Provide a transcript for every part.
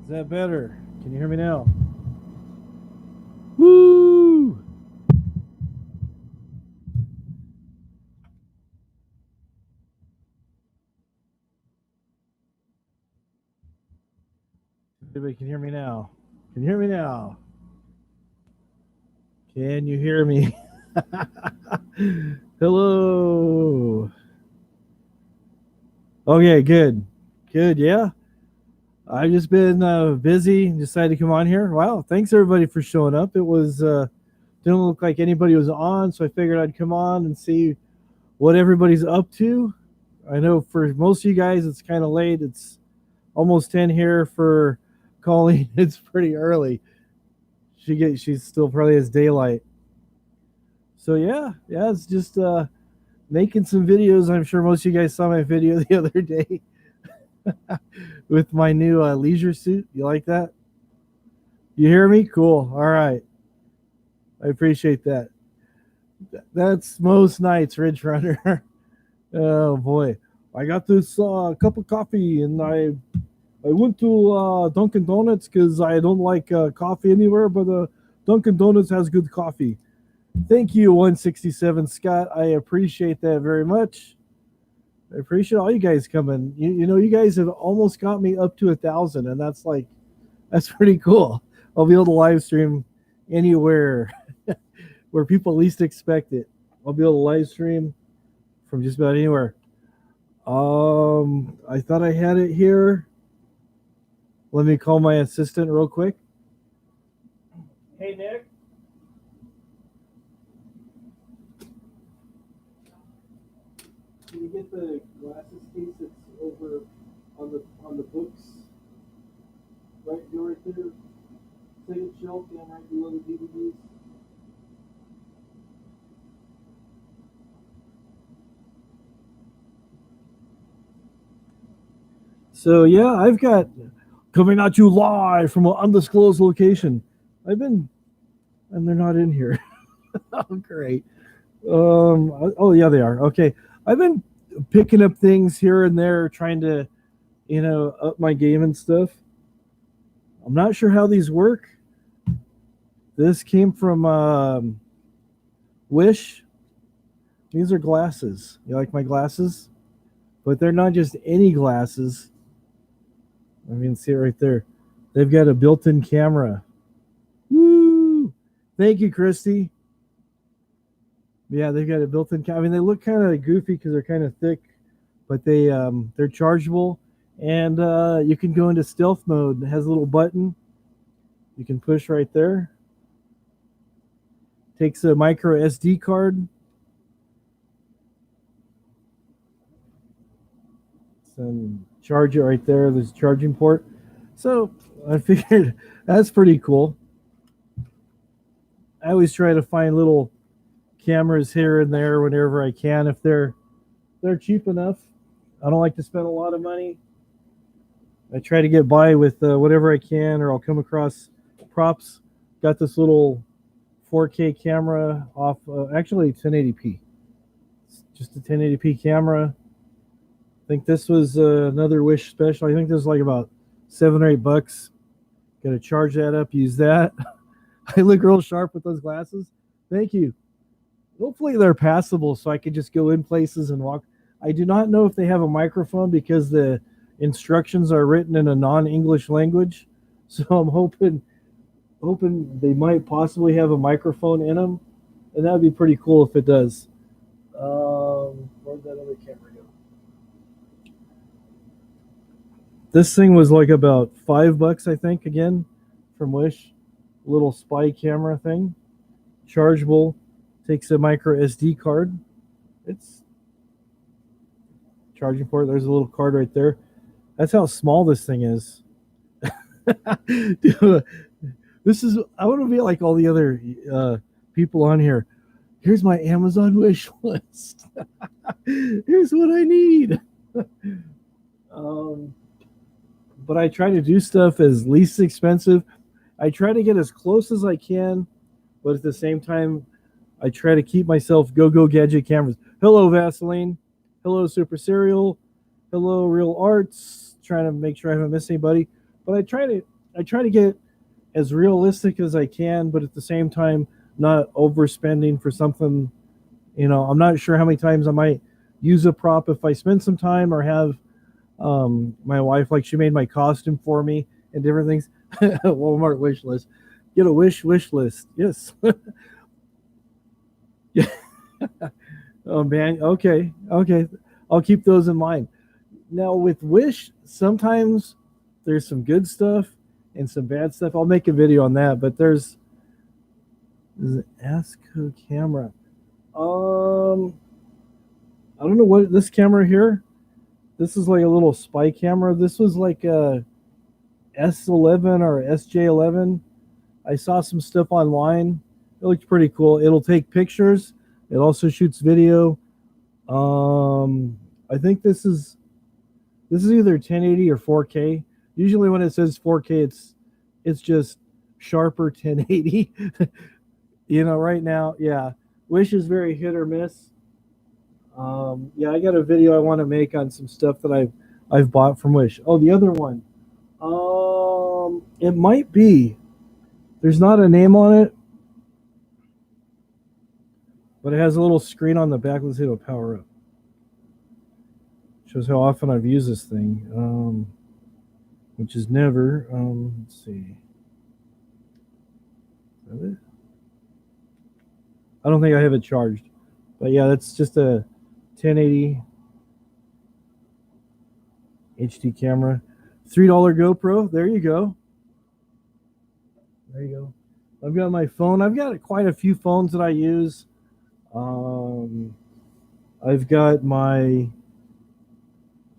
Is that better? Can you hear me now? Woo! Everybody can hear me now. Can you hear me now? Can you hear me? Hello. Okay, good. Good, yeah. I've just been busy and decided to come on here. Wow, thanks everybody for showing up. It was didn't look like anybody was on, so I figured I'd come on and see what everybody's up to. I know for most of you guys it's kind of late. It's almost 10 here for Colleen. It's pretty early. She's still probably has daylight. So yeah, it's just making some videos. I'm sure most of you guys saw my video the other day with my new leisure suit. You like that? You hear me? Cool. All right. I appreciate that. That's most nights, Ridge Runner. Oh boy. I got this cup of coffee and I went to Dunkin' Donuts because I don't like coffee anywhere, but Dunkin' Donuts has good coffee. Thank you, 167 Scott. I appreciate that very much. I appreciate all you guys coming. You know, you guys have almost got me up to 1,000, and that's pretty cool. I'll be able to live stream anywhere where people least expect it. I'll be able to live stream from just about anywhere. I thought I had it here. Let me call my assistant real quick. Hey, Nick. Can you get the glasses case that's over on the books? Right, go right there. Second shelf and right below the DVDs. So yeah, I've got coming at you live from an undisclosed location. I've been, and they're not in here. Oh, great. Oh yeah, they are. Okay, I've been picking up things here and there, trying to, up my game and stuff. I'm not sure how these work. This came from Wish. These are glasses. You like my glasses? But they're not just any glasses. I mean, see it right there. They've got a built-in camera. Woo! Thank you, Christy. Yeah, they've got a built-in camera. I mean, they look kind of goofy because they're kind of thick, but they're chargeable, and you can go into stealth mode. It has a little button you can push right there. Takes a micro SD card. Some charge it right there. There's a charging port. So I figured that's pretty cool. I always try to find little cameras here and there whenever I can if they're cheap enough. I don't like to spend a lot of money. I try to get by with whatever I can, or I'll come across props. Got this little 4K camera off, actually 1080p. It's just a 1080p camera. I think this was another Wish special. I think this was like about $7 or $8. Got to charge that up, use that. I look real sharp with those glasses. Thank you. Hopefully they're passable so I could just go in places and walk. I do not know if they have a microphone because the instructions are written in a non-English language. So I'm hoping they might possibly have a microphone in them, and that would be pretty cool if it does. Where'd that other camera go? This thing was like about $5, I think, again, from Wish. Little spy camera thing, chargeable, takes a micro SD card. It's charging port. There's a little card right there. That's how small this thing is. Dude, this is. I want to be like all the other people on here. Here's my Amazon wish list. Here's what I need. um, but I try to do stuff as least expensive. I try to get as close as I can, but at the same time, I try to keep myself go gadget cameras. Hello, Vaseline. Hello, Super Cereal. Hello, Real Arts. Trying to make sure I haven't missed anybody. But I try to I try to get as realistic as I can, but at the same time, not overspending for something. I'm not sure how many times I might use a prop if I spend some time or have my wife, like she made my costume for me and different things. Walmart wish list. Get a wish list. Yes. Yeah. Oh man. Okay. Okay. I'll keep those in mind. Now with Wish, sometimes there's some good stuff and some bad stuff. I'll make a video on that. But there's an ASCO camera. I don't know what this camera here. This is like a little spy camera. This was like a S11 or SJ11. I saw some stuff online. It looks pretty cool. It'll take pictures. It also shoots video. I think this is either 1080 or 4K. Usually when it says 4K, it's just sharper 1080. Right now, yeah. Wish is very hit or miss. Yeah, I got a video I want to make on some stuff that I've bought from Wish. Oh, the other one. It might be. There's not a name on it, but it has a little screen on the back. Let's see, it'll power up. Shows how often I've used this thing, which is never. Let's see. I don't think I have it charged, but yeah, that's just a 1080 HD camera. $3 GoPro. There you go. There you go. I've got my phone. I've got quite a few phones that I use. I've got my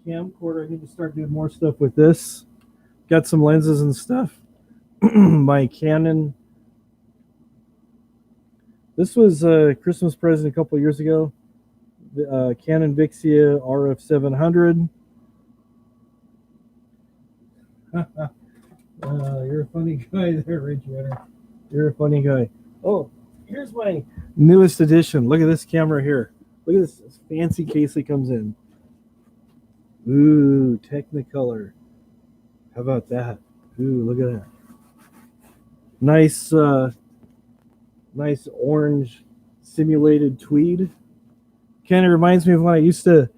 camcorder. I need to start doing more stuff with this. Got some lenses and stuff. My Canon. This was a Christmas present a couple years ago. Canon Vixia RF700. You're a funny guy there, Rich Renner. You're a funny guy. Oh, here's my newest edition. Look at this camera here. Look at this fancy case it comes in. Ooh, Technicolor. How about that? Ooh, look at that. Nice, nice orange simulated tweed. Kind of reminds me of when I used to.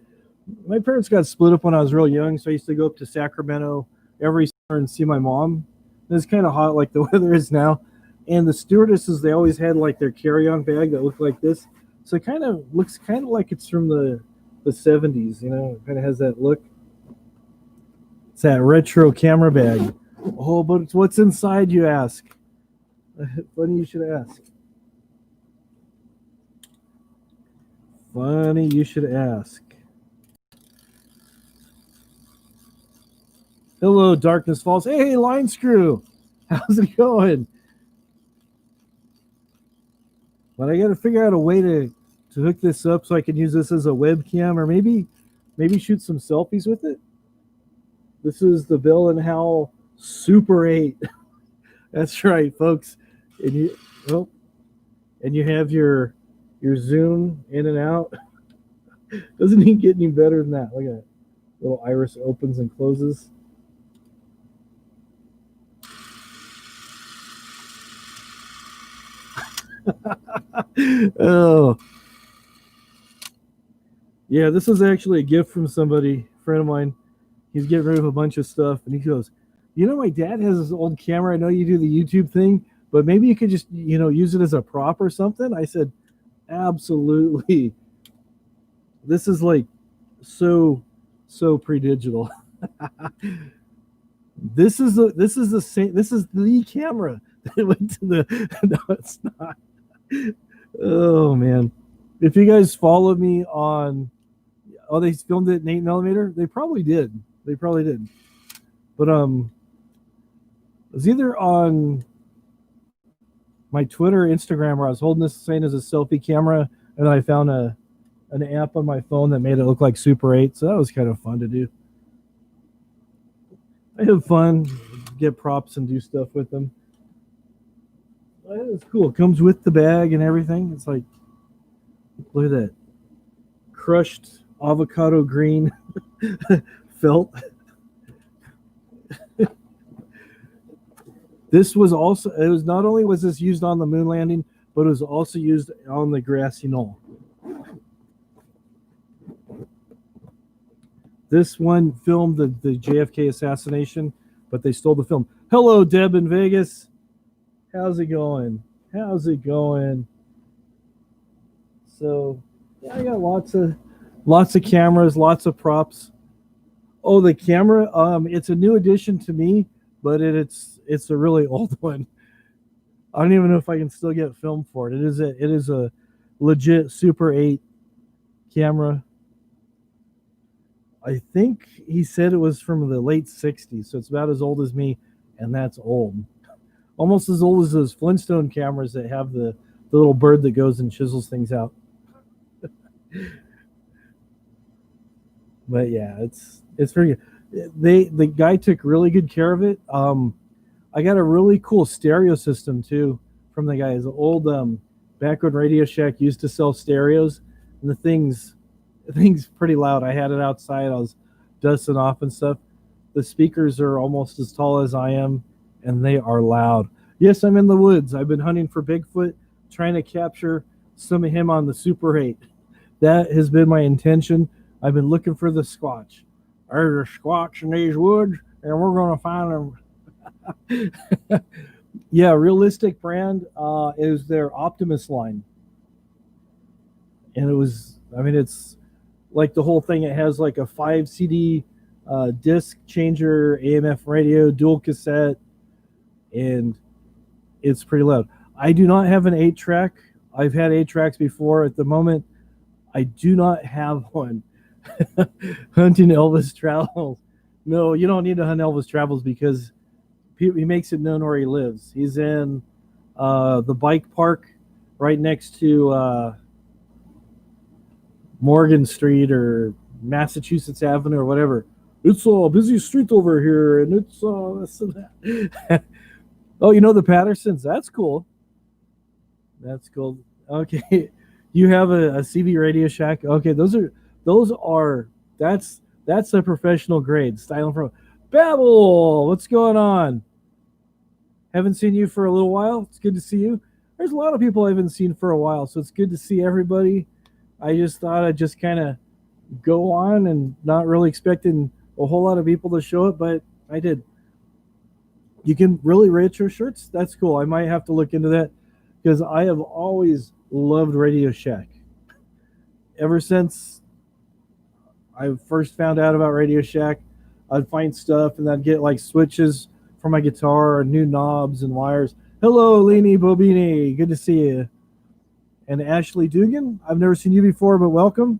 My parents got split up when I was real young, so I used to go up to Sacramento every summer and see my mom. It's kind of hot like the weather is now. And the stewardesses, they always had like their carry-on bag that looked like this. So it kind of looks kind of like it's from the 70s, It kind of has that look. It's that retro camera bag. Oh, but what's inside, you ask? Funny you should ask. Funny you should ask. Hello, Darkness Falls. Hey, Line Screw. How's it going? But I got to figure out a way to hook this up so I can use this as a webcam, or maybe shoot some selfies with it. This is the Bell & Howell Super 8. That's right, folks. And you have your zoom in and out. Doesn't even get any better than that. Look at that. Little iris opens and closes. Oh. Yeah, this is actually a gift from somebody, a friend of mine. He's getting rid of a bunch of stuff, and he goes, my dad has this old camera. I know you do the YouTube thing, but maybe you could just, use it as a prop or something. I said, absolutely. This is like so pre-digital. This is the same. This is the camera that went to the. No, it's not. Oh man! If you guys follow me on, they filmed it in 8mm. They probably did. But it was either on my Twitter or Instagram where I was holding this thing as a selfie camera, and then I found an app on my phone that made it look like Super 8. So that was kind of fun to do. I have fun, get props and do stuff with them. It's cool. It comes with the bag and everything. It's like, look at that. Crushed avocado green felt. This was also, it was not only was this used on the moon landing, but it was also used on the grassy knoll. This one filmed the JFK assassination, but they stole the film. Hello, Deb in Vegas. How's it going? How's it going? So, yeah, I got lots of cameras, lots of props. Oh, the camera, it's a new addition to me, but it's a really old one. I don't even know if I can still get film for it. It is a legit Super 8 camera. I think he said it was from the late 60s, so it's about as old as me, and that's old. Almost as old as those Flintstone cameras that have the little bird that goes and chisels things out. But yeah, it's pretty good. The guy took really good care of it. I got a really cool stereo system too from the guy. His old back when Radio Shack used to sell stereos, and the thing's pretty loud. I had it outside. I was dusting off and stuff. The speakers are almost as tall as I am, and they are loud. Yes, I'm in the woods. I've been hunting for Bigfoot, trying to capture some of him on the Super 8. That has been my intention. I've been looking for the Squatch. There's a Squatch in these woods, and we're going to find them. Yeah, Realistic brand is their Optimus line. And it was, I mean, it's like the whole thing. It has like a 5 CD disc changer, AMF radio, dual cassette, and it's pretty loud. I do not have an 8-track. I've had 8-tracks before. At the moment, I do not have one. Hunting Elvis Travels. No, you don't need to hunt Elvis Travels because he makes it known where he lives. He's in the bike park right next to Morgan Street or Massachusetts Avenue or whatever. It's a busy street over here, and it's this and that. Oh, you know the Pattersons? That's cool. That's cool. Okay, you have a CB Radio Shack. Okay, those are that's a professional grade. Styling from Babel. What's going on? Haven't seen you for a little while. It's good to see you. There's a lot of people I haven't seen for a while, so it's good to see everybody. I just thought I'd just kind of go on and not really expecting a whole lot of people to show up, but I did. You can really rate your shirts. That's cool. I might have to look into that because I have always loved Radio Shack. Ever since I first found out about Radio Shack, I'd find stuff and I'd get like switches for my guitar and new knobs and wires. Hello, Leni Bobini. Good to see you. And Ashley Dugan. I've never seen you before, but welcome.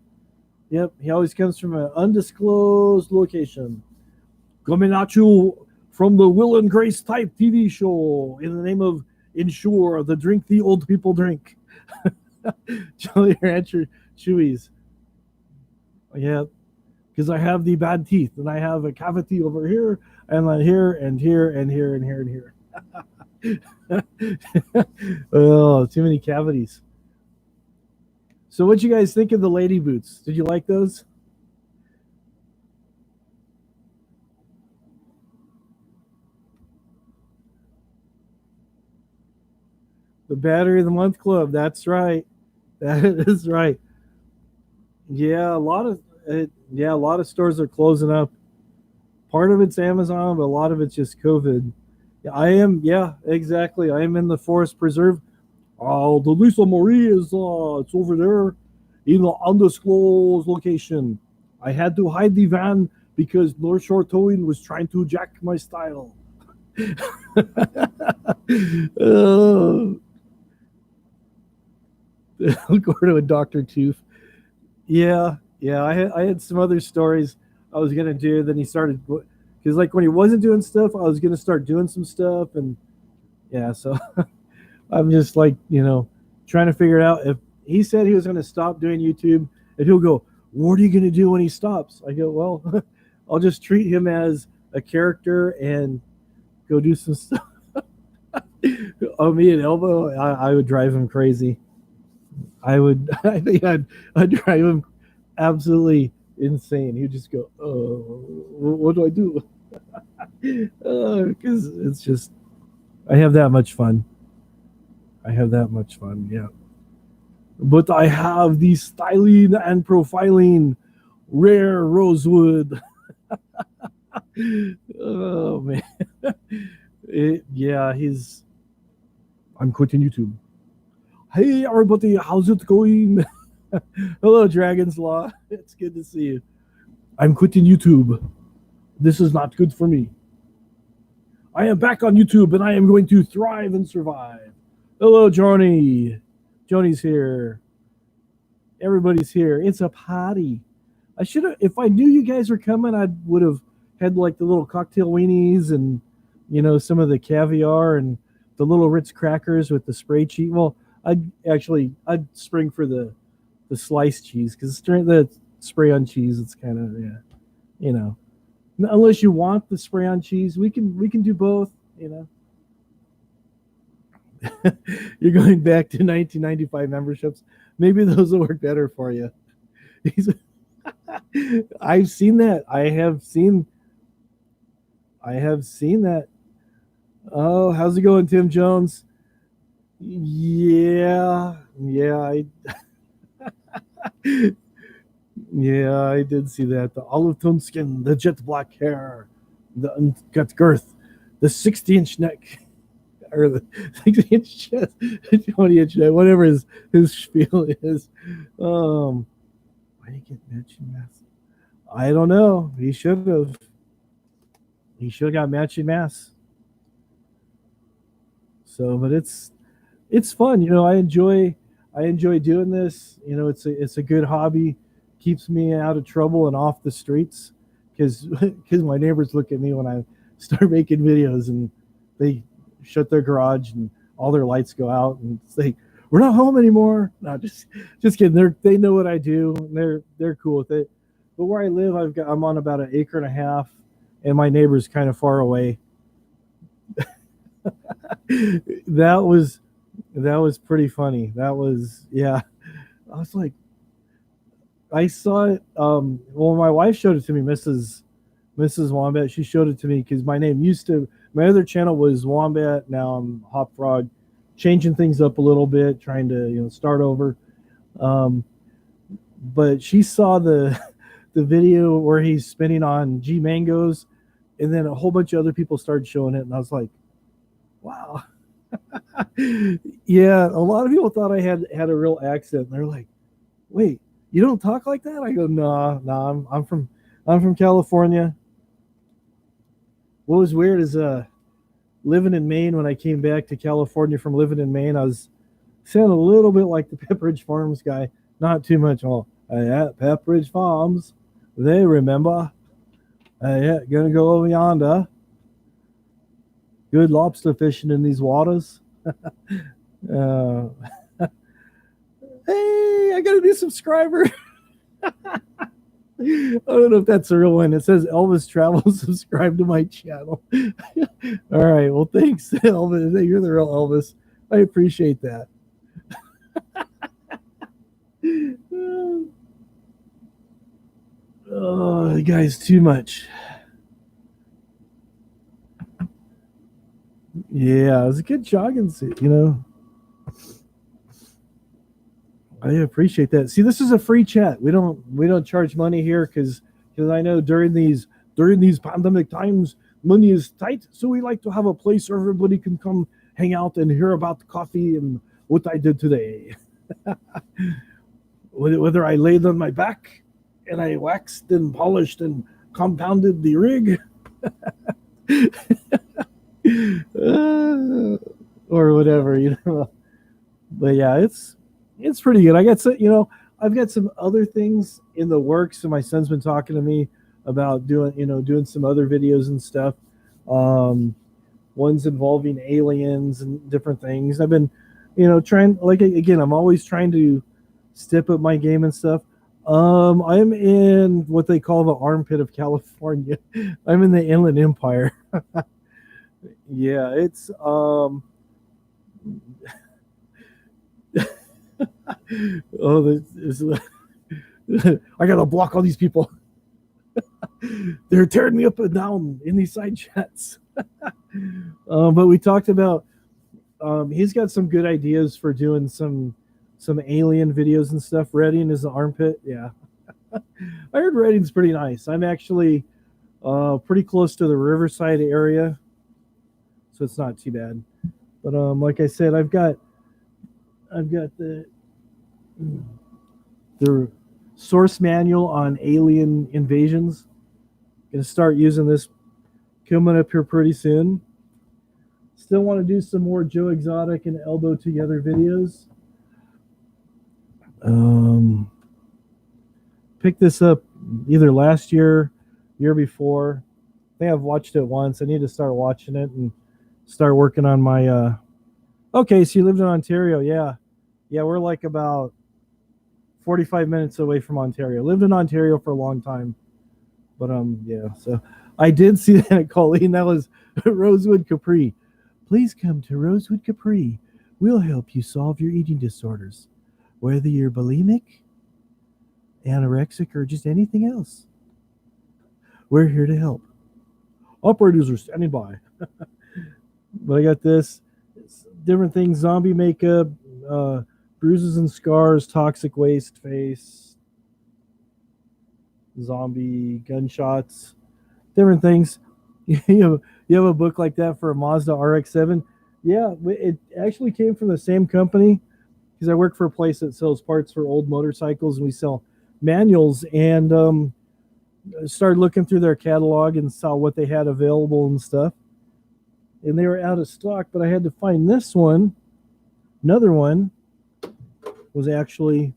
Yep, he always comes from an undisclosed location. Coming at you from the Will and Grace type TV show in the name of Ensure, the drink the old people drink. Jolly Rancher Chewies. Yeah, because I have the bad teeth and I have a cavity over here and then here and here and here and here and here. Oh, too many cavities. So what'd you guys think of the lady boots? Did you like those? The Battery of the Month Club. That's right. That is right. Yeah, a lot of stores are closing up. Part of it's Amazon, but a lot of it's just COVID. Yeah, I am. Yeah, exactly. I am in the Forest Preserve. Oh, the Lisa Marie is it's over there in the undisclosed location. I had to hide the van because North Shore Towing was trying to jack my style. Gordo and Dr. Tooth. Yeah, yeah. I had some other stories I was gonna do. Then he started because like when he wasn't doing stuff, I was gonna start doing some stuff, and yeah. So I'm just like trying to figure it out. If he said he was gonna stop doing YouTube, and he'll go, "What are you gonna do when he stops?" I go, "Well, I'll just treat him as a character and go do some stuff." Oh, me and Elbow, I would drive him crazy. I would, I think I'd drive him absolutely insane. He'd just go, "Oh, what do I do?" Because it's just, I have that much fun. I have that much fun. Yeah. But I have the styling and profiling rare rosewood. Oh man. Yeah, he's. I'm quitting YouTube. Hey everybody, how's it going? Hello, Dragon's Law. It's good to see you. I'm quitting YouTube. This is not good for me. I am back on YouTube and I am going to thrive and survive. Hello, Joni. Joni's here. Everybody's here. It's a party. I should have, if I knew you guys were coming, I would have had like the little cocktail weenies and, some of the caviar and the little Ritz crackers with the spray cheese. Well, I'd spring for the sliced cheese because the spray on cheese, it's kind of, yeah, you know, unless you want the spray on cheese, we can do both, You're going back to 1995 memberships. Maybe those will work better for you. I've seen that. I have seen that. Oh, how's it going, Tim Jones? Yeah, yeah, yeah, I did see that. The olive tone skin, the jet black hair, the uncut girth, the 60-inch neck, or the 60-inch chest, 20-inch neck, whatever his spiel is. Why did he get matching masks? I don't know. He should have. He should have got matching masks. So, but it's fun. I enjoy doing this. It's a good hobby. Keeps me out of trouble and off the streets because my neighbors look at me when I start making videos and they shut their garage and all their lights go out and say we're not home anymore. No, just kidding. They know what I do. And they're cool with it. But where I live, I'm on about an acre and a half, and my neighbor's kind of far away. That was pretty funny. That was, yeah. I was like, I saw it. Well, my wife showed it to me, Mrs. Wombat. She showed it to me because my other channel was Wombat. Now I'm Hop Frog, changing things up a little bit, trying to start over. Um, but she saw the video where he's spinning on G Mangoes, and then a whole bunch of other people started showing it, and I was like, wow. Yeah, a lot of people thought I had a real accent. They're like, "Wait, you don't talk like that?" I go, "No, no, I'm from California." What was weird is living in Maine. When I came back to California from living in Maine, I was sounding a little bit like the Pepperidge Farms guy. Not too much. Well, at Pepperidge Farms, they remember. Yeah, gonna go over yonder. Good lobster fishing in these waters. Uh, hey, I got a new subscriber. I don't know if that's a real one. It says Elvis Travel subscribe to my channel. All right. Well, thanks, Elvis. You're the real Elvis. I appreciate that. Oh, the guy's too much. Yeah, it was a good jogging suit. I appreciate that. See, this is a free chat. We don't charge money here because I know during these pandemic times, money is tight. So we like to have a place where everybody can come hang out and hear about the coffee and what I did today. Whether I laid on my back and I waxed and polished and compounded the rig, or whatever. But yeah, it's pretty good. I've got some other things in the works, and my son's been talking to me about doing some other videos and stuff. Um, Ones involving aliens and different things. I've been, trying, like, again, I'm always trying to step up my game and stuff. I'm in what they call the armpit of California. I'm in the Inland Empire. Yeah, it's oh, I gotta block all these people. They're tearing me up and down in these side chats. But we talked about he's got some good ideas for doing some alien videos and stuff. Redding is the armpit. Yeah, I heard Redding's pretty nice. I'm actually pretty close to the Riverside area, so it's not too bad. But like I said, I've got the source manual on alien invasions. Gonna start using this coming up here pretty soon. Still want to do some more Joe Exotic and Elbow Together videos. Picked this up either last year before. I think I've watched it once. I need to start watching it and start working on my okay, so you lived in Ontario. Yeah, we're like about 45 minutes away from Ontario. Lived in Ontario for a long time. But yeah, so I did see that, Colleen. That was Rosewood Capri. Please come to Rosewood Capri. We'll help you solve your eating disorders, whether you're bulimic, anorexic, or just anything else. We're here to help. Operators are standing by. But I got this, different things: zombie makeup, bruises and scars, toxic waste face, zombie gunshots, different things. You have a book like that for a Mazda RX-7. Yeah, it actually came from the same company, because I work for a place that sells parts for old motorcycles, and we sell manuals. And started looking through their catalog and saw what they had available and stuff. And they were out of stock, but I had to find this one. Another one was actually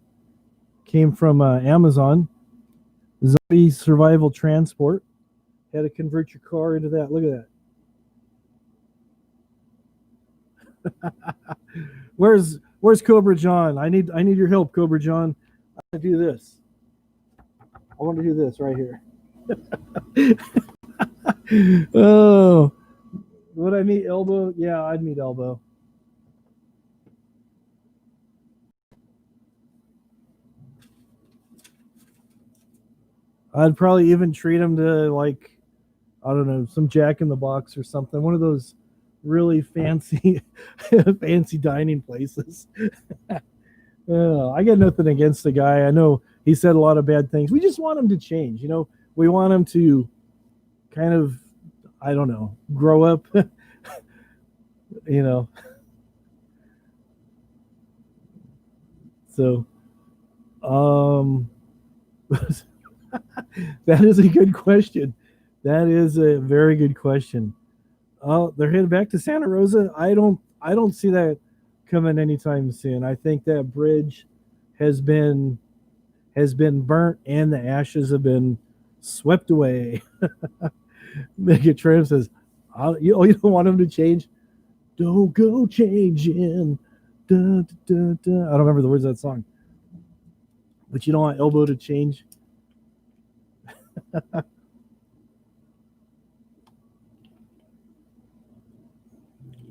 came from Amazon. Zombie Survival Transport. Had to convert your car into that. Look at that. Where's Cobra John? I need your help, Cobra John. I want to do this. I want to do this right here. Oh, would I meet Elbow? Yeah, I'd meet Elbow. I'd probably even treat him to, like, I don't know, some Jack in the Box or something. One of those really fancy fancy dining places. I got nothing against the guy. I know he said a lot of bad things. We just want him to change. We want him to kind of, I don't know, grow up. So, that is a good question. That is a very good question. Oh, they're heading back to Santa Rosa. I don't see that coming anytime soon. I think that bridge has been burnt and the ashes have been swept away. Megatramp says, you don't want him to change? Don't go changing. Da, da, da, da. I don't remember the words of that song. But you don't want Elbow to change?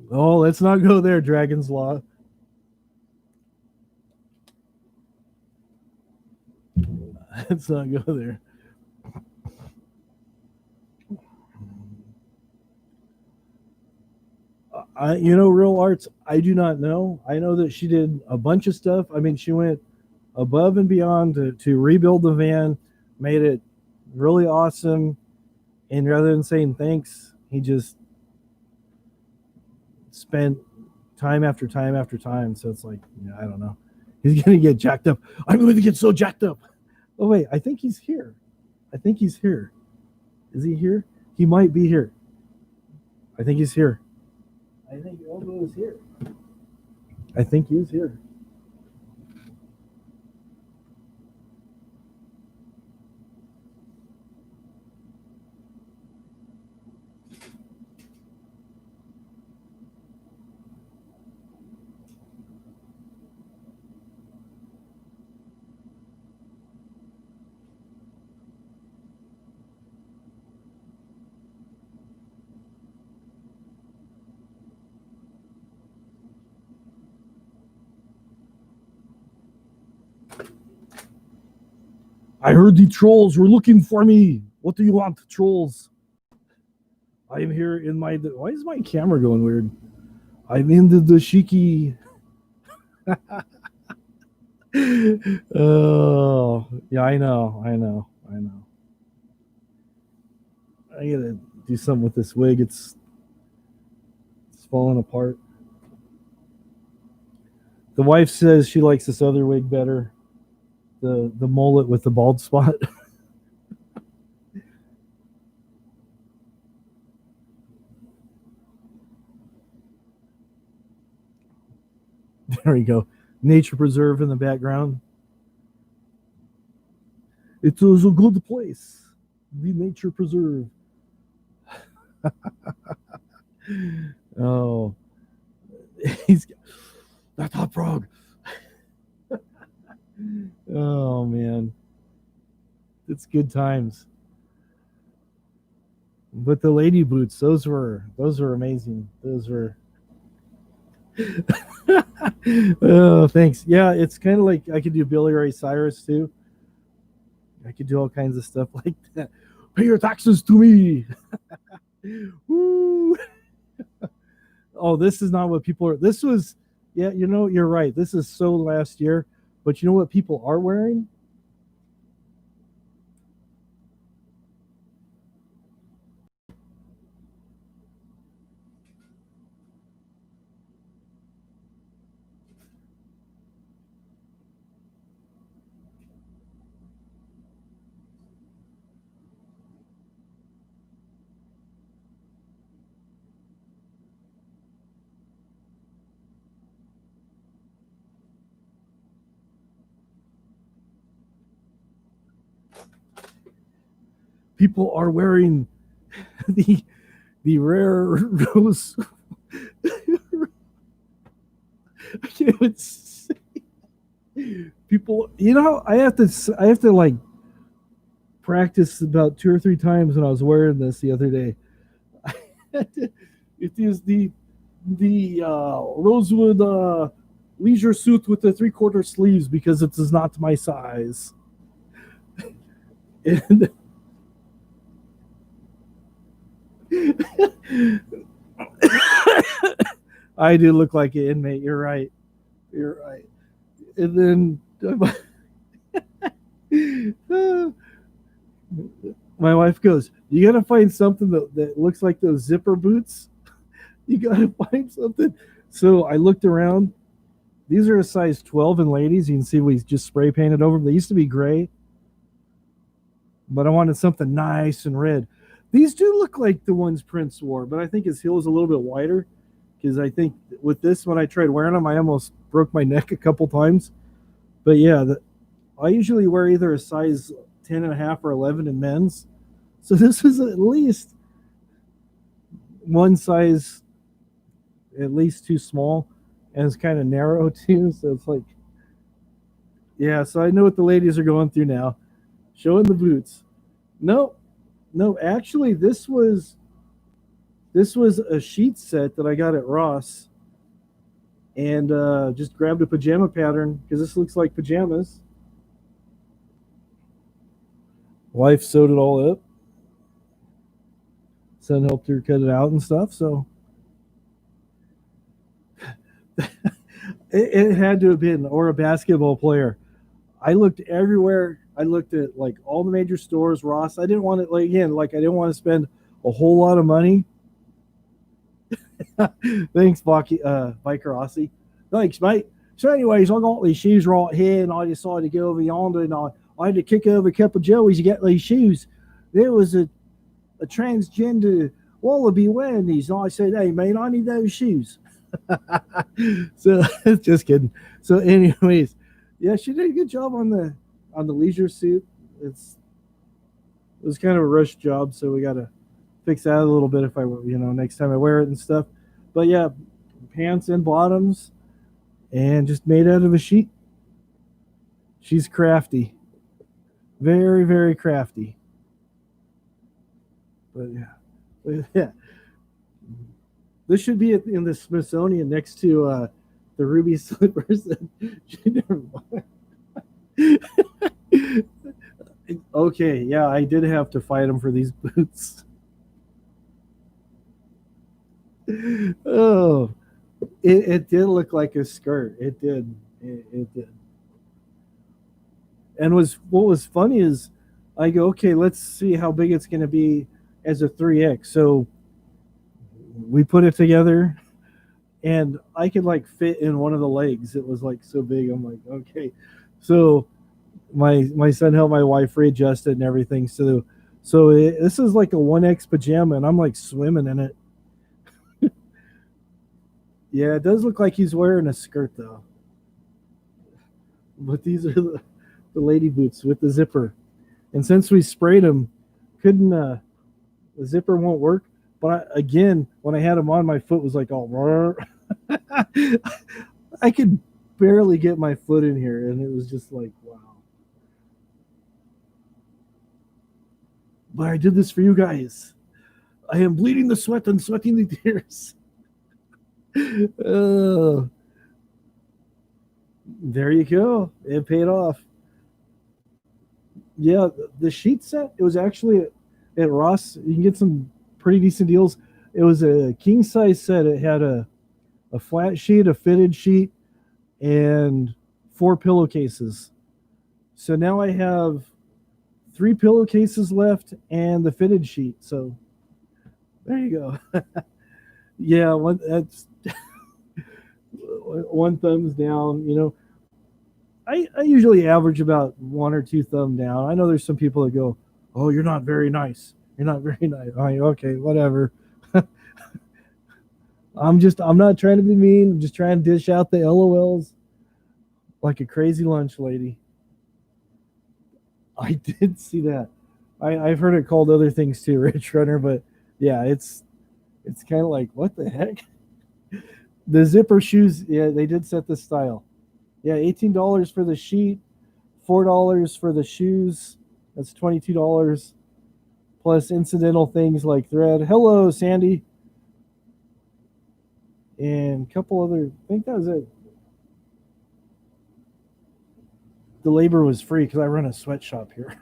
Oh, let's not go there, Dragon's Law. Let's not go there. Real Arts, I do not know. I know that she did a bunch of stuff. I mean, she went above and beyond to rebuild the van, made it really awesome. And rather than saying thanks, he just spent time after time after time. So it's like, I don't know. He's going to get jacked up. I'm going to get so jacked up. Oh, wait, I think he's here. Is he here? He might be here. I think he's here. I think Elbow is here. I think he's here. I heard the trolls were looking for me. What do you want, trolls? I'm here in my. Why is my camera going weird? I'm in the dashiki. Oh, yeah, I know, I know, I know. I gotta do something with this wig. It's falling apart. The wife says she likes this other wig better. The mullet with the bald spot. There we go. Nature preserve in the background. It is a good place. The nature preserve. Oh, he's that hot frog. Oh man, it's good times. But the lady boots, those were amazing. Those were. Oh, thanks. Yeah, it's kind of like I could do Billy Ray Cyrus too. I could do all kinds of stuff like that. Pay your taxes to me. Woo. Oh, this is not what people are. This was, yeah, you're right. This is so last year. But you know what people are wearing? People are wearing the the rare rose. I can't even say. People, I have to like practice about 2 or 3 times when I was wearing this the other day. It is the rosewood leisure suit with the 3/4 sleeves because it is not my size. And I do look like an inmate. You're right. You're right. And then my wife goes, "You got to find something that looks like those zipper boots. You got to find something." So I looked around. These are a size 12 in ladies. You can see we just spray painted over them. They used to be gray, but I wanted something nice and red. These do look like the ones Prince wore, but I think his heel is a little bit wider because I think with this, when I tried wearing them, I almost broke my neck a couple times. But yeah, I usually wear either a size 10 and a half or 11 in men's. So this is at least one size, at least too small, and it's kind of narrow too. So it's like, yeah. So I know what the ladies are going through now, showing the boots. No, no, actually, this was a sheet set that I got at Ross, and just grabbed a pajama pattern because this looks like pajamas. Wife sewed it all up. Son helped her cut it out and stuff. So it had to have been, or a basketball player. I looked everywhere. I looked at like all the major stores, Ross. I didn't want to, like, again, like I didn't want to spend a whole lot of money. Thanks, Biker Aussie. Thanks, mate. So, anyways, I got these shoes right here, and I decided to go over yonder, and I had to kick over a couple of Joeys to get these shoes. There was a transgender wallaby wearing these, and I said, "Hey, man, I need those shoes." So, just kidding. So, anyways, yeah, she did a good job on the leisure suit. It was kind of a rush job, so we got to fix that a little bit if I, next time I wear it and stuff. But yeah, pants and bottoms, and just made out of a sheet. She's crafty, very very crafty. But yeah, yeah. This should be in the Smithsonian next to the ruby slippers. Okay, yeah, I did have to fight him for these boots. Oh, it did look like a skirt. It did. It did. And was what was funny is I go, okay, let's see how big it's going to be as a 3X. So we put it together and I could like fit in one of the legs. It was like so big. I'm like, okay. So my son helped my wife readjust it and everything. This is like a 1X pajama and I'm like swimming in it. Yeah, it does look like he's wearing a skirt though. But these are the lady boots with the zipper. And since we sprayed them, couldn't the zipper won't work. But again, when I had them on, my foot was like all. I could barely get my foot in here, and it was just like wow. But I did this for you guys. I am bleeding the sweat and sweating the tears. uh, there you go. It paid off. Yeah, the sheet set. It was actually at Ross. You can get some pretty decent deals. It was a king size set. It had a flat sheet, a fitted sheet, and 4 pillowcases. So now I have 3 pillowcases left and the fitted sheet. So there you go. Yeah, that's one thumbs down. I usually average about 1 or 2 thumb down. I know there's some people that go, "Oh, you're not very nice. You're not very nice." I'm like, okay, whatever. I'm not trying to be mean. I'm just trying to dish out the LOLs like a crazy lunch lady. I did see that. I've heard it called other things too, Rich Runner, but yeah, it's kind of like what the heck. The zipper shoes, yeah, they did set the style. Yeah, $18 for the sheet, $4 for the shoes. That's $22 plus incidental things like thread. Hello, Sandy, and a couple other. I think that was it. The labor was free because I run a sweatshop here.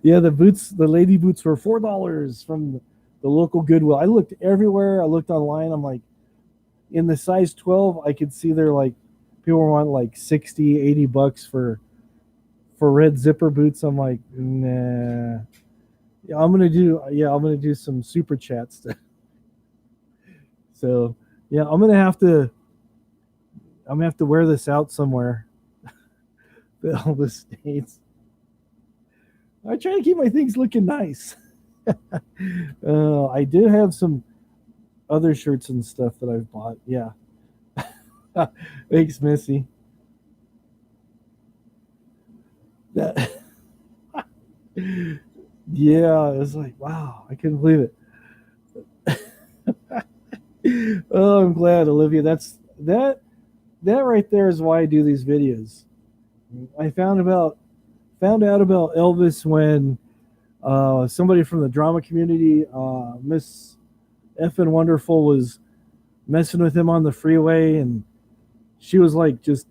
Yeah, the lady boots were $4 from the local Goodwill. I looked everywhere. I looked online. I'm like, in the size 12, I could see they're like people want like 60, $80 for red zipper boots. I'm like, nah. I'm gonna do some super chats. So yeah, I'm gonna have to wear this out somewhere. All the states. I try to keep my things looking nice. I do have some other shirts and stuff that I've bought. Yeah. Thanks, Missy. That yeah, it was like, wow, I couldn't believe it. Oh, I'm glad, Olivia. That right there is why I do these videos. I found out about Elvis when somebody from the drama community, Miss Effin Wonderful, was messing with him on the freeway, and she was like just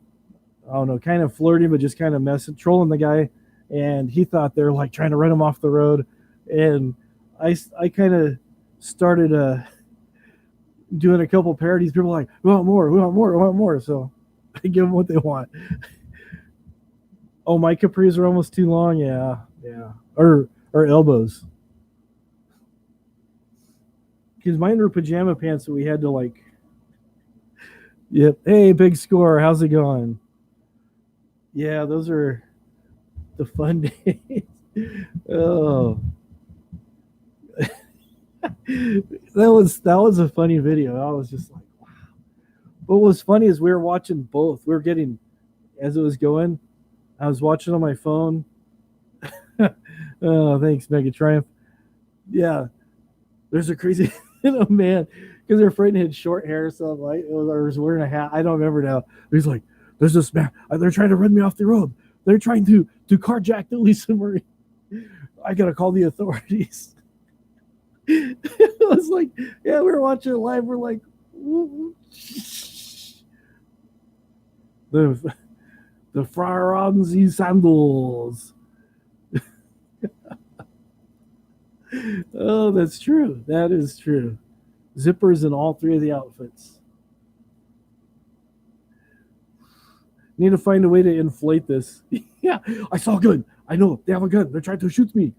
I don't know, kind of flirting, but just kind of messing, trolling the guy, and he thought they were like trying to run him off the road, and I kind of started doing a couple parodies. People were like, we want more, we want more, we want more. So I give them what they want. Oh, my capris are almost too long. Yeah, yeah, or elbows. Because mine were pajama pants that we had to like. Yep. Hey, big score. How's it going? Yeah, those are the fun days. Oh, that was a funny video. I was just like, wow. What was funny is we were watching both. We were getting as it was going. I was watching on my phone. Oh, thanks, Mega Triumph. Yeah, there's a crazy man because their friend had short hair, so like or was wearing a hat. I don't remember now. He's like, "There's this man. They're trying to run me off the road. They're trying to carjack the Lisa Marie. I gotta call the authorities." It was like, yeah, we were watching it live. We're like, the the Franzi sandals. Oh, that's true. That is true. zippers in all three of the outfits. Need to find a way to inflate this. Yeah, I saw a gun. I know they have a gun. They're trying to shoot me.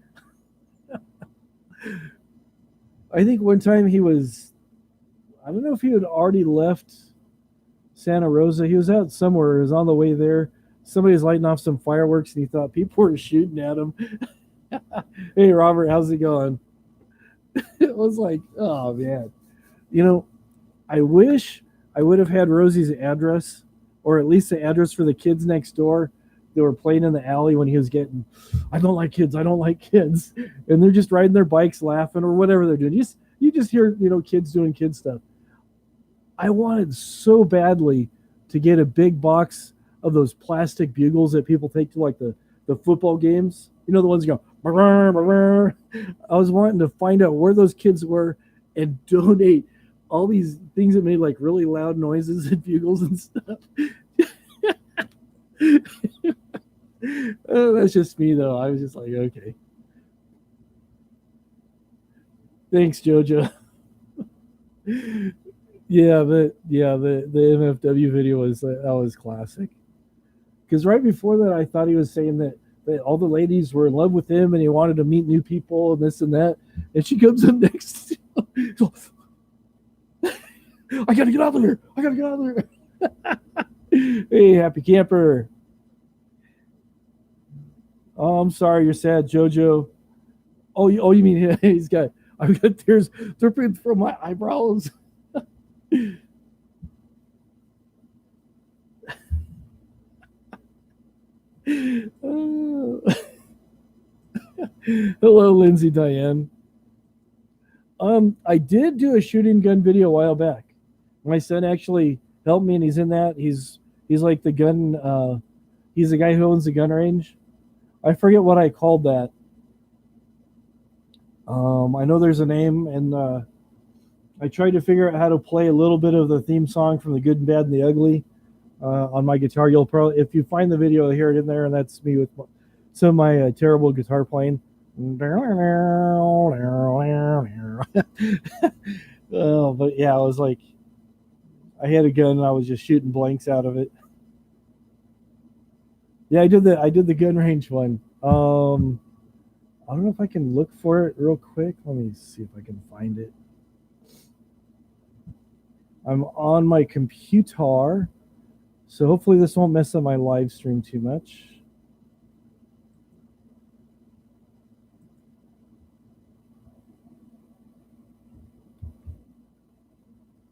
I think one time he was, I don't know if he had already left Santa Rosa. He was out somewhere. He was on the way there. Somebody was lighting off some fireworks and he thought people were shooting at him. Hey, Robert, how's it going? It was like, oh, man. You know, I wish I would have had Rosie's address, or at least the address for the kids next door that were playing in the alley when he was getting, I don't like kids, I don't like kids. And they're just riding their bikes laughing or whatever they're doing. You just hear, kids doing kid stuff. I wanted so badly to get a big box of those plastic bugles that people take to like the football games. The ones that go, brr, brr. I was wanting to find out where those kids were and donate all these things that made like really loud noises and bugles and stuff. That's just me though. I was just like, okay. Thanks, Jojo. Yeah, the MFW video was classic. Because right before that, I thought he was saying that all the ladies were in love with him and he wanted to meet new people and this and that. And she comes up next to him. I gotta get out of here. I gotta get out of here. Hey, happy camper. Oh, I'm sorry, you're sad, Jojo. Oh, you mean I've got tears dripping from my eyebrows. Hello, Lindsay Diane. I did do a shooting gun video a while back. My son actually helped me, and he's in that. He's like the gun. He's the guy who owns the gun range. I forget what I called that. I know there's a name, and I tried to figure out how to play a little bit of the theme song from The Good and Bad and the Ugly on my guitar. You'll probably, if you find the video, hear it in there, and that's me with some of my terrible guitar playing. But yeah, I was like, I had a gun and I was just shooting blanks out of it. Yeah, I did the gun range one. I don't know if I can look for it real quick. Let me see if I can find it. I'm on my computer, so hopefully this won't mess up my live stream too much.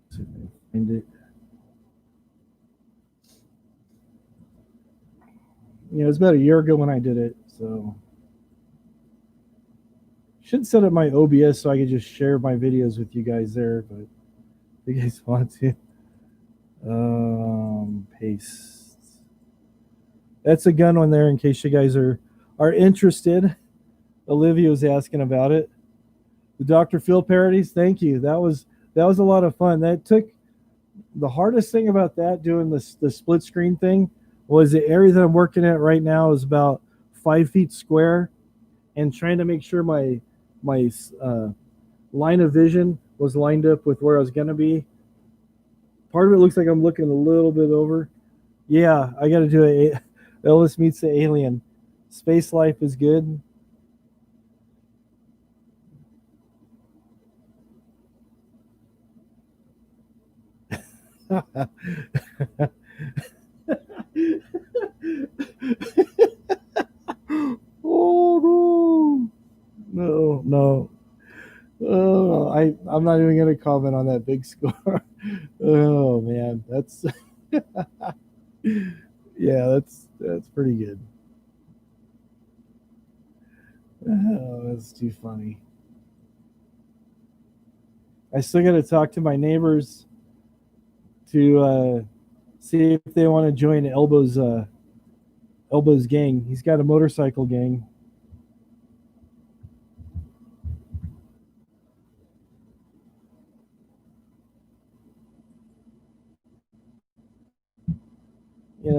Let's see if I can find it. It was about a year ago when I did it, so should set up my OBS so I could just share my videos with you guys there, but if you guys want to. Paste. That's a gun one there in case you guys are interested. Olivia was asking about it. The Dr. Phil parodies, thank you. That was a lot of fun. That took the hardest thing about that, doing the split screen thing, was the area that I'm working at right now is about 5 feet square, and trying to make sure my line of vision was lined up with where I was going to be. Part of it looks like I'm looking a little bit over. Yeah, I got to do it. Elvis meets the alien. Space life is good. Oh no. Oh, I'm not even gonna comment on that big score. Oh man, that's yeah, that's pretty good. Oh, that's too funny. I still got to talk to my neighbors to see if they want to join Elbow's gang. He's got a motorcycle gang.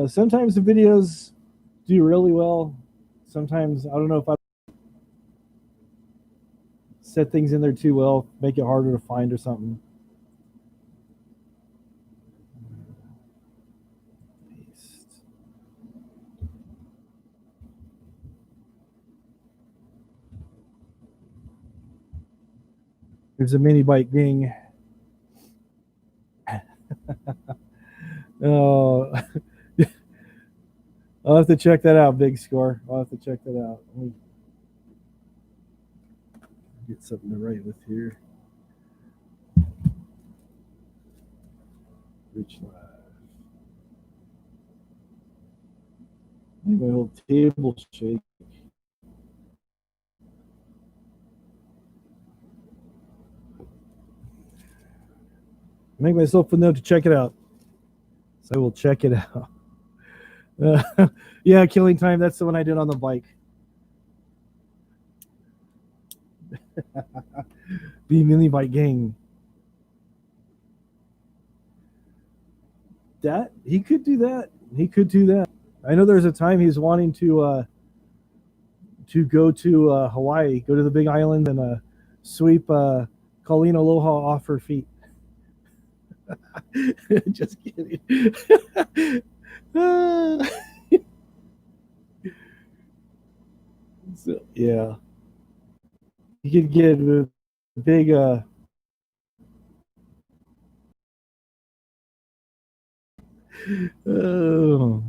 Sometimes the videos do really well. Sometimes I don't know if I set things in there too well, make it harder to find or something. There's a mini bike gang. Oh, I'll have to check that out. Big score. I'll have to check that out. Let me get something to write with here. Rich Live. Make my whole table shake. Make myself a note to check it out. So I will check it out. Yeah, Killing Time. That's the one I did on the bike. The mini bike gang. That he could do that. He could do that. I know there's a time he's wanting to go to Hawaii, go to the Big Island, and sweep Colleen Aloha off her feet. Just kidding. So, yeah, you could get a big oh,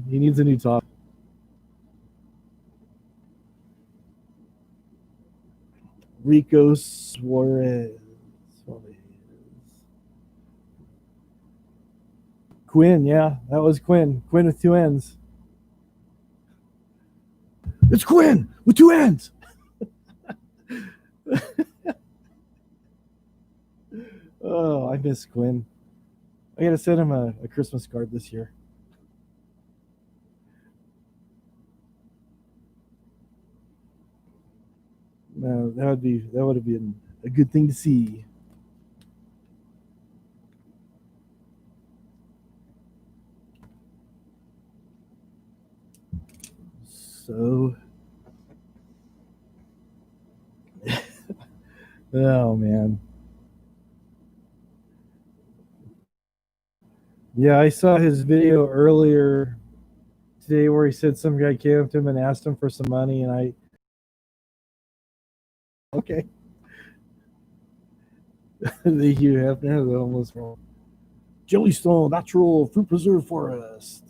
he needs a new top. Rico Suarez. Quinn, yeah, that was Quinn. Quinn with two N's. It's Quinn with two N's. Oh, I miss Quinn. I gotta send him a Christmas card this year. No, that would have been a good thing to see. So, oh man, yeah, I saw his video earlier today where he said some guy came up to him and asked him for some money, and I okay. The Hugh Hefner, the homeless man. Jellystone Natural Fruit Preserve Forest.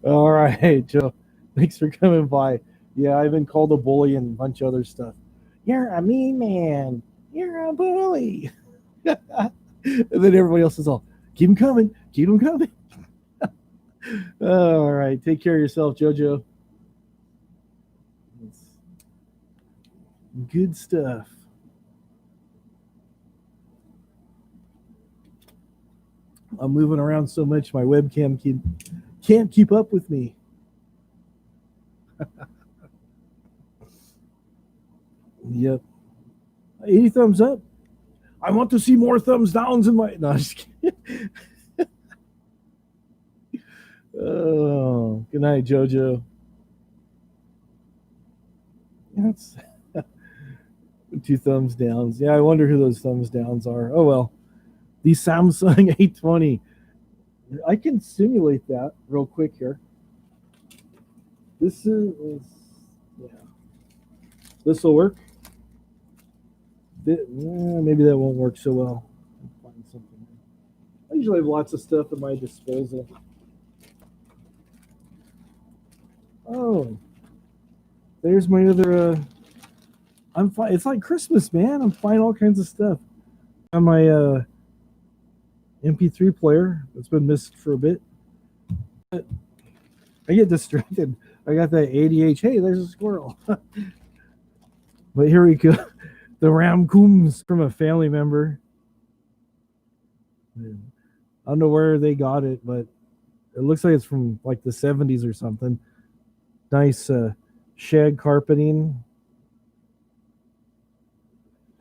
All right, Joe. Thanks for coming by. Yeah, I've been called a bully and a bunch of other stuff. You're a mean man. You're a bully. And then everybody else is all, keep him coming. Keep him coming. All right. Take care of yourself, JoJo. Good stuff. I'm moving around so much, my webcam can't keep up with me. 'Yep. 80 thumbs up. I want to see more thumbs downs in my. No, I'm just kidding. Oh, good night, JoJo. That's 2 thumbs downs. Yeah, I wonder who those thumbs downs are. Oh well. The Samsung 820. I can simulate that real quick here. This is yeah. This will work. Maybe that won't work so well. I'll find something. I usually have lots of stuff at my disposal. Oh, there's my other. I'm fine. It's like Christmas, man. I'm finding all kinds of stuff on my MP3 player that's been missed for a bit. But I get distracted. I got that ADH. Hey, there's a squirrel. But here we go. The Ramcoons from a family member. I don't know where they got it, but it looks like it's from like the 70s or something. Nice shag carpeting.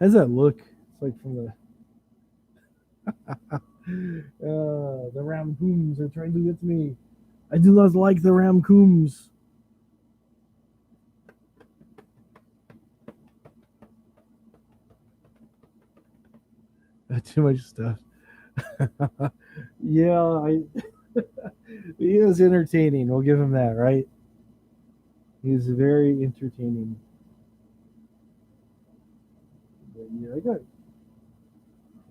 How's that look? It's like from the the Ramcoons are trying to get to me. I do not like the Ramcoons. Too much stuff. Yeah, He is entertaining. We'll give him that, right? He's very entertaining. But yeah,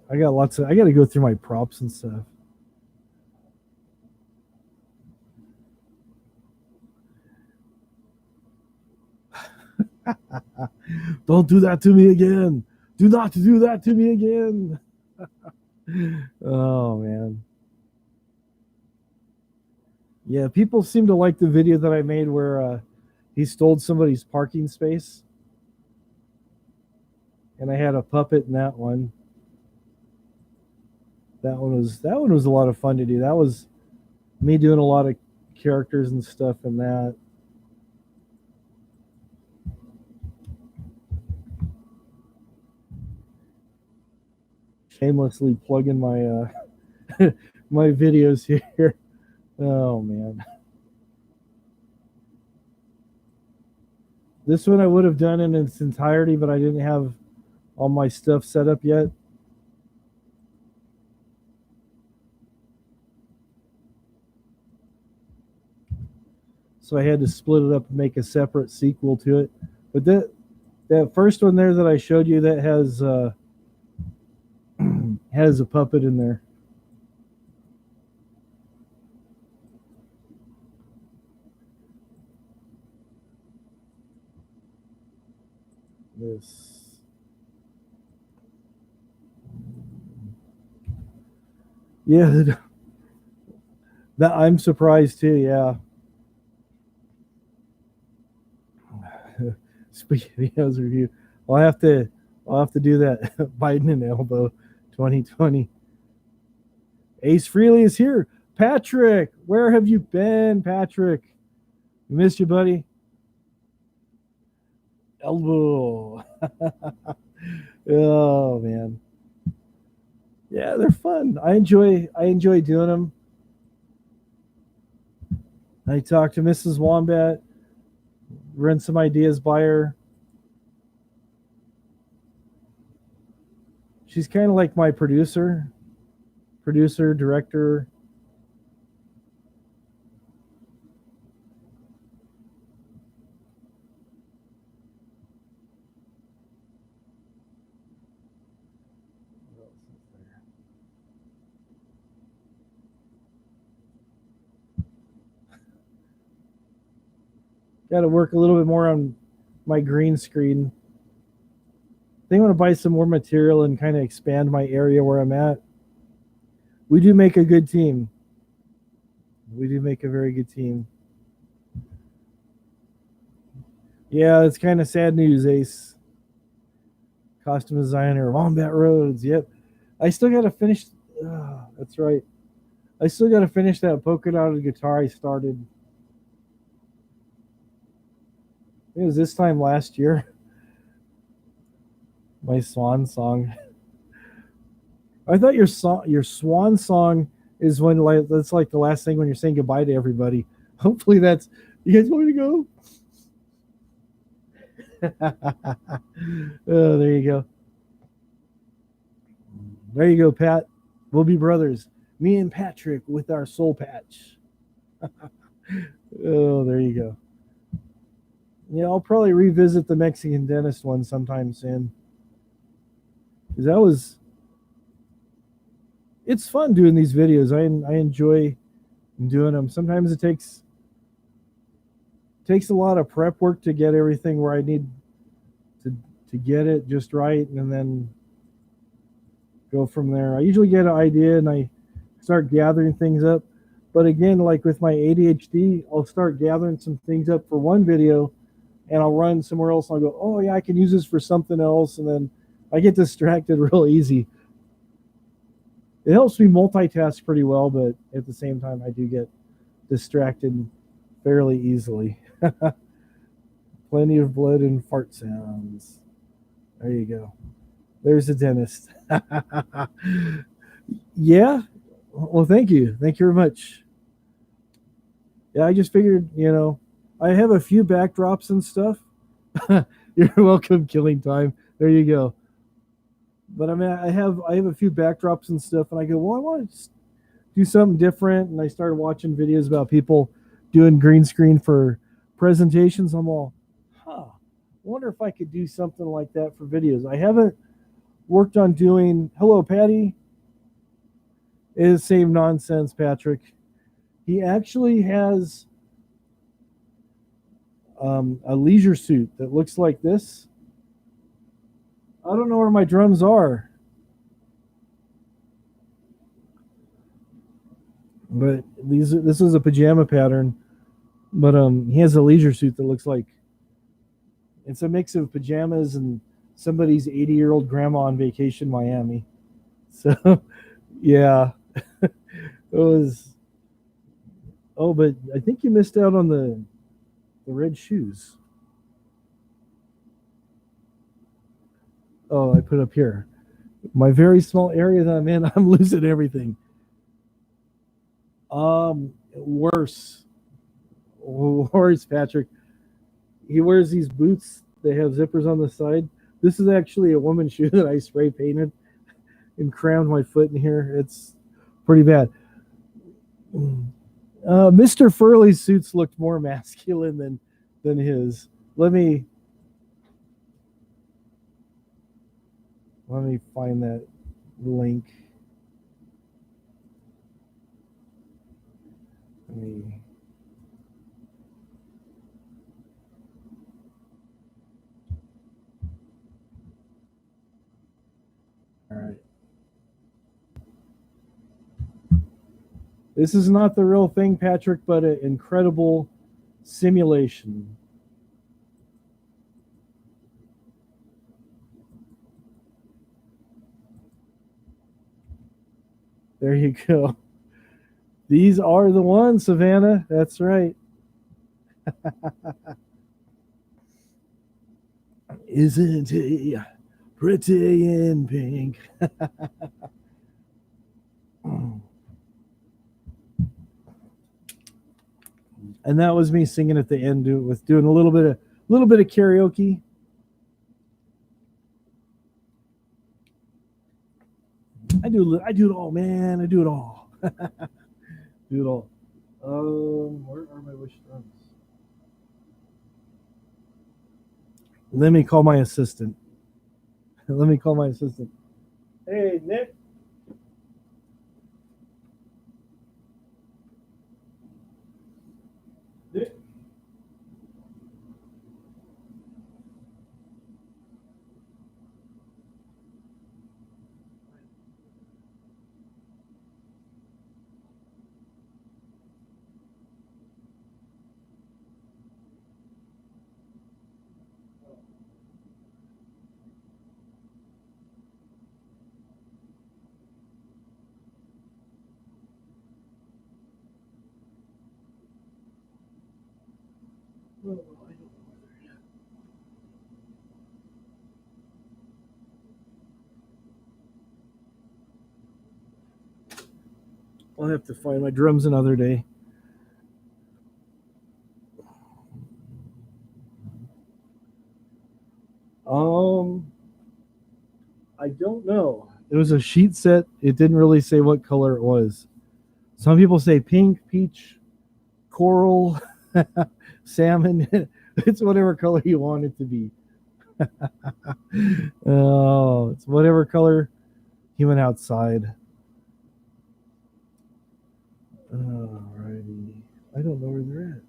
I got lots of. I got to go through my props and stuff. Don't do that to me again. Do not do that to me again. Oh man. Yeah, people seem to like the video that I made where he stole somebody's parking space, and I had a puppet in that one. That one was a lot of fun to do. That was me doing a lot of characters and stuff in that. Shamelessly plugging my videos here. Oh man. This one I would have done in its entirety, but I didn't have all my stuff set up yet. So I had to split it up and make a separate sequel to it. But that first one there that I showed you that has a puppet in there. This. Yeah, that I'm surprised too. Yeah. Spaghettios review. I'll have to I'll have to do that. Biden and elbow 2020. Ace Freely is here. Patrick, where have you been, Patrick? We missed you, buddy. Elbow. Oh man. Yeah, they're fun. I enjoy doing them. I talked to Mrs. Wombat, run some ideas by her. She's kind of like my producer, director. Got to work a little bit more on my green screen. I think I want to buy some more material and kind of expand my area where I'm at. We do make a good team. We do make a very good team. Yeah, it's kind of sad news, Ace. Costume designer, Wombat Roads. Yep. I still got to finish. That's right. I still got to finish that polka dotted guitar I started. It was this time last year. My swan song. I thought your swan song is when like that's like the last thing when you're saying goodbye to everybody. Hopefully that's you guys want me to go? Oh, there you go. There you go, Pat. We'll be brothers. Me and Patrick with our soul patch. Oh, there you go. Yeah, I'll probably revisit the Mexican dentist one sometime soon. Because that was it's fun doing these videos. I enjoy doing them. Sometimes it takes a lot of prep work to get everything where I need to get it just right, and then go from there. I usually get an idea and I start gathering things up. But again, like with my ADHD, I'll start gathering some things up for one video and I'll run somewhere else and I'll go, oh yeah, I can use this for something else, and then I get distracted real easy. It helps me multitask pretty well, but at the same time I do get distracted fairly easily. Plenty of blood and fart sounds. There you go. There's a dentist. Yeah. Well, thank you. Thank you very much. Yeah, I just figured, I have a few backdrops and stuff. You're welcome, Killing Time. There you go. But I mean, I have a few backdrops and stuff, and I go, well, I want to do something different. And I started watching videos about people doing green screen for presentations. I'm all, huh, wonder if I could do something like that for videos. I haven't worked on doing, hello, Patty. It is same nonsense, Patrick. He actually has a leisure suit that looks like this. I don't know where my drums are, but this is a pajama pattern. But he has a leisure suit that looks like it's a mix of pajamas and somebody's 80-year-old grandma on vacation in Miami. So yeah, it was. Oh, but I think you missed out on the red shoes. Oh, I put up here. My very small area that I'm in, I'm losing everything. Worse, worse, Patrick. He wears these boots. They have zippers on the side. This is actually a woman's shoe that I spray painted and crammed my foot in here. It's pretty bad. Mr. Furley's suits looked more masculine than his. Let me find that link. Let me. All right. This is not the real thing, Patrick, but an incredible simulation. There you go. These are the ones, Savannah. That's right. Isn't he pretty in pink? And that was me singing at the end with doing a little bit of karaoke. I do it all, man. I do it all. Do it all. Where are my wish drums? Let me call my assistant. Let me call my assistant. Hey, Nick. Nick. I'll have to find my drums another day. Um, I don't know. It was a sheet set. It didn't really say what color it was. Some people say pink, peach, coral, salmon. It's whatever color you want it to be. Oh, it's whatever color he went outside. Alrighty. I don't know where they're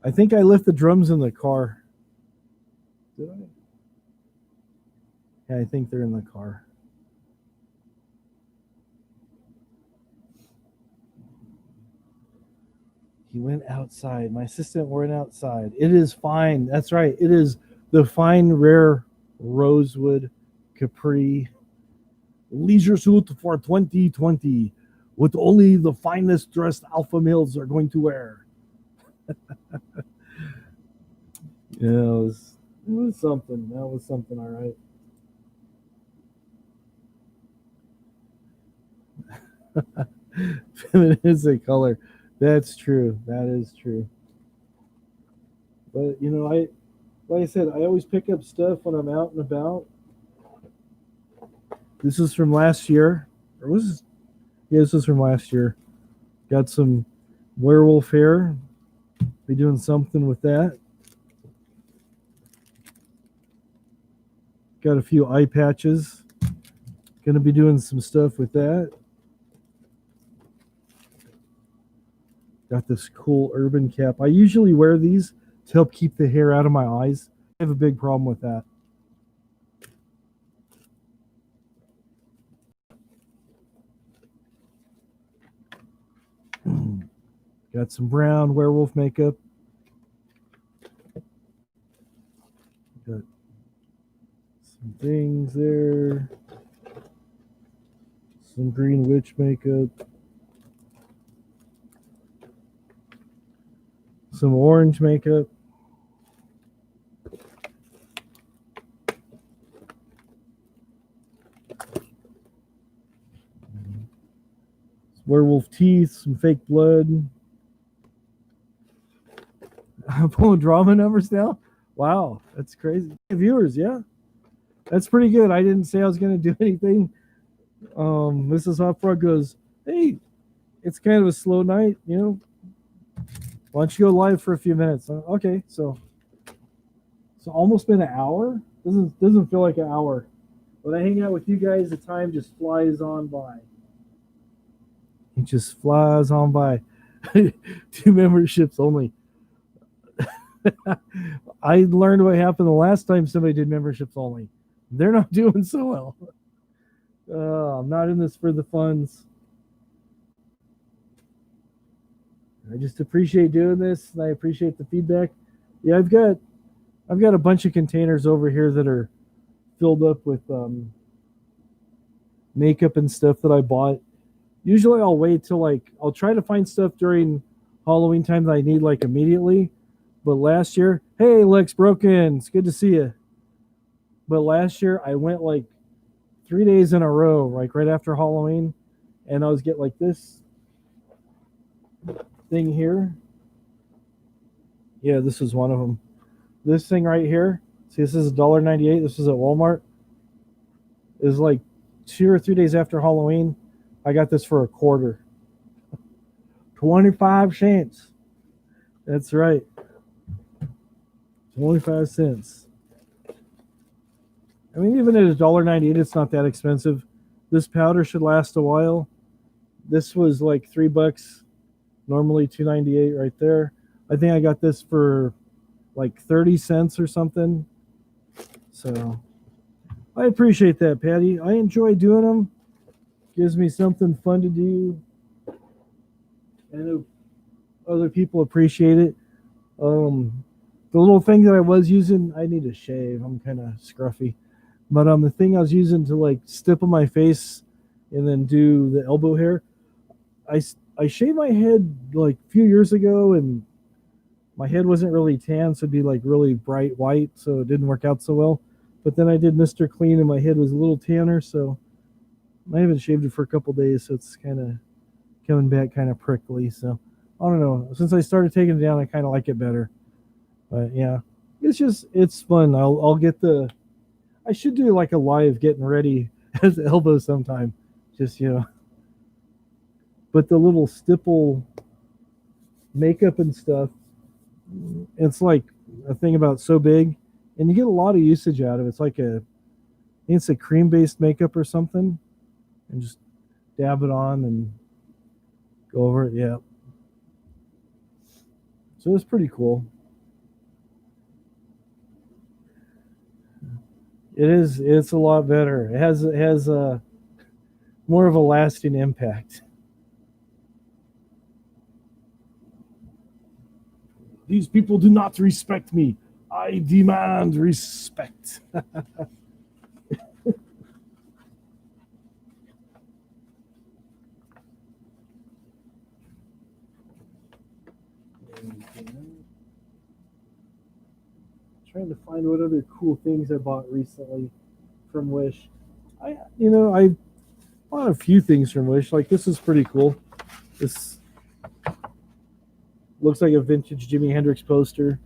at. I think I left the drums in the car. Did I? Yeah, I think they're in the car. He went outside. My assistant went outside. It is fine. That's right. It is the fine, rare rosewood capri leisure suit for 2020 with only the finest dressed alpha males are going to wear. Yeah, it was something. That was something, all right. It is a color. That's true. That is true. But like I said, I always pick up stuff when I'm out and about. This is from last year. Or was this? Yeah, this is from last year. Got some werewolf hair. Be doing something with that. Got a few eye patches. Gonna be doing some stuff with that. Got this cool urban cap. I usually wear these to help keep the hair out of my eyes. I have a big problem with that. Got some brown werewolf makeup. Got some things there. Some green witch makeup. Some orange makeup. Werewolf teeth, some fake blood. I'm pulling drama numbers now. Wow, that's crazy. Viewers, yeah, that's pretty good. I didn't say I was going to do anything. Mrs. Hopfrog goes, "Hey, it's kind of a slow night, you know. Why don't you go live for a few minutes?" Okay, so almost been an hour. Doesn't feel like an hour. When I hang out with you guys, the time just flies on by. It just flies on by. 2 memberships only. I learned what happened the last time somebody did memberships only. They're not doing so well. I'm not in this for the funds. I just appreciate doing this, and I appreciate the feedback. Yeah, I've got a bunch of containers over here that are filled up with makeup and stuff that I bought. Usually I'll wait till I'll try to find stuff during Halloween time that I need immediately. But last year, hey Lex Broken, it's good to see you. But last year I went 3 days in a row, right after Halloween, and I was getting this thing here. Yeah, this is one of them. This thing right here. See, this is $1.98. This is at Walmart. It was 2 or 3 days after Halloween. I got this for $0.25. 25 cents. That's right. 25 cents. I mean, even at $1.98, it's not that expensive. This powder should last a while. This was $3. Normally $2.98 right there. I think I got this for 30 cents or something. So I appreciate that, Patty. I enjoy doing them. Gives me something fun to do. I know other people appreciate it. The little thing that I was using, I need to shave. I'm kind of scruffy. But the thing I was using to stipple my face and then do the elbow hair, I shaved my head a few years ago, and my head wasn't really tan, so it'd be really bright white, so it didn't work out so well. But then I did Mr. Clean, and my head was a little tanner, so I haven't shaved it for a couple days, so it's kind of coming back kind of prickly. So I don't know. Since I started taking it down, I kind of like it better. But yeah, it's fun. I'll get I should do a live getting ready as elbow sometime. Just, But the little stipple makeup and stuff, it's a thing about so big, and you get a lot of usage out of it. It's a cream-based makeup or something, and just dab it on and go over it. Yeah. So it's pretty cool. It's a lot better. It has a more of a lasting impact. These people do not respect me. I demand respect. Trying to find what other cool things I bought recently from Wish. I bought a few things from Wish. This is pretty cool. This looks like a vintage Jimi Hendrix poster.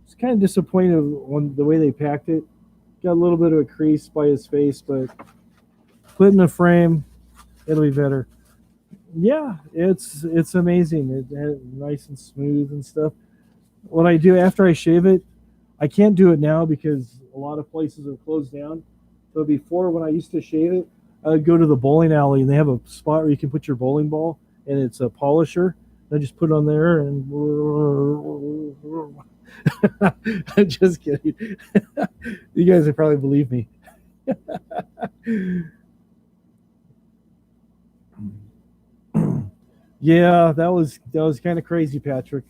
It's kind of disappointed on the way they packed it. Got a little bit of a crease by his face, but Put in a frame, it'll be better. Yeah, it's amazing. It's nice and smooth and stuff. What I do after I shave it, I can't do it now because a lot of places are closed down. So before, when I used to shave it, I would go to the bowling alley and they have a spot where you can put your bowling ball and it's a polisher. I just put it on there and I'm just kidding. You guys would probably believe me. Yeah, that was kind of crazy, Patrick.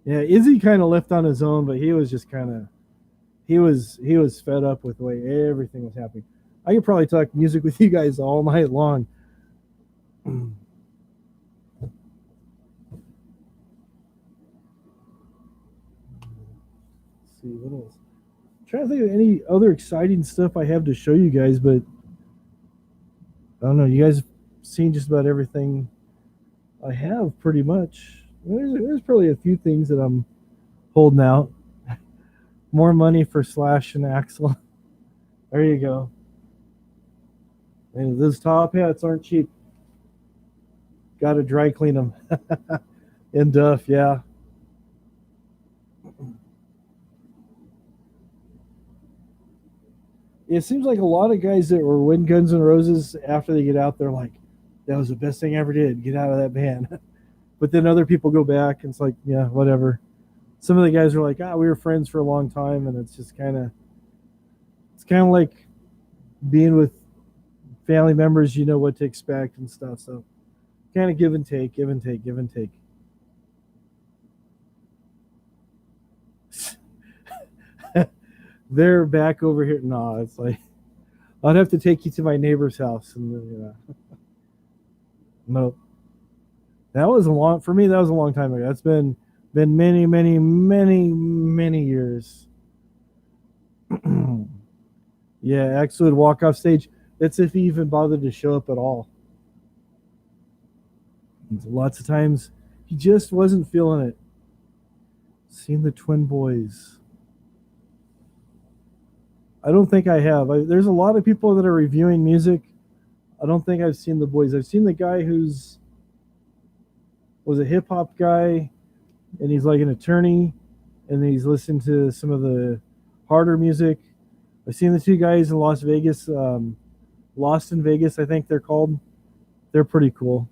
Yeah, Izzy kind of left on his own, but he was just kind of he was fed up with the way everything was happening. I could probably talk music with you guys all night long. Let's see what else. I'm trying to think of any other exciting stuff I have to show you guys, but I don't know. You guys have seen just about everything I have, pretty much. There's probably a few things that I'm holding out. More money for Slash and Axel. There you go. And those top hats aren't cheap. Got to dry clean them. In Duff, yeah. It seems like a lot of guys that were with Guns N' Roses after they get out, they're like, "That was the best thing I ever did. Get out of that band." But then other people go back and it's like, yeah, whatever. Some of the guys are like, we were friends for a long time, and it's kind of like being with family members. You know what to expect and stuff. So kind of give and take, give and take, give and take. They're back over here. No, it's like I'd have to take you to my neighbor's house, and no, that was a long for me. That was a long time ago. That's been many, many, many, many years. Yeah, Axel would walk off stage. That's if he even bothered to show up at all. And lots of times he just wasn't feeling it. Seen the Twin Boys. I don't think I have. There's a lot of people that are reviewing music. I don't think I've seen the boys. I've seen the guy who's was a hip hop guy, and he's like an attorney, and he's listened to some of the harder music. I've seen the two guys in Las Vegas, Lost in Vegas, I think they're called. They're pretty cool.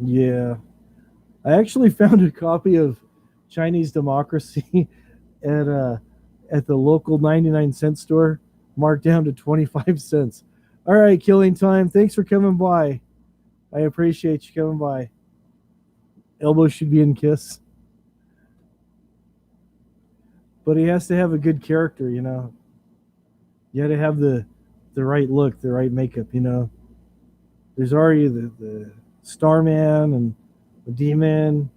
Yeah, I actually found a copy of Chinese Democracy at at the local 99-cent store, marked down to 25 cents. All right, Killing Time. Thanks for coming by. I appreciate you coming by. Elbow should be in Kiss, but he has to have a good character. You got to have the right look, the right makeup. There's already the Starman and the Demon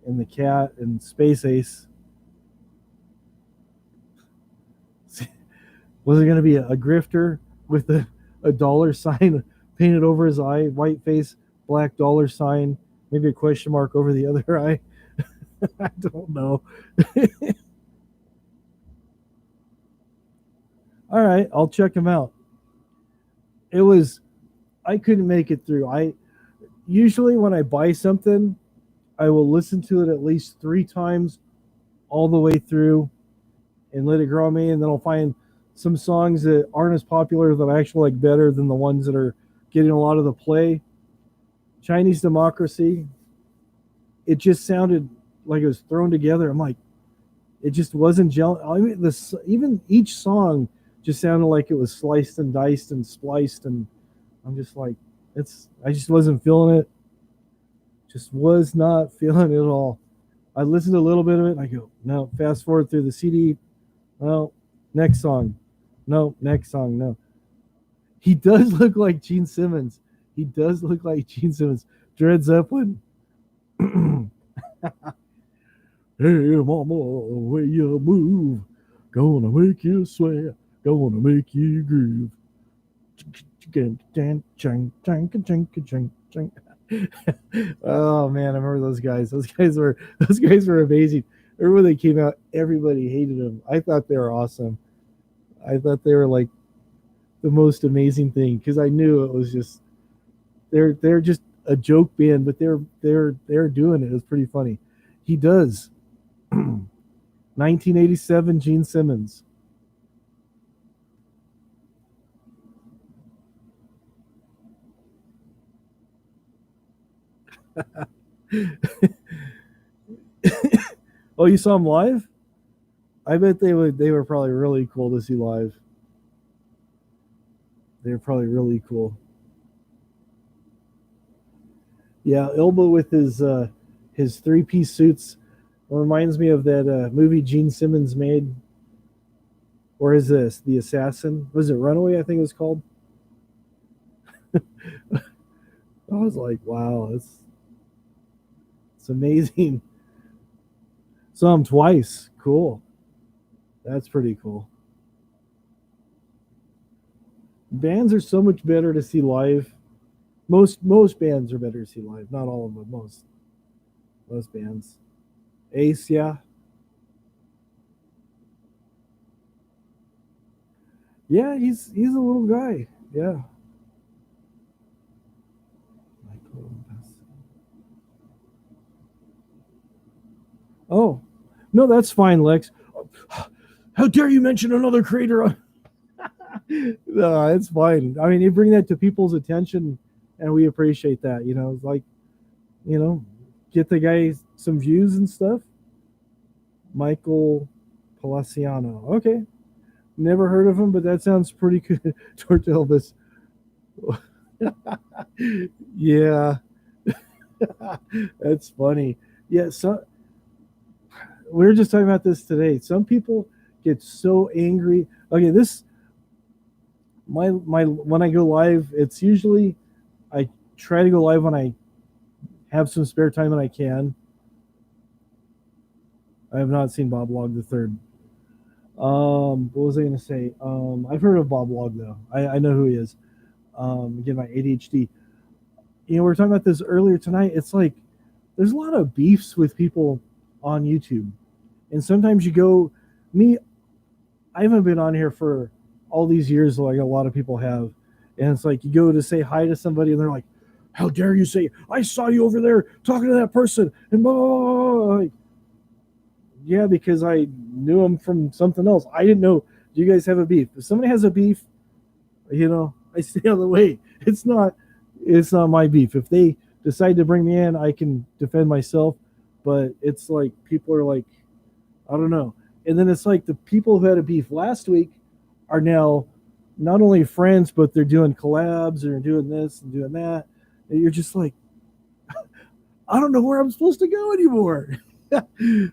and the Cat and Space Ace. Was it going to be a grifter with a dollar sign painted over his eye, white face, black dollar sign, maybe a question mark over the other eye? I don't know. All right, I'll check him out. It was I couldn't make it through. I usually when I buy something, I will listen to it at least 3 times all the way through and let it grow on me, and then I'll find some songs that aren't as popular that I actually like better than the ones that are getting a lot of the play. Chinese Democracy, it just sounded like it was thrown together. I'm like, it just wasn't gel. I mean, this even each song just sounded like it was sliced and diced and spliced, and I'm just like, I just wasn't feeling it. Just was not feeling it at all. I listened to a little bit of it and I go, no, fast forward through the CD. No, next song. No, next song. No. He does look like Gene Simmons. He does look like Gene Simmons. Dred Zeppelin. Hey, mama, where you move? Gonna make you swear. Gonna make you groove. Oh man, I remember those guys. Those guys were amazing. Remember when they came out, everybody hated them. I thought they were awesome. I thought they were like the most amazing thing because I knew it was just they're just a joke band, but they're doing it. It was pretty funny. He does. 1987, Gene Simmons. Oh, you saw him live? I bet they were probably really cool to see live. They were probably really cool. Yeah, Elba with his three-piece suits reminds me of that movie Gene Simmons made. Or is this The Assassin? Was it Runaway? I think it was called. I was like, wow, it's amazing. Saw him twice. Cool. That's pretty cool. Bands are so much better to see live. Most bands are better to see live. Not all of them, but most bands. Ace, yeah, yeah. He's a little guy. Yeah. Oh, no, that's fine, Lex. How dare you mention another creator? No, it's fine. I mean, you bring that to people's attention, and we appreciate that. It's like you know, get the guy some views and stuff. Michael Palaciano. Okay, never heard of him, but that sounds pretty good. George Elvis. Yeah, that's funny. Yeah, so we were just talking about this today. Some people get so angry. Okay, this my when I go live, it's usually I try to go live when I have some spare time and I can. I have not seen Bob Log the third. What was I going to say? I've heard of Bob Log though. I know who he is. Again, my ADHD. We were talking about this earlier tonight. It's like there's a lot of beefs with people on YouTube, and sometimes you go. Me, I haven't been on here for all these years like a lot of people have, and it's like you go to say hi to somebody, and they're like, "How dare you say I saw you over there talking to that person?" And blah, blah, blah, blah. Like, yeah, because I knew him from something else. I didn't know. Do you guys have a beef? If somebody has a beef, I stay out of the way. It's not my beef. If they decide to bring me in, I can defend myself. But it's like people are like, I don't know. And then it's like the people who had a beef last week are now not only friends, but they're doing collabs and they're doing this and doing that. And you're just like, I don't know where I'm supposed to go anymore.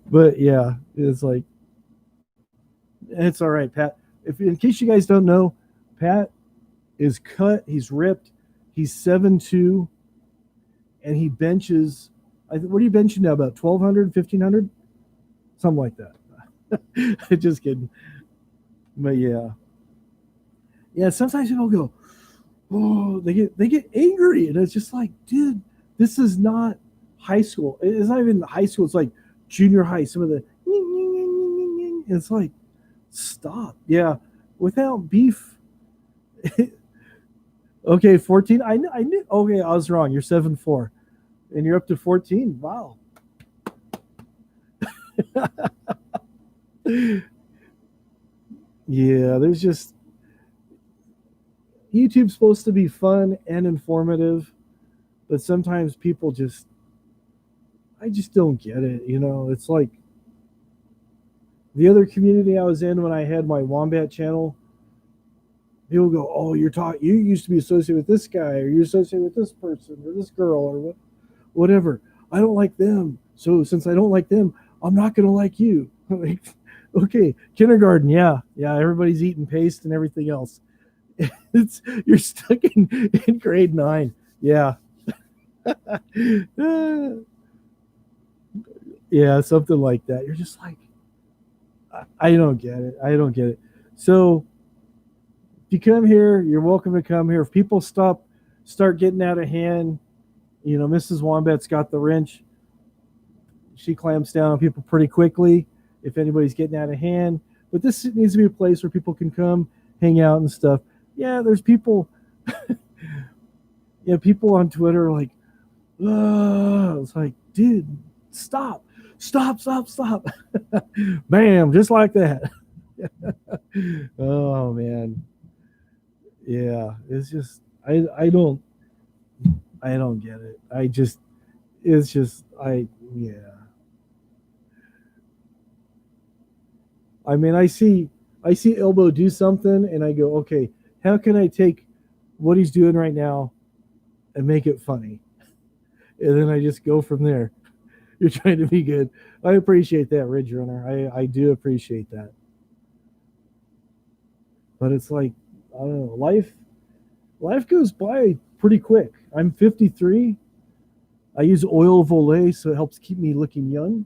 But yeah, it's like it's all right, Pat. If in case you guys don't know, Pat is cut. He's ripped. He's 7'2", and he benches. What are you benching now? About 1,200, 1,500, something like that. Just kidding. But yeah, yeah. Sometimes people go, oh, they get angry, and it's just like, dude, this is not high school. It's not even high school. It's like junior high. Some of the it's like, stop. Yeah, without beef. Okay, 14. I knew. Okay, I was wrong. You're 7'4", and you're up to 14. Wow. Yeah, there's just YouTube's supposed to be fun and informative, but sometimes people just I just don't get it. It's like the other community I was in when I had my Wombat channel. People go, "Oh, You used to be associated with this guy, or you're associated with this person, or this girl, or whatever. I don't like them, so since I don't like them, I'm not gonna like you." Like, okay, kindergarten, yeah, yeah. Everybody's eating paste and everything else. It's you're stuck in grade 9. Yeah, yeah, something like that. You're just like, I don't get it. I don't get it. So if you come here, you're welcome to come here. If people start getting out of hand, Mrs. Wombat's got the wrench. She clamps down on people pretty quickly if anybody's getting out of hand. But this needs to be a place where people can come, hang out and stuff. Yeah, there's people. Yeah, people on Twitter are like, it's like, dude, stop. Bam, just like that. Oh man. Yeah, it's just I don't get it. It's just yeah. I mean, I see Elbow do something and I go, "Okay, how can I take what he's doing right now and make it funny?" And then I just go from there. You're trying to be good. I appreciate that, Ridge Runner. I do appreciate that. But it's like, I don't know, life goes by pretty quick. I'm 53. I use oil of Olay, so it helps keep me looking young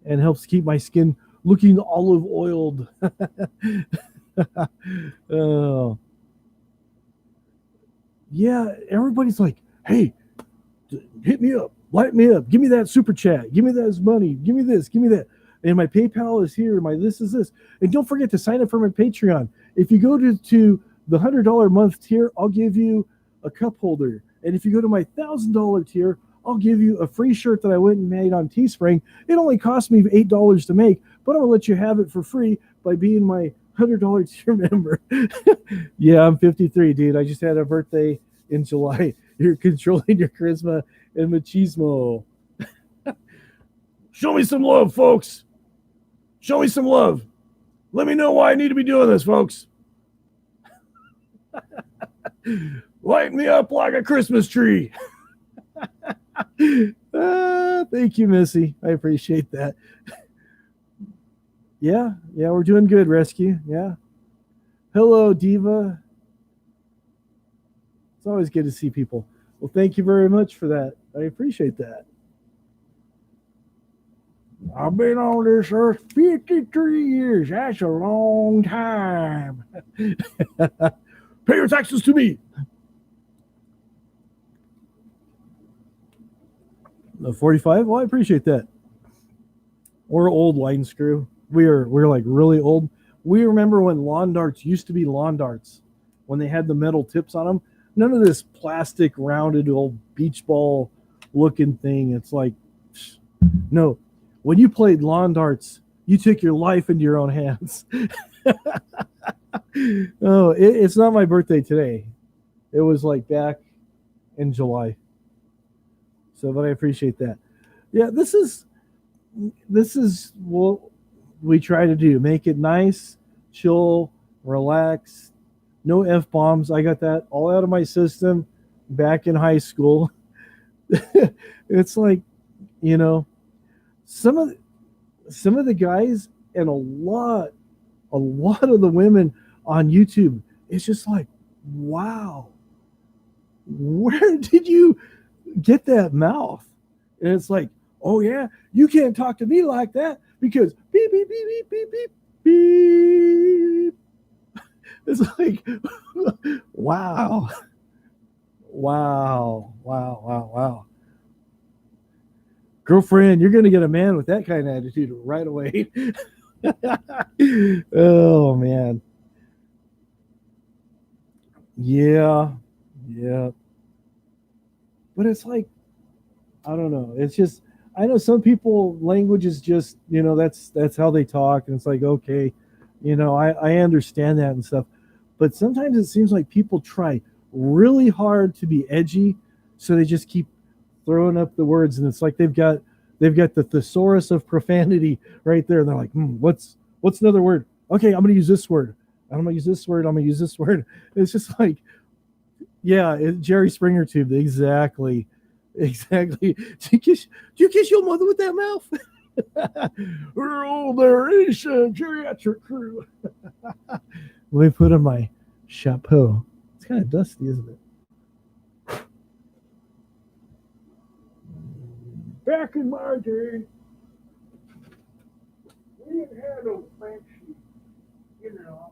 and helps keep my skin looking olive oiled. Oh, yeah, everybody's like, hey, hit me up, light me up, give me that super chat, give me that money, give me this, give me that. And my PayPal is here, my this is this. And don't forget to sign up for my Patreon. If you go to the $100 a month tier, I'll give you a cup holder. And if you go to my $1,000 tier, I'll give you a free shirt that I went and made on Teespring. It only cost me $8 to make, but I'm gonna let you have it for free by being my $100 tier member. Yeah, I'm 53, dude. I just had a birthday in July. You're controlling your charisma and machismo. Show me some love, folks. Show me some love. Let me know why I need to be doing this, folks. Light me up like a Christmas tree. Thank you, Missy. I appreciate that. Yeah, we're doing good, Rescue. Yeah. Hello, Diva. It's always good to see people. Well, thank you very much for that. I appreciate that. I've been on this earth 53 years. That's a long time. Pay your taxes to me. 45? Well, I appreciate that. We're old, line screw. We're like really old. We remember when lawn darts used to be lawn darts, when they had the metal tips on them. None of this plastic rounded old beach ball looking thing. It's like, no. When you played lawn darts, you took your life into your own hands. Oh, it's not my birthday today. It was like back in July. So, but I appreciate that. Yeah, this is what we try to do. Make it nice, chill, relax. No F bombs. I got that all out of my system back in high school. It's like, you know, some of the guys and a lot of the women on YouTube, it's just like, wow, where did you get that mouth? And it's like, oh yeah, you can't talk to me like that because beep beep beep beep beep beep beep. It's like, wow, wow. Girlfriend, you're gonna get a man with that kind of attitude right away. Oh man. Yeah. Yeah. But it's like, I don't know. It's just, I know some people language is just, that's how they talk, and it's like, okay, I understand that and stuff. But sometimes it seems like people try really hard to be edgy, so they just keep throwing up the words, and it's like they've got the thesaurus of profanity right there, and they're like, what's another word? Okay, I'm gonna use this word. I'm gonna use this word. I'm gonna use this word. It's just like, yeah, Jerry Springer tube, exactly. Exactly. Do you kiss your mother with that mouth? Oh, there is a geriatric crew. Let me put on my chapeau. It's kind of dusty, isn't it? Back in my day, we didn't have no fancy, you know.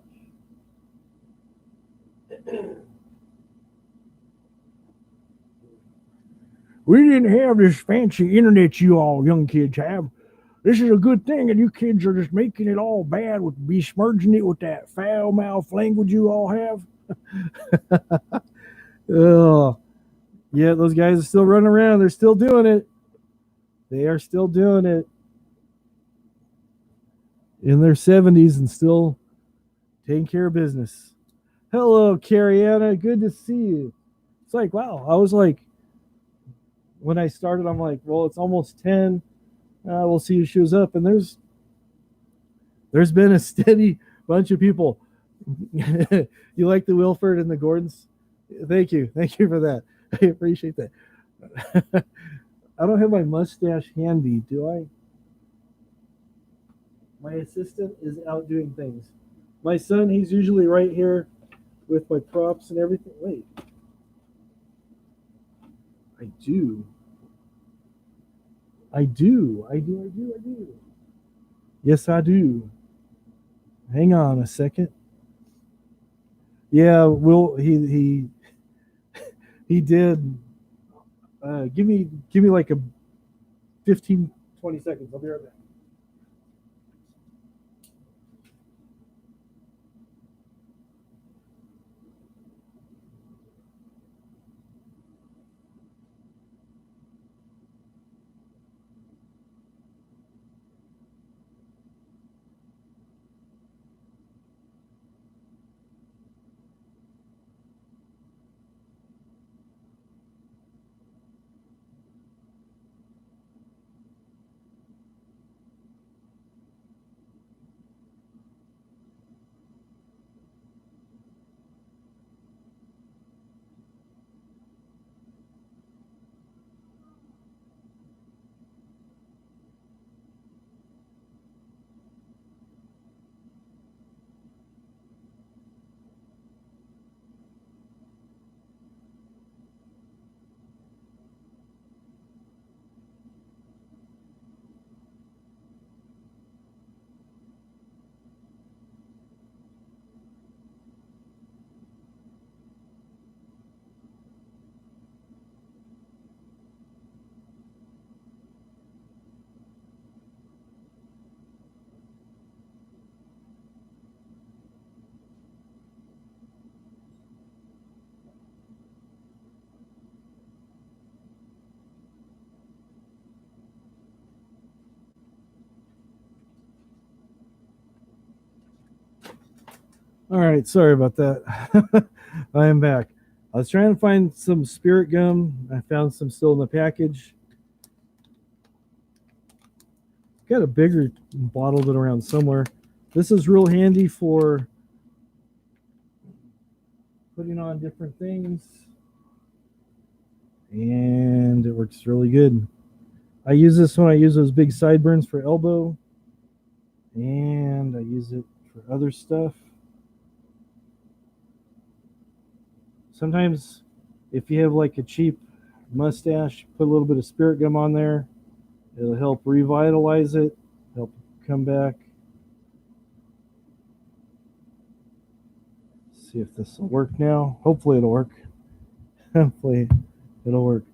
We didn't have this fancy internet you all young kids have. this is a good thing, and you kids are just making it all bad with besmirching it with that foul mouth language you all have. Oh, yeah, those guys are still running around. They're still doing it. They are still doing it in their 70s and still taking care of business. Hello, Cariana. Good to see you. It's like, wow. I was like, when I started, I'm like, well, it's almost 10. We'll see who shows up. And there's been a steady bunch of people. You like the Wilford and the Gordons? Thank you. Thank you for that. I appreciate that. I don't have my mustache handy, do I? My assistant is out doing things. My son, he's usually right here with my props and everything. Wait. I do. I do. I do. I do. I do. Yes, I do. Hang on a second. Yeah, Will he did give me like a 15 20 seconds. I'll be right back. All right, sorry about that. I am back. I was trying to find some spirit gum. I found some still in the package. Got a bigger bottle of it around somewhere. This is real handy for putting on different things, and it works really good. I use this when I use those big sideburns for elbow, and I use it for other stuff. Sometimes if you have like a cheap mustache, put a little bit of spirit gum on there. It'll help revitalize it, help come back. See if this will work now. Hopefully it'll work. Hopefully it'll work.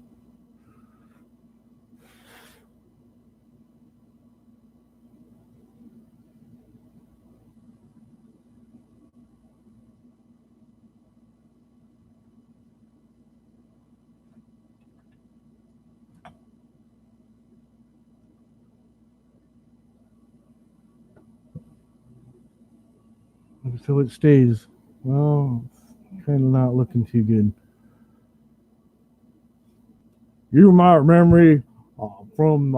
So it stays. Well, kind of not looking too good. You might remember me from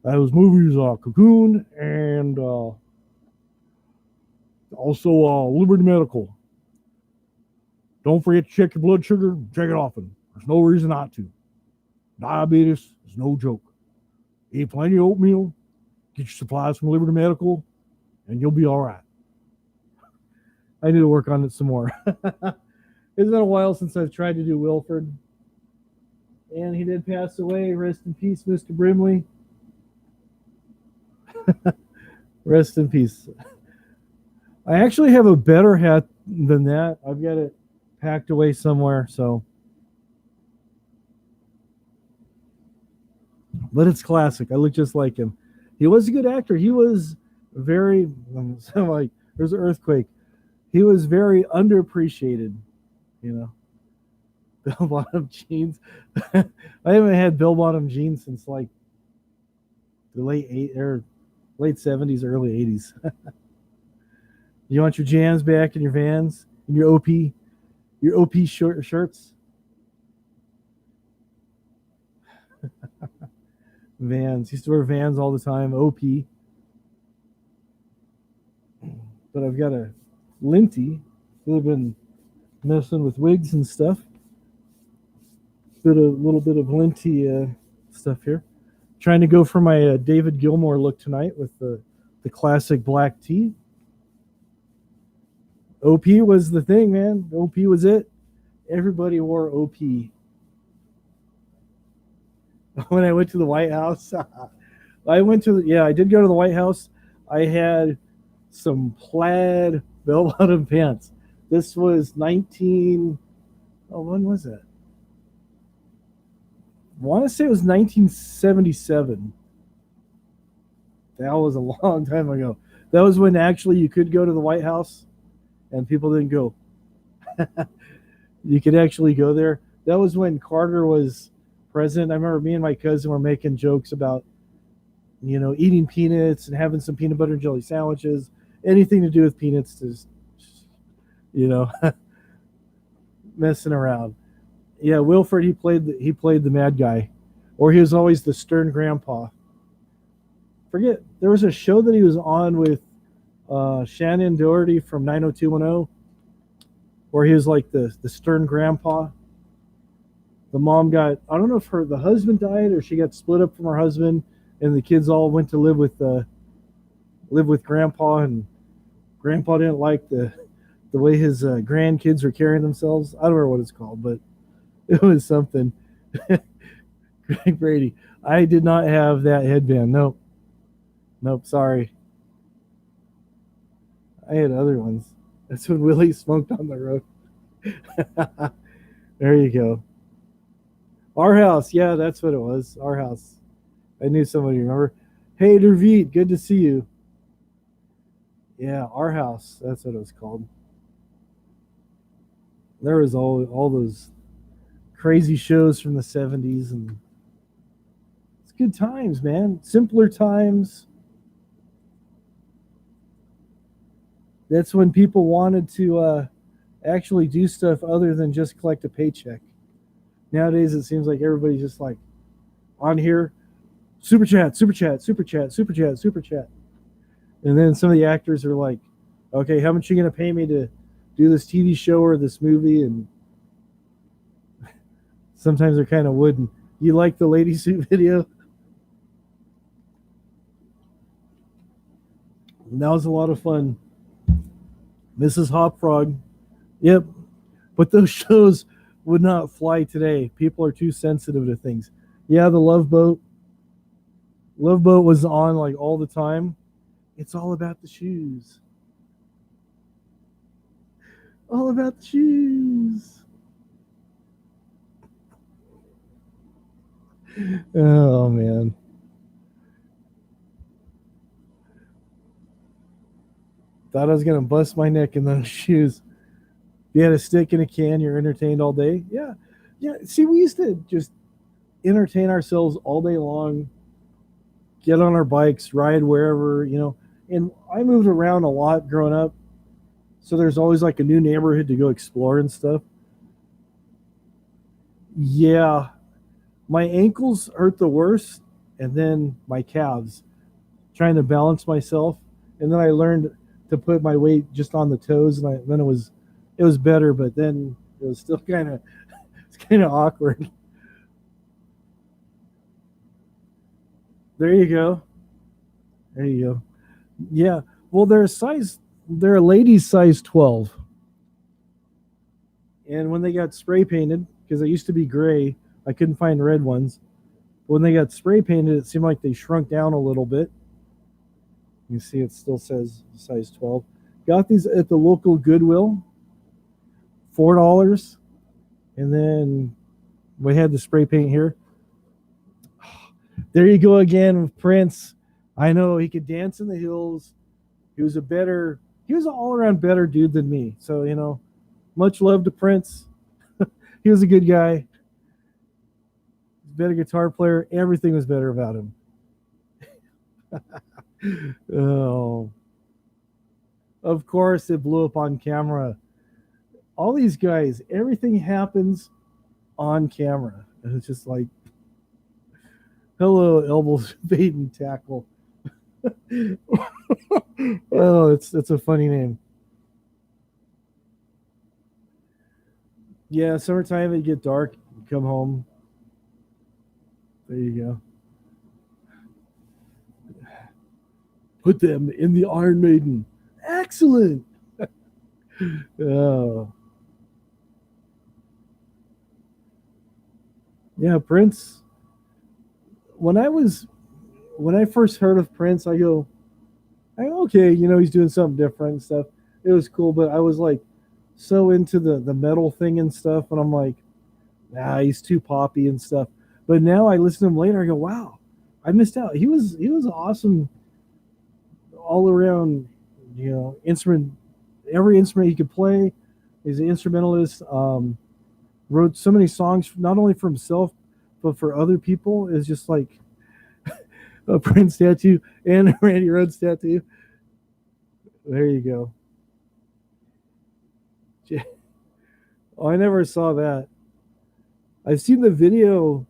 those movies, Cocoon, and also Liberty Medical. Don't forget to check your blood sugar. Check it often. There's no reason not to. Diabetes is no joke. Eat plenty of oatmeal. Get your supplies from Liberty Medical, and you'll be all right. I need to work on it some more. It's been a while since I've tried to do Wilford. And he did pass away. Rest in peace, Mr. Brimley. Rest in peace. I actually have a better hat than that. I've got it packed away somewhere, so. But it's classic. I look just like him. He was a good actor. He was very, like, there's an earthquake. He was very underappreciated, you know. Bell bottom jeans. I haven't had bell bottom jeans since like the late 70s, early 80s. You want your jams back in your Vans and your OP shirts. Vans. Used to wear Vans all the time. OP. But I've got a Linty. They've been messing with wigs and stuff. Little bit of Linty stuff here. Trying to go for my David Gilmour look tonight with the classic black tee. OP was the thing, man. OP was it. Everybody wore OP. When I went to the White House, I did go to the White House. I had some plaid bell-bottom pants. This was when was that? I want to say it was 1977. That was a long time ago. That was when actually you could go to the White House and people didn't go. You could actually go there. That was when Carter was president. I remember me and my cousin were making jokes about, eating peanuts and having some peanut butter and jelly sandwiches. Anything to do with peanuts, just messing around. Yeah, Wilford, he played the mad guy, or he was always the stern grandpa. Forget, there was a show that he was on with Shannon Doherty from 90210, where he was like the stern grandpa. The mom I don't know if the husband died or she got split up from her husband, and the kids all went to live with grandpa, and grandpa didn't like the way his grandkids were carrying themselves. I don't know what it's called, but it was something. Greg Brady. I did not have that headband. Nope, sorry. I had other ones. That's when Willie smoked on the road. There you go. Our house. Yeah, that's what it was. Our house. I knew somebody remember. Hey, Derveet, good to see you. Yeah, Our House. That's what it was called. There was all those crazy shows from the 70s, and it's good times, man. Simpler times. That's when people wanted to actually do stuff other than just collect a paycheck. Nowadays, it seems like everybody's just like on here, super chat, super chat, super chat, super chat, super chat. And then some of the actors are like, okay, how much are you going to pay me to do this TV show or this movie? And sometimes they're kind of wooden. You like the lady suit video? And that was a lot of fun. Mrs. Hopfrog. Yep. But those shows would not fly today. People are too sensitive to things. Yeah, the Love Boat. Love Boat was on like all the time. It's all about the shoes. All about the shoes. Oh, man. Thought I was going to bust my neck in those shoes. You had a stick in a can, you're entertained all day. Yeah. See, we used to just entertain ourselves all day long, get on our bikes, ride wherever, And I moved around a lot growing up, so there's always like a new neighborhood to go explore and stuff. Yeah. My ankles hurt the worst, and then my calves, trying to balance myself. And then I learned to put my weight just on the toes, and then it was better, but then it was still kind of awkward. There you go. Yeah. Well, they're a ladies size 12. And when they got spray painted, because they used to be gray, I couldn't find red ones. When they got spray painted, it seemed like they shrunk down a little bit. You see, it still says size 12. Got these at the local Goodwill, $4. And then we had the spray paint here. There you go again with Prince. I know he could dance in the hills. He was an all around better dude than me. So, much love to Prince. He was a good guy. Better guitar player. Everything was better about him. Oh, of course, it blew up on camera. All these guys, everything happens on camera. And it's just like, hello, elbows, bait, and tackle. Oh, it's a funny name. Yeah, summertime, it get dark. You come home. There you go. Put them in the Iron Maiden. Excellent. Oh, yeah, Prince. When I was when I first heard of Prince, okay, he's doing something different and stuff. It was cool, but I was like so into the metal thing and stuff, and I'm like, nah, he's too poppy and stuff. But now I listen to him later, I go, wow, I missed out. He was awesome all around, instrument, every instrument he could play. He's an instrumentalist. Wrote so many songs, not only for himself, but for other people. It's just like a Prince statue and a Randy Rhoads statue. There you go. Oh, I never saw that. I've seen the video.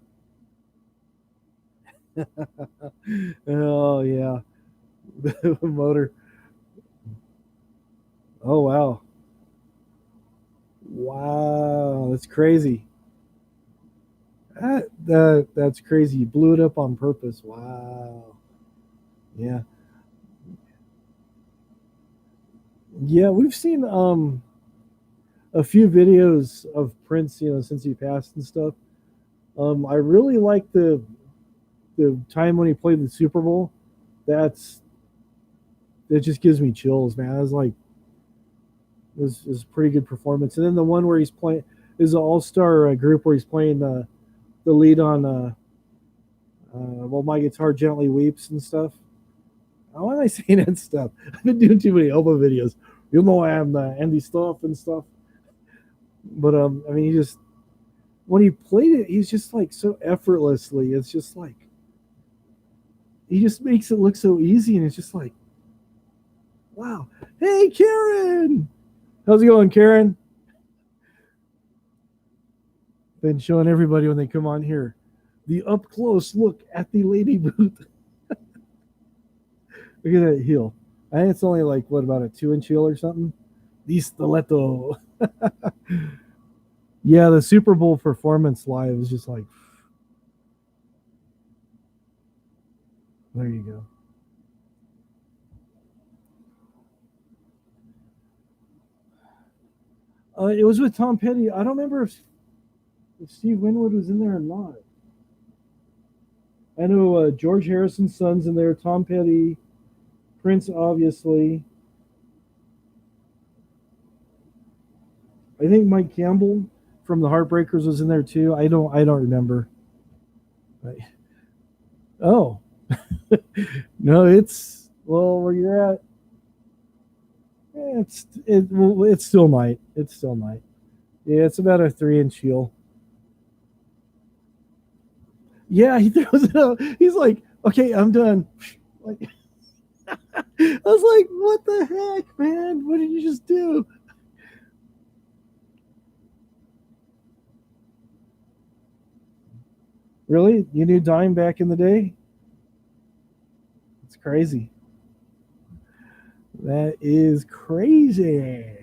Oh yeah, the motor. Oh wow, wow, that's crazy. That's crazy. You blew it up on purpose. Wow. Yeah. Yeah, we've seen a few videos of Prince, since he passed and stuff. I really like the time when he played the Super Bowl. That's It just gives me chills, man. I was like, it was a pretty good performance. And then the one where he's playing is an all star group where he's playing the lead on "Well, My Guitar Gently Weeps" and stuff. Why am I saying that stuff? I've been doing too many Elba videos. I am the Andy stuff and stuff. But I mean, he just when he played it, he's just like so effortlessly. It's just like he just makes it look so easy, and it's just like, wow. Hey, Karen, how's it going, Karen? Been showing everybody when they come on here the up close look at the lady booth. Look at that heel. I think it's only like what about a 2-inch heel or something. The stiletto. Yeah, the Super Bowl performance live is just like, there you go. It was with Tom Petty. I don't remember if Steve Winwood was in there or not. I know George Harrison's son's in there, Tom Petty, Prince, obviously. I think Mike Campbell from the Heartbreakers was in there too. I don't remember. Right. Oh no, it's well where you're at. It's still night. It's still night. Yeah, it's about a 3-inch heel. Yeah, he throws it out. He's like, okay, I'm done. Like, I was like, what the heck, man? What did you just do? Really? You knew Dime back in the day? It's crazy. That is crazy.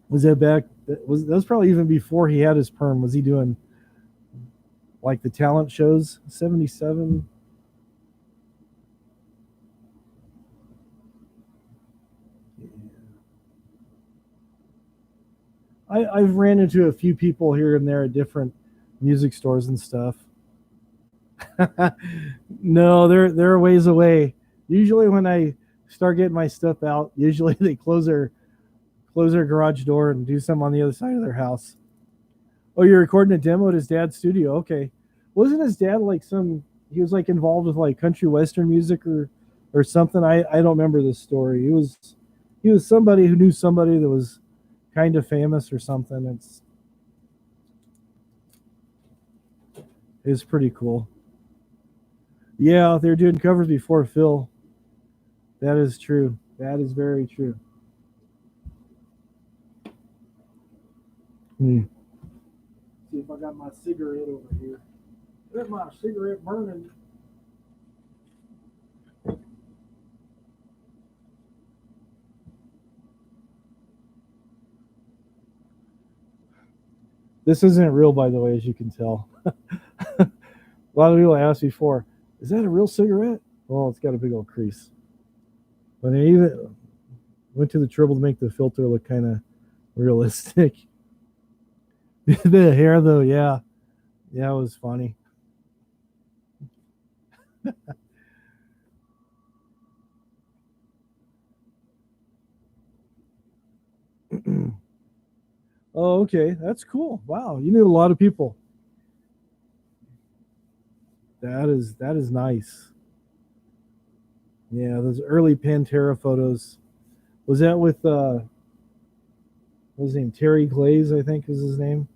Was that back? That was probably even before he had his perm. Was he doing like the talent shows? 77. I've ran into a few people here and there at different music stores and stuff. No, they're a ways away. Usually when I start getting my stuff out, usually they close their garage door and do some on the other side of their house. Oh, you're recording a demo at his dad's studio. Okay. Wasn't his dad like some? He was like involved with like country western music or something. I don't remember this story. He was somebody who knew somebody that was kind of famous or something. It's pretty cool. Yeah, they're doing covers before Phil. That is true. That is very true. Hmm. See if I got my cigarette over here. Got my cigarette burning. This isn't real, by the way, as you can tell. A lot of people asked before, "Is that a real cigarette?" Well, it's got a big old crease. But I even went to the trouble to make the filter look kind of realistic. The hair, though, yeah, yeah, it was funny. Oh, okay, that's cool. Wow, you knew a lot of people. That is nice. Yeah, those early Pantera photos. Was that with what was his name? Terry Glaze, I think is his name.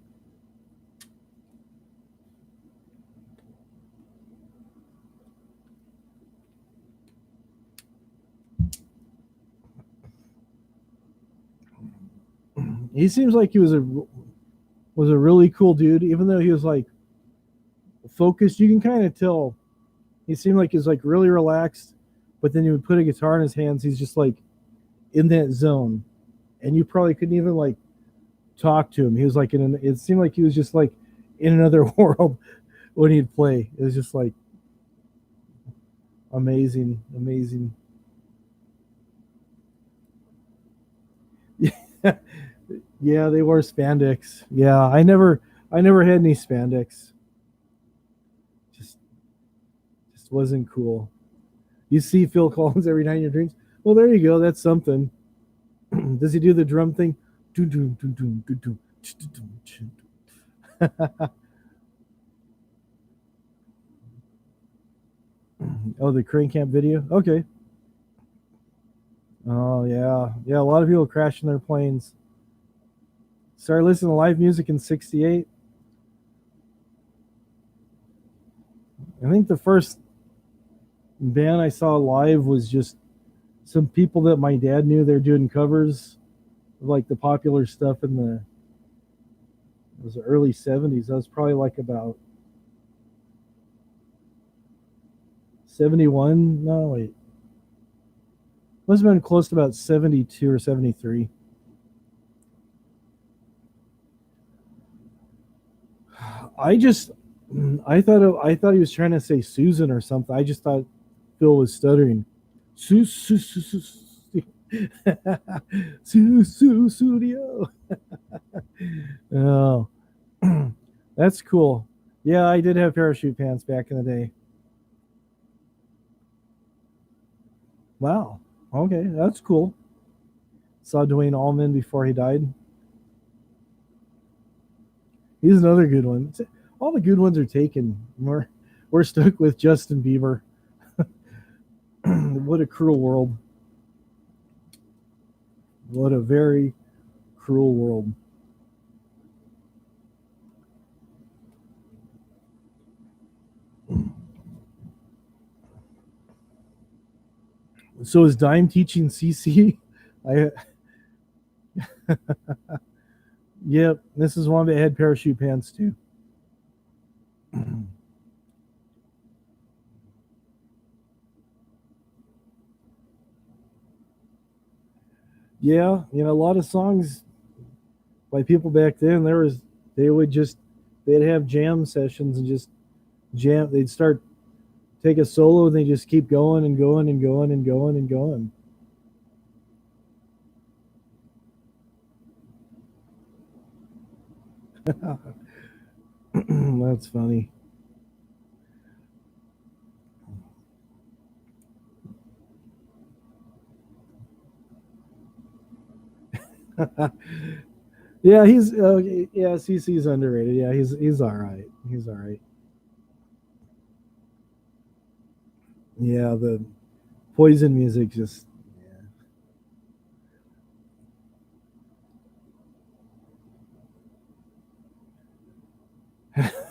He seems like he was a really cool dude, even though he was like focused. You can kind of tell he seemed like he was like really relaxed, but then you would put a guitar in his hands, he's just like in that zone, and you probably couldn't even like talk to him. He was like it seemed like he was just like in another world when he'd play. It was just like amazing, amazing. Yeah, they wore spandex. Yeah, I never had any spandex. Just just wasn't cool. You see Phil Collins every night in your dreams. Well, there you go. That's something. Does he do the drum thing? Doo doo doo doo doo doo. Oh, the crane camp video. Okay. Oh yeah, yeah. A lot of people crashing their planes. Started listening to live music in '68. I think the first band I saw live was just some people that my dad knew. They're doing covers of like the popular stuff in it was the early '70s. That was probably like about '71. No, wait, must have been close to about '72 or '73. I just, I thought he was trying to say Susan or something. I just thought Phil was stuttering. Su su su su su su studio. Oh, that's cool. Yeah, I did have parachute pants back in the day. Wow. Okay, that's cool. Saw Dwayne Allman before he died. He's another good one. All the good ones are taken. We're stuck with Justin Bieber. What a cruel world. What a very cruel world. So is Dime teaching CC? I Yep. This is one that had parachute pants too. Yeah, a lot of songs by people back then. They would just they'd have jam sessions and just jam. They'd start take a solo and they just keep going and going and going and going and going. That's funny. Yeah, he's yeah, CC's underrated. Yeah, he's all right. He's all right. Yeah, the Poison music just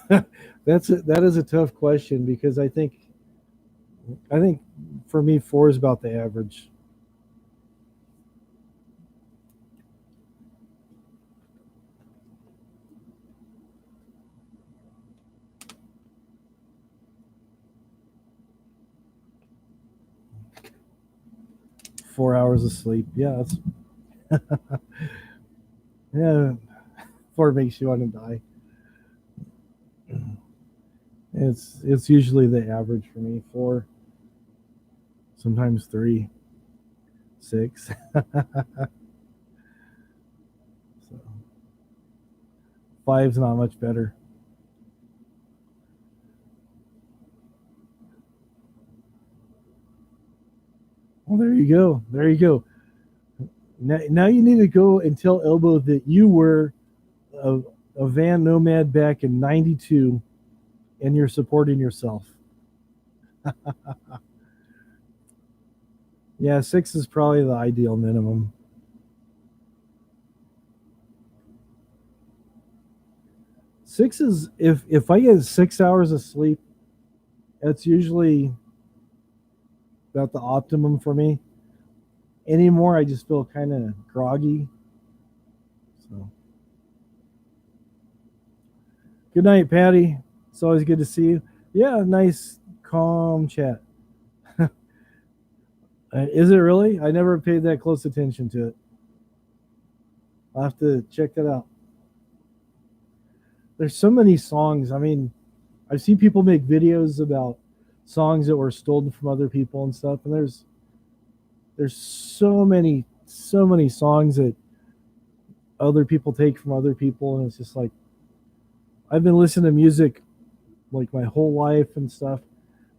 yeah. That is a tough question because I think for me 4 is about the average. 4 hours of sleep. Yeah, that's yeah. 4 makes you want to die. It's usually the average for me. 4, sometimes 3, 6. So 5's not much better. Well, there you go. There you go. Now you need to go and tell Elbow that you were a, a van nomad back in '92, and you're supporting yourself. Yeah, 6 is probably the ideal minimum. 6 is if I get 6 hours of sleep, that's usually about the optimum for me. Anymore, I just feel kind of groggy. So, good night, Patty. It's always good to see you. Yeah, nice, calm chat. Is it really? I never paid that close attention to it. I'll have to check that out. There's so many songs. I mean, I've seen people make videos about songs that were stolen from other people and stuff, and there's so many songs that other people take from other people, and it's just like I've been listening to music like my whole life and stuff,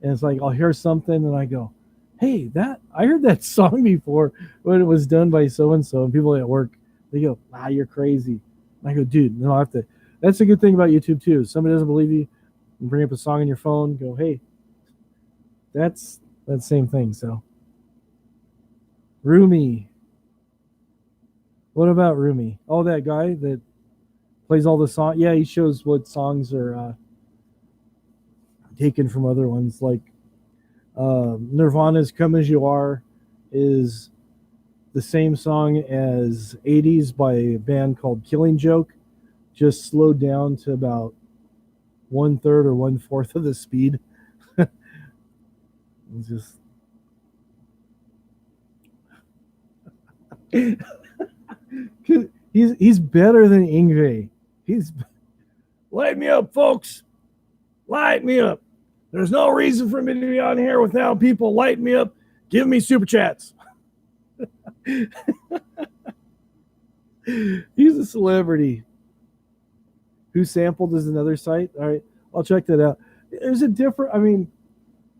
and it's like I'll hear something and I go, "Hey, that I heard that song before when it was done by so and so," and people at work they go, "Ah, you're crazy." And I go, "Dude, no, I have to." That's a good thing about YouTube too. If somebody doesn't believe you, you bring up a song on your phone, go, "Hey, that's that same thing." So, Rumi, what about Rumi? Oh, that guy that plays all the song. Yeah, he shows what songs are taken from other ones. Like Nirvana's "Come as You Are" is the same song as '80s by a band called Killing Joke, just slowed down to about 1/3 or 1/4 of the speed. It's just he's better than Ingve. He's light me up, folks. Light me up. There's no reason for me to be on here without people lighting me up. Give me super chats. He's a celebrity. Who Sampled is another site. All right, I'll check that out. There's a different. I mean,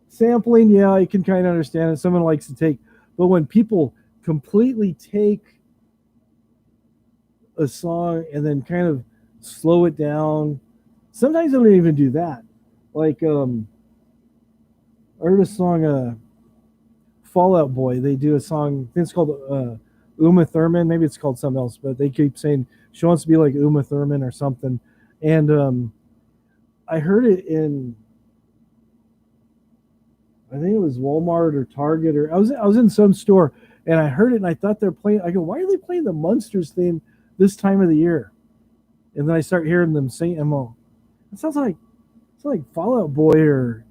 sampling. Yeah, I can kind of understand it. Someone likes to take, but when people completely take a song and then kind of slow it down, sometimes I don't even do that. Like I heard a song, Fallout Boy. They do a song. I think it's called Uma Thurman. Maybe it's called something else, but they keep saying she wants to be like Uma Thurman or something. And I heard it in, I think it was Walmart or Target, or I was in some store and I heard it and I thought they're playing. I go, why are they playing the Munsters theme this time of the year? And then I start hearing them sing. I'm all, it sounds like Fallout Boy or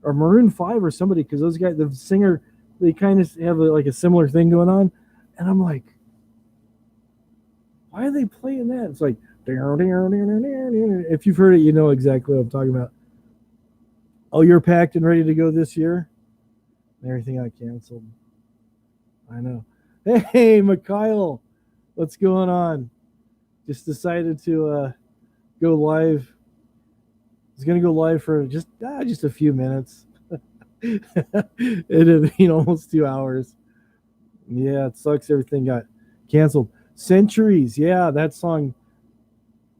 Maroon Five or somebody, because those guys, the singer, they kind of have like a similar thing going on. And I'm like, why are they playing that? It's like, if you've heard it, you know exactly what I'm talking about. Oh, you're packed and ready to go this year? Everything got canceled. I know. Hey, Mikhail, what's going on? Just decided to go live. I was gonna go live for just a few minutes. It had been almost 2 hours. Yeah, it sucks. Everything got canceled. Centuries. Yeah, that song,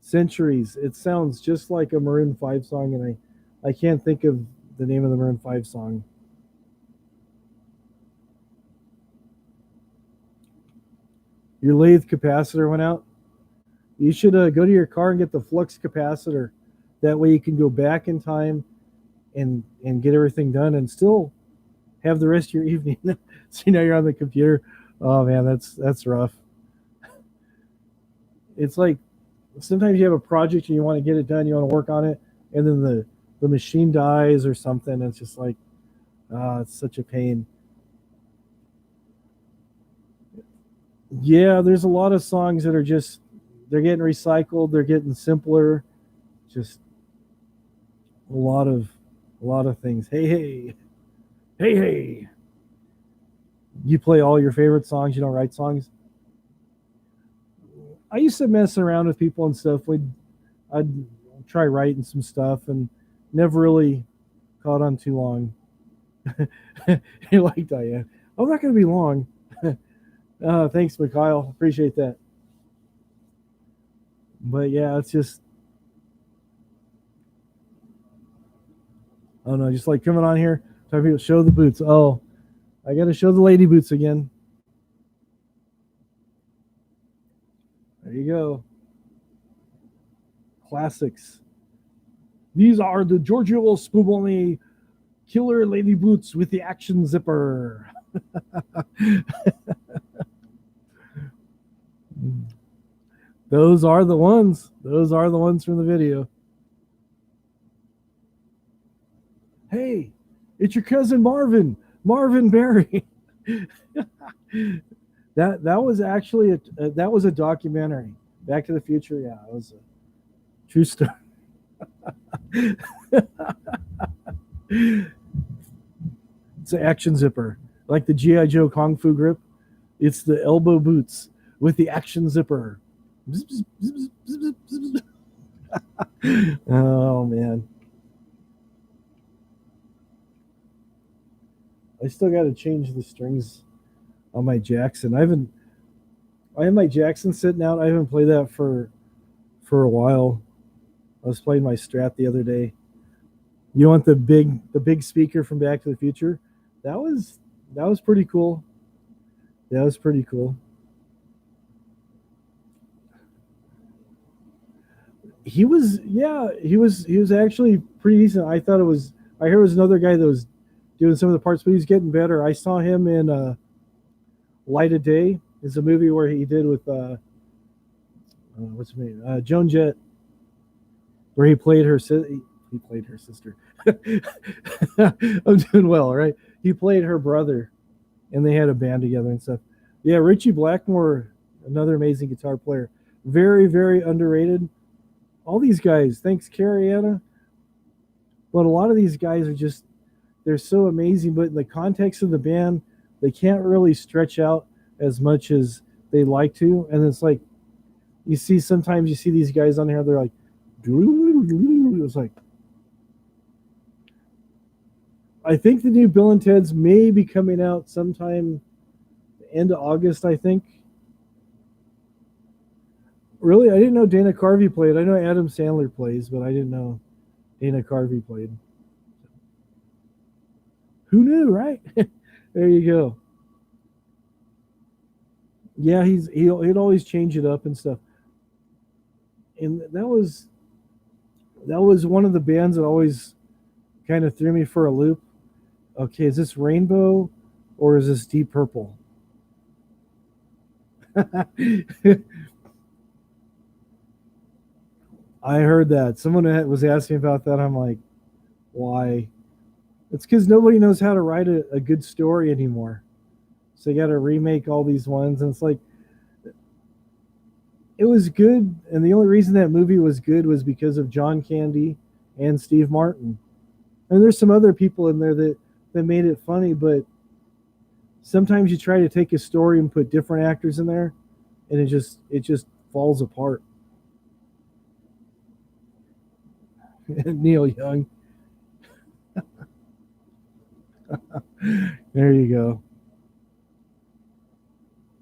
Centuries. It sounds just like a Maroon 5 song, and I can't think of the name of the Maroon 5 song. Your lathe capacitor went out. You should go to your car and get the flux capacitor. That way you can go back in time and get everything done and still have the rest of your evening. So now you're on the computer. Oh man, that's rough. It's like sometimes you have a project and you want to get it done, you want to work on it, and then the machine dies or something. It's just like, it's such a pain. Yeah, there's a lot of songs that are just they're getting recycled, they're getting simpler, just a lot of things. Hey, hey, hey, hey. You play all your favorite songs. You don't write songs. I used to mess around with people and stuff. I'd try writing some stuff and never really caught on too long. You like Diane? I'm not going to be long. Thanks, Mikhail. Appreciate that. But yeah, it's just I don't know, just like coming on here, talking people show the boots. Oh, I got to show the lady boots again. There you go. Classics. These are the Giorgio Spumoni killer lady boots with the action zipper. Those are the ones. Those are the ones from the video. Hey, it's your cousin Marvin, Marvin Berry. That was actually that was a documentary. Back to the Future. Yeah, it was a true story. It's an action zipper, like the GI Joe Kung Fu grip. It's the elbow boots with the action zipper. Oh man, I still got to change the strings on my Jackson. I have my Jackson sitting out. I haven't played that for a while. I was playing my Strat the other day. You want the big speaker from Back to the Future? That was pretty cool. That was pretty cool. He was actually pretty decent. I thought it was I heard it was another guy that was doing some of the parts, but he's getting better. I saw him in Light of Day. It's a movie where he did with what's her name? Joan Jett, where he played her sister. I'm doing well, right? He played her brother, and they had a band together and stuff. Yeah, Richie Blackmore, another amazing guitar player, very very underrated. All these guys, thanks Carrie Anna, but a lot of these guys are just they're so amazing. But in the context of the band, they can't really stretch out as much as they like to, and it's like sometimes you see these guys on here, they're like, it's like I think the new Bill and Ted's may be coming out sometime end of August, I think. Really, I didn't know Dana Carvey played. I know Adam Sandler plays, but I didn't know Dana Carvey played. Who knew, right? There you go. Yeah, he'd always change it up and stuff. And that was one of the bands that always kind of threw me for a loop. Okay, is this Rainbow or is this Deep Purple? I heard that. Someone was asking about that. I'm like, why? It's because nobody knows how to write a good story anymore. So you got to remake all these ones. And it's like, it was good. And the only reason that movie was good was because of John Candy and Steve Martin. And there's some other people in there that made it funny, but sometimes you try to take a story and put different actors in there, and it just falls apart. Neil Young. There you go.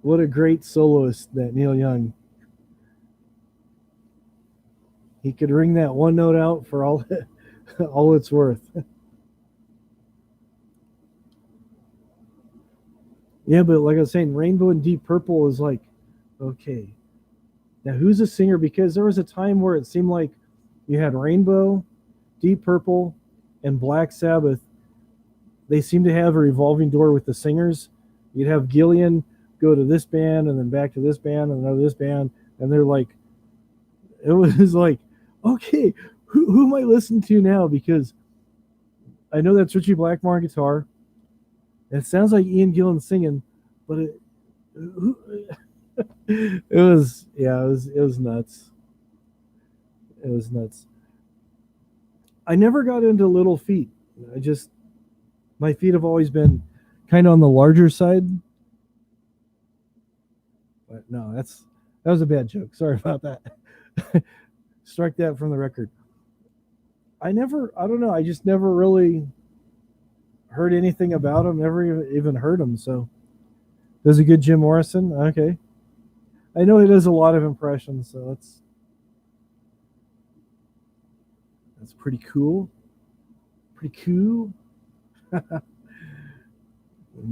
What a great soloist that Neil Young. He could ring that one note out for all all it's worth. Yeah, but like I was saying, Rainbow and Deep Purple is like, okay, now who's a singer? Because there was a time where it seemed like you had Rainbow, Deep Purple, and Black Sabbath. They seemed to have a revolving door with the singers. You'd have Gillian go to this band and then back to this band and another this band, and they're like, it was like, okay, who am I listening to now? Because I know that's Richie Blackmore on guitar. It sounds like Ian Gillan singing, but it was it was nuts. It was nuts. I never got into Little Feat. I just my feet have always been kind of on the larger side. But no, that was a bad joke. Sorry about that. Strike that from the record. I don't know. I just never really heard anything about him. Never even heard him. So does a good Jim Morrison. Okay, I know he does a lot of impressions. So that's pretty cool. Pretty cool.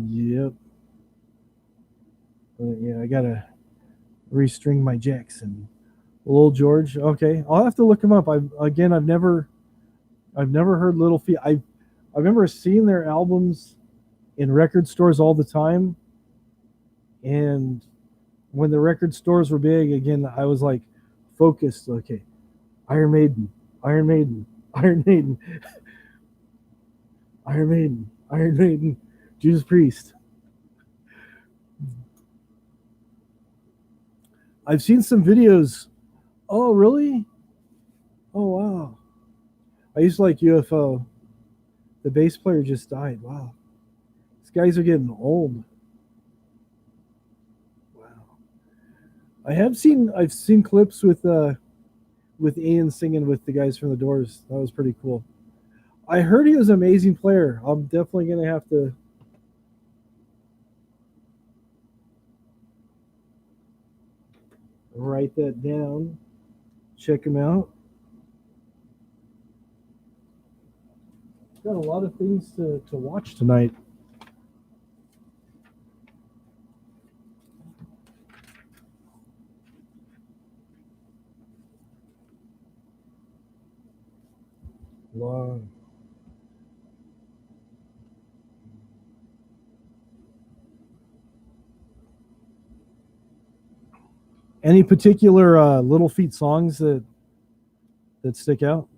Yep. Yeah, I gotta restring my Jackson. Little George. Okay, I'll have to look him up. I've never heard Little Feat. I remember seeing their albums in record stores all the time, and when the record stores were big, again, I was like focused. Okay, Iron Maiden, Iron Maiden, Iron Maiden, Iron Maiden, Iron Maiden, Judas Priest. I've seen some videos. Oh, really? Oh, wow. I used to like UFO. The bass player just died. Wow. These guys are getting old. Wow. I've seen clips with Ian singing with the guys from the Doors. That was pretty cool. I heard he was an amazing player. I'm definitely gonna have to write that down. Check him out. Got a lot of things to watch tonight. Long. Any particular Little Feat songs that stick out?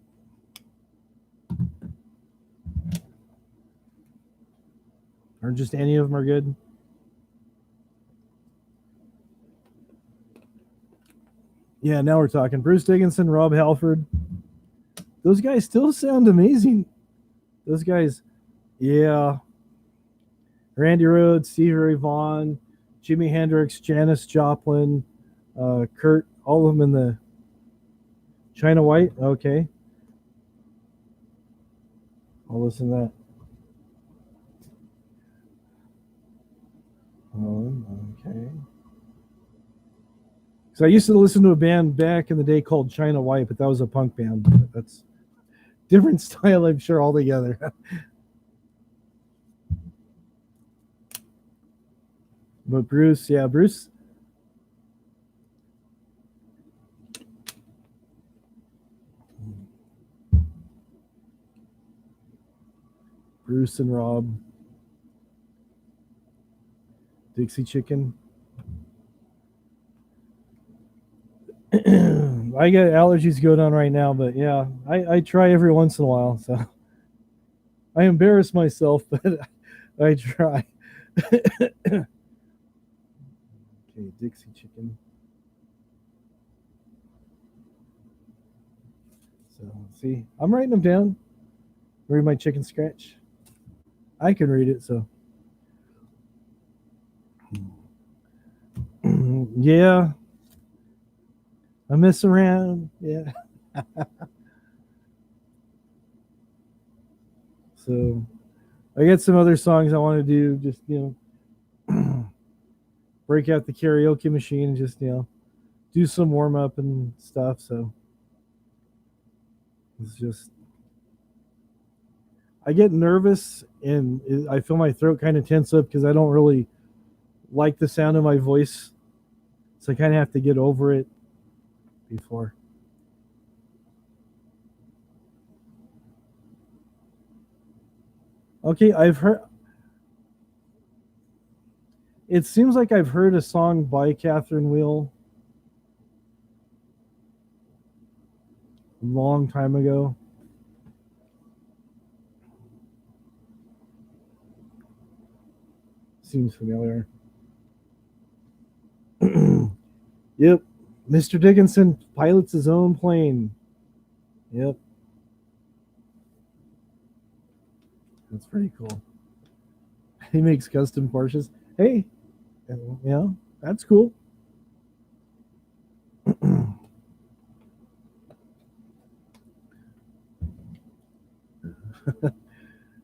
Or just any of them are good? Yeah, now we're talking. Bruce Dickinson, Rob Halford. Those guys still sound amazing. Those guys, yeah. Randy Rhoads, Stevie Ray Vaughan, Jimi Hendrix, Janis Joplin, Kurt, all of them in the China White. Okay, I'll listen to that. Okay. So I used to listen to a band back in the day called China White, but that was a punk band. That's different style, I'm sure, altogether. But Bruce, yeah, Bruce and Rob, Dixie Chicken. I got allergies going on right now, but yeah, I try every once in a while. So I embarrass myself, but I try. Okay, Dixie Chicken. So see, I'm writing them down. Read my chicken scratch. I can read it, so yeah, I mess around. Yeah. So I got some other songs I want to do. Just break out the karaoke machine and just do some warm up and stuff. So it's just I get nervous and I feel my throat kind of tense up because I don't really like the sound of my voice. So I kind of have to get over it before. Okay, I've heard. It seems like I've heard a song by Catherine Wheel a long time ago. Seems familiar. Yep. Mr. Dickinson pilots his own plane. Yep. That's pretty cool. He makes custom Porsches. Hey, that's cool.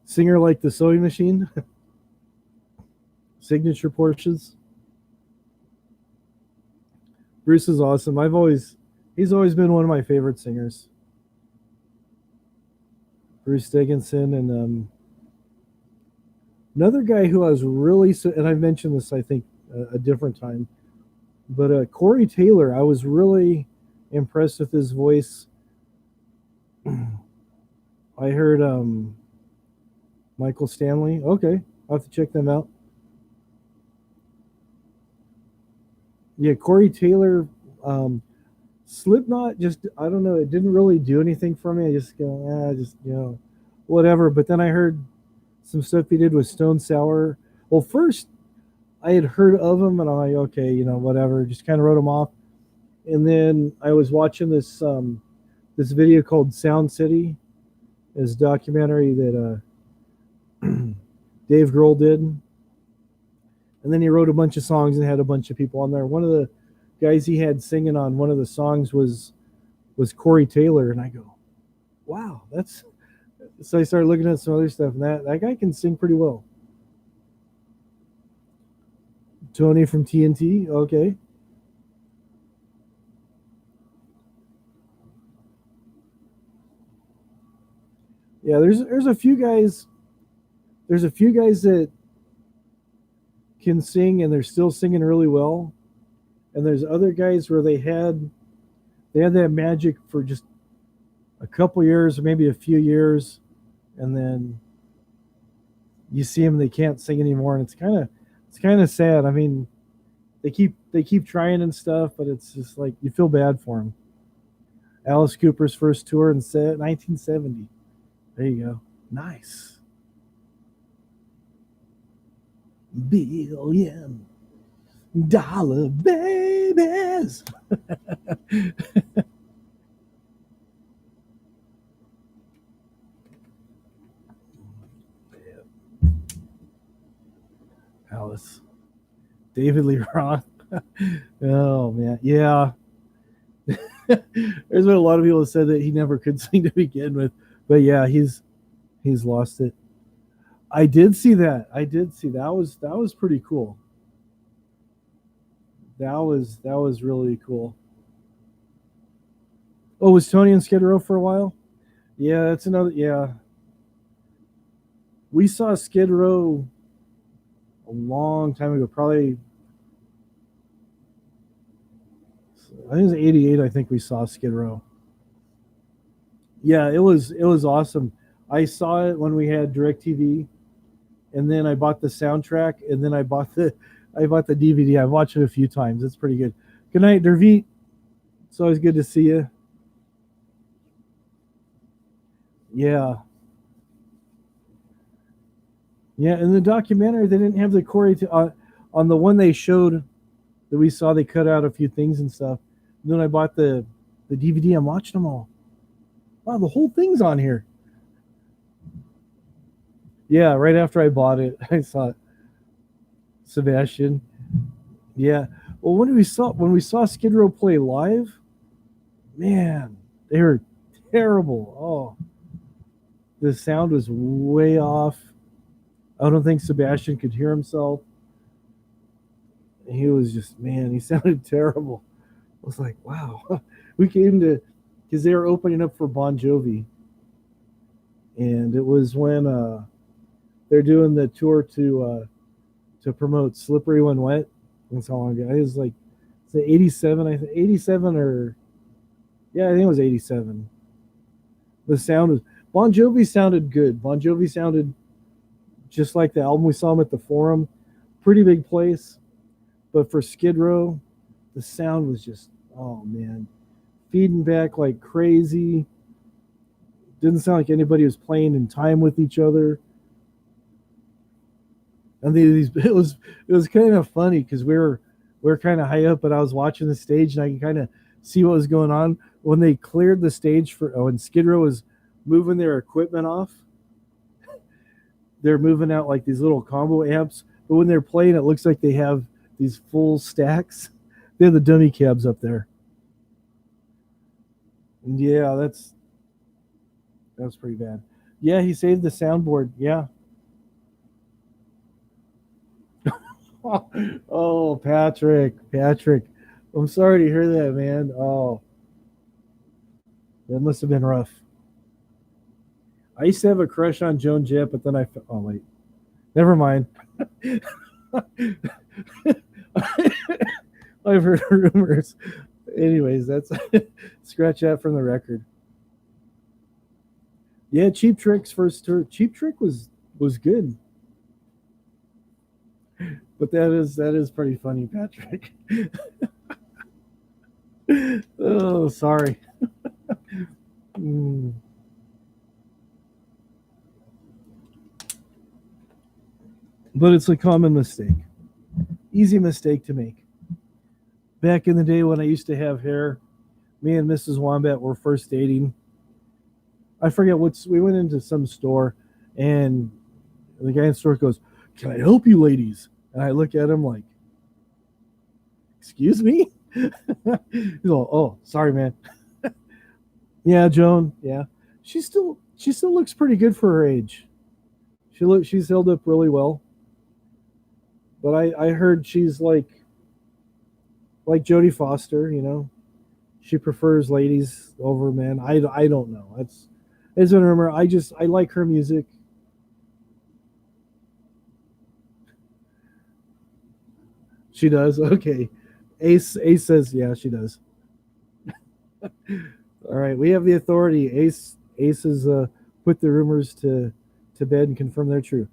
Singer like the sewing machine. Signature Porsches. Bruce is awesome. He's always been one of my favorite singers. Bruce Dickinson and another guy who I was really, and I've mentioned this I think a different time, but Corey Taylor, I was really impressed with his voice. I heard Michael Stanley. Okay, I'll have to check them out. Yeah, Corey Taylor, Slipknot. Just I don't know. It didn't really do anything for me. I just go, just whatever. But then I heard some stuff he did with Stone Sour. Well, first I had heard of him, and I'm like, okay, whatever. Just kind of wrote him off. And then I was watching this video called Sound City, this documentary that Dave Grohl did. And then he wrote a bunch of songs and had a bunch of people on there. One of the guys he had singing on one of the songs was Corey Taylor, and I go, wow, that's. So I started looking at some other stuff, and that guy can sing pretty well. Tony from TNT, okay. Yeah, there's a few guys. There's a few guys that can sing and they're still singing really well, and there's other guys where they had that magic for just a couple years or maybe a few years, and then you see them, they can't sing anymore, and it's kind of sad. I mean, they keep trying and stuff, but it's just like you feel bad for them. Alice Cooper's first tour in 1970. There you go. Nice. $1 billion babies. Alice. David Lee Roth. Oh man, yeah. There's been a lot of people that said that he never could sing to begin with, but yeah, he's lost it. I did see that. That was pretty cool. That was really cool. Oh, was Tony in Skid Row for a while? Yeah, that's another. Yeah, we saw Skid Row a long time ago. Probably, I think it was '88. I think we saw Skid Row. Yeah, it was awesome. I saw it when we had DirecTV, and then I bought the soundtrack, and then I bought the DVD. I've watched it a few times. It's pretty good. Good night, Dervit. It's always good to see you. Yeah, yeah. In the documentary, they didn't have the Corey on the one they showed that we saw. They cut out a few things and stuff. And then I bought the DVD. I'm watching them all. Wow, the whole thing's on here. Yeah, right after I bought it, I saw it. Sebastian. Yeah. Well, when we saw Skid Row play live, man, they were terrible. Oh, the sound was way off. I don't think Sebastian could hear himself. He was just, man, he sounded terrible. I was like, wow. We came to, because they were opening up for Bon Jovi, and it was when they're doing the tour to promote "Slippery When Wet." That's how long ago. It was like, it's 87, I think 87 or yeah, I think it was 87. The sound was Bon Jovi sounded good. Bon Jovi sounded just like the album we saw him at the Forum. Pretty big place, but for Skid Row, the sound was just, oh man, feeding back like crazy. Didn't sound like anybody was playing in time with each other. And it was kind of funny because we were kind of high up, but I was watching the stage and I could kind of see what was going on when they cleared the stage for when Skid Row was moving their equipment off. They're moving out like these little combo amps, but when they're playing, it looks like they have these full stacks. They have the dummy cabs up there. And yeah, that's pretty bad. Yeah, he saved the soundboard. Yeah. Oh, Patrick, I'm sorry to hear that, man. Oh, that must have been rough. I used to have a crush on Joan Jett, but then oh wait, never mind. I've heard rumors. Anyways, that's scratch that from the record. Yeah, Cheap Trick's first tour. Cheap Trick was good, but that is pretty funny, Patrick. Oh, sorry. Mm. But it's a common mistake, easy mistake to make. Back in the day when I used to have hair, me and Mrs. Wombat were first dating. I forget what's. We went into some store, and the guy in the store goes, "Can I help you, ladies?" And I look at him like, "Excuse me." He's all, "Oh, sorry, man." Yeah, Joan. Yeah, she still looks pretty good for her age. She's held up really well. But I heard she's like Jodie Foster. She prefers ladies over men. I don't know. It's been a rumor. I like her music. She does. Okay. Ace says yeah, she does. All right, we have the authority. Ace has put the rumors to bed and confirmed they're true.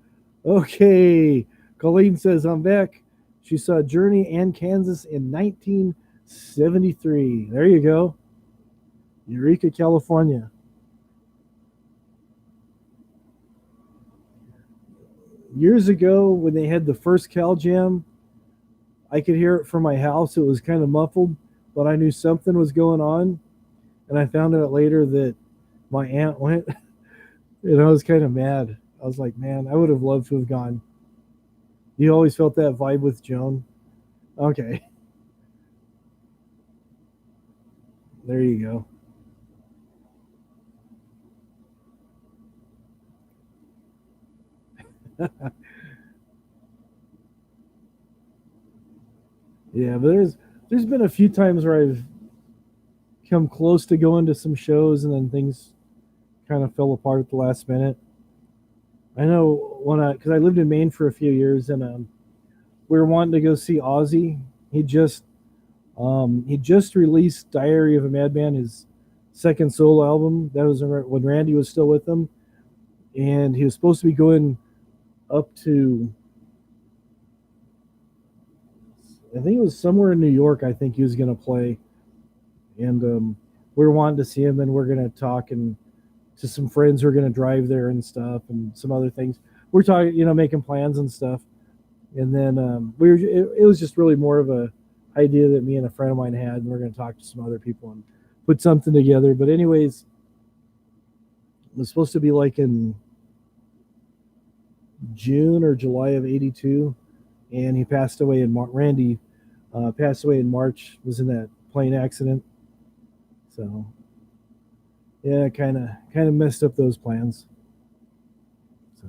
Okay, Colleen says I'm back. She saw Journey and Kansas in 1973. There you go, Eureka, California. Years ago, when they had the first Cal Jam, I could hear it from my house. It was kind of muffled, but I knew something was going on. And I found out later that my aunt went, and I was kind of mad. I was like, man, I would have loved to have gone. You always felt that vibe with Joan. Okay, there you go. Yeah, but there's been a few times where I've come close to going to some shows, and then things kind of fell apart at the last minute. I know when I because I lived in Maine for a few years, and we were wanting to go see Ozzy. He just he just released Diary of a Madman, his second solo album. That was when Randy was still with him, and he was supposed to be going up to, I think it was somewhere in New York. I think he was going to play, and we were wanting to see him, and we're going to talk and to some friends who are going to drive there and stuff, and some other things. We're talking, making plans and stuff, and then it was just really more of a idea that me and a friend of mine had, and we're going to talk to some other people and put something together. But anyways, it was supposed to be like in June or July of '82, and he passed away in Randy passed away in March. Was in that plane accident, so yeah, kind of messed up those plans. So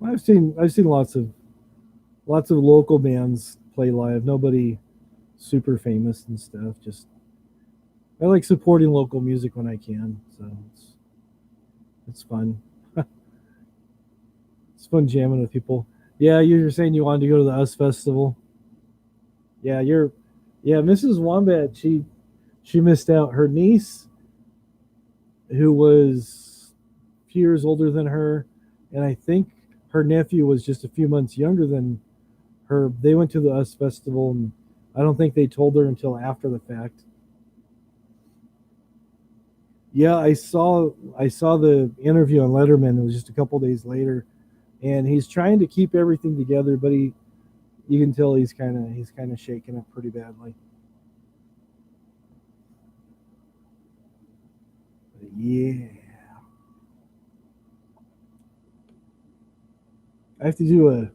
I've seen lots of local bands play live. Nobody super famous and stuff. Just I like supporting local music when I can. So it's fun. It's fun jamming with people. Yeah, you were saying you wanted to go to the US Festival. Yeah, yeah, Mrs. Wombat, she missed out. Her niece, who was a few years older than her, and I think her nephew was just a few months younger than her. They went to the US Festival, and I don't think they told her until after the fact. Yeah, I saw the interview on Letterman. It was just a couple days later, and he's trying to keep everything together, but you can tell he's kind of shaken up pretty badly. But yeah, I have to do a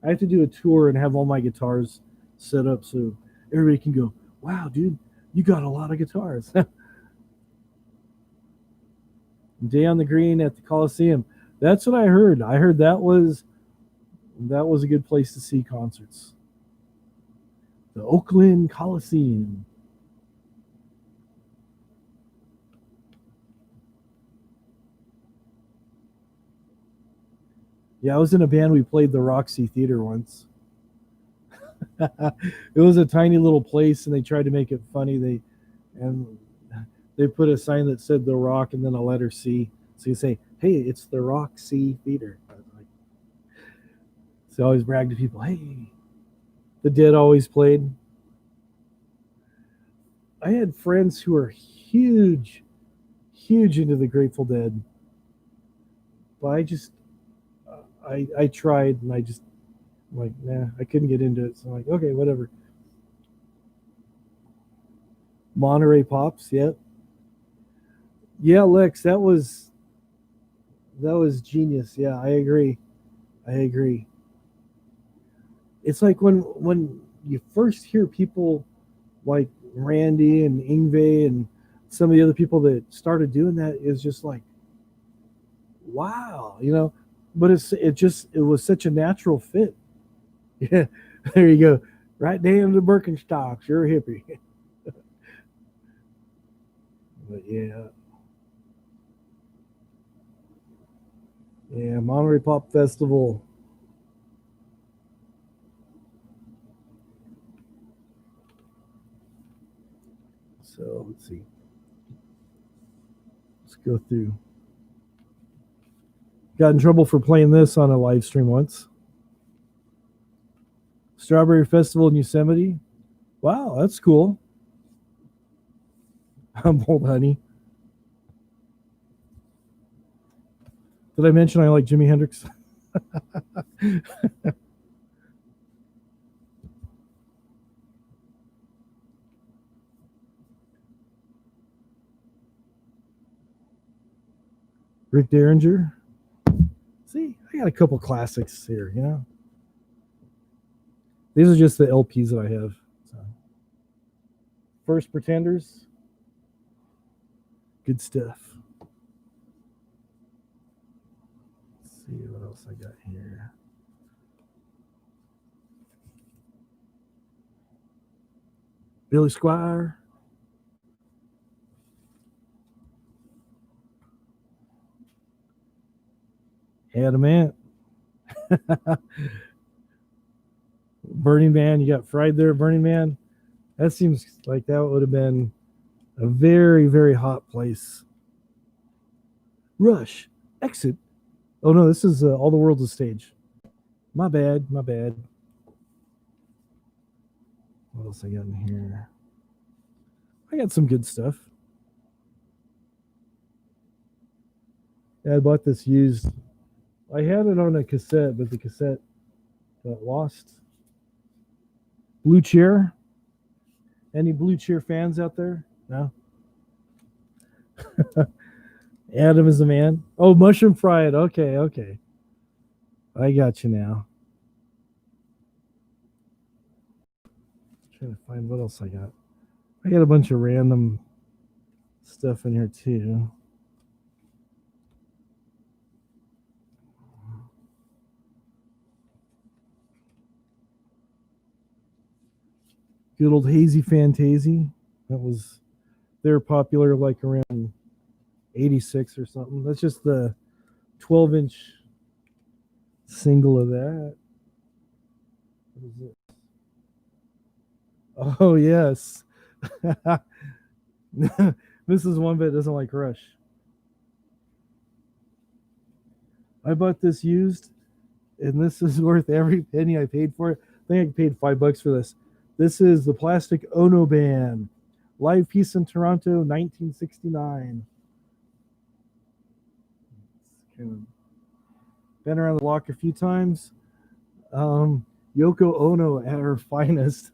I have to do a tour and have all my guitars set up so everybody can go, "Wow, dude, you got a lot of guitars." Day on the Green at the Coliseum. That's what I heard. I heard that was a good place to see concerts. The Oakland Coliseum. Yeah, I was in a band. We played the Roxy Theater once. It was a tiny little place, and they tried to make it funny. And they put a sign that said the Rock and then a letter C. So you say, "Hey, it's the Roxy Theater." Like, so I always brag to people, "Hey, the Dead always played." I had friends who were huge into the Grateful Dead, but I tried and I just like nah, I couldn't get into it. So I'm like, okay, whatever. Monterey Pops, yep. Yeah, Lex, that was genius. Yeah, I agree. I agree. It's like when you first hear people like Randy and Ingve and some of the other people that started doing that is just like, wow, you know. But it was such a natural fit. Yeah, there you go. Right down to Birkenstocks. You're a hippie. But yeah, yeah, Monterey Pop Festival. So let's see. Let's go through. Got in trouble for playing this on a live stream once. Strawberry Festival in Yosemite. Wow, that's cool. Humboldt Honey. Did I mention I like Jimi Hendrix? Rick Derringer. See, I got a couple classics here, you know. These are just the LPs that I have. So. First Pretenders. Good stuff. Let's see what else I got here. Billy Squire. Adam Ant. Burning Man. You got Fried there, Burning Man. That seems like that would have been a very, very hot place. Rush. Exit. Oh no, this is All the World's a Stage. My bad. My bad. What else I got in here? I got some good stuff. Yeah, I bought this used. I had it on a cassette, but the cassette got lost. Blue Cheer. Any Blue Cheer fans out there? No. Adam is the man. Oh, mushroom fried. Okay, okay. I got you now. Trying to find what else I got. I got a bunch of random stuff in here too. Good old Hazy Fantasy. That was they're popular like around 86 or something. That's just the 12-inch single of that. What is it? Oh yes. This is one that doesn't like Rush. I bought this used, and this is worth every penny I paid for it. I think I paid $5 for this. This is the Plastic Ono Band, live piece in Toronto, 1969. It's kind of been around the block a few times. Yoko Ono at her finest.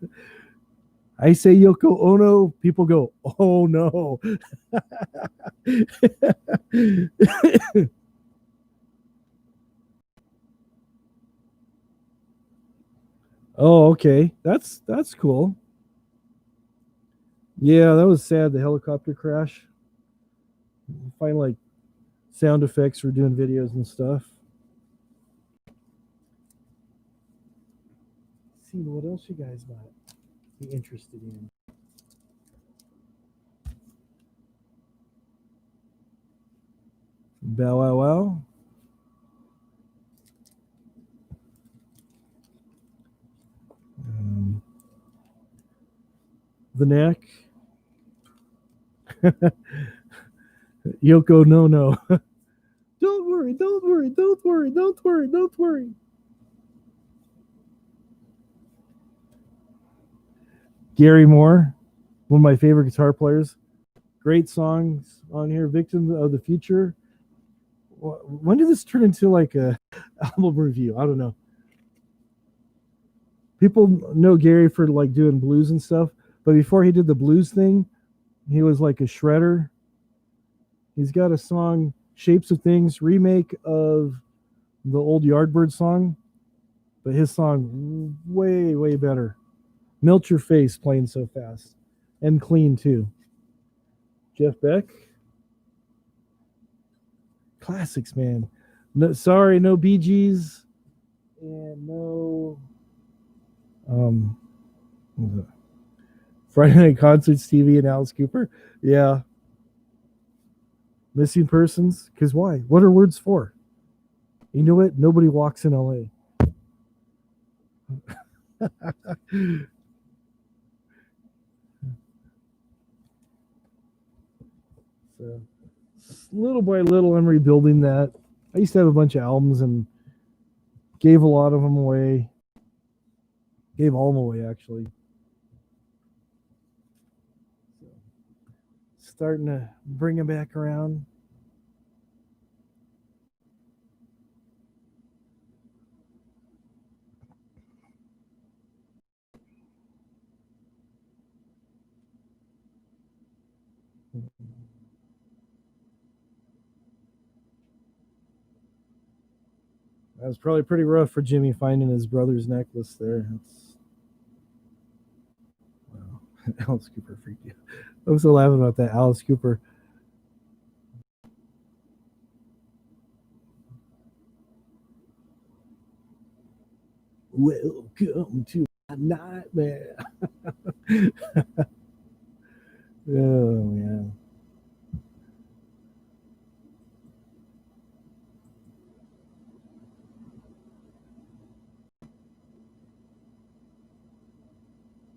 I say Yoko Ono, people go, oh no. Oh, okay. That's cool. Yeah, that was sad. The helicopter crash. Find like sound effects for doing videos and stuff. Let's see what else you guys might be interested in. Bow wow wow. The neck. Yoko no no. Don't worry, don't worry, don't worry, don't worry, don't worry. Gary Moore, one of my favorite guitar players. Great songs on here. Victim of the Future. When did this turn into like a album review? I don't know. People know Gary for like doing blues and stuff, but before he did the blues thing, he was like a shredder. He's got a song, Shapes of Things, remake of the old Yardbird song, but his song way, way better. Melt Your Face, playing so fast. And clean too. Jeff Beck. Classics, man. No, sorry, no Bee Gees. And no Friday Night Concerts TV and Alice Cooper. Yeah. Missing Persons. Because why? What are words for? You know what? Nobody walks in LA. So, little by little, I'm rebuilding that. I used to have a bunch of albums and gave a lot of them away. Gave all of them away, actually. So, starting to bring them back around. That was probably pretty rough for Jimmy finding his brother's necklace there. Wow. Alice Cooper freaked you. I'm so laughing about that. Alice Cooper. Welcome to my nightmare. Oh, man.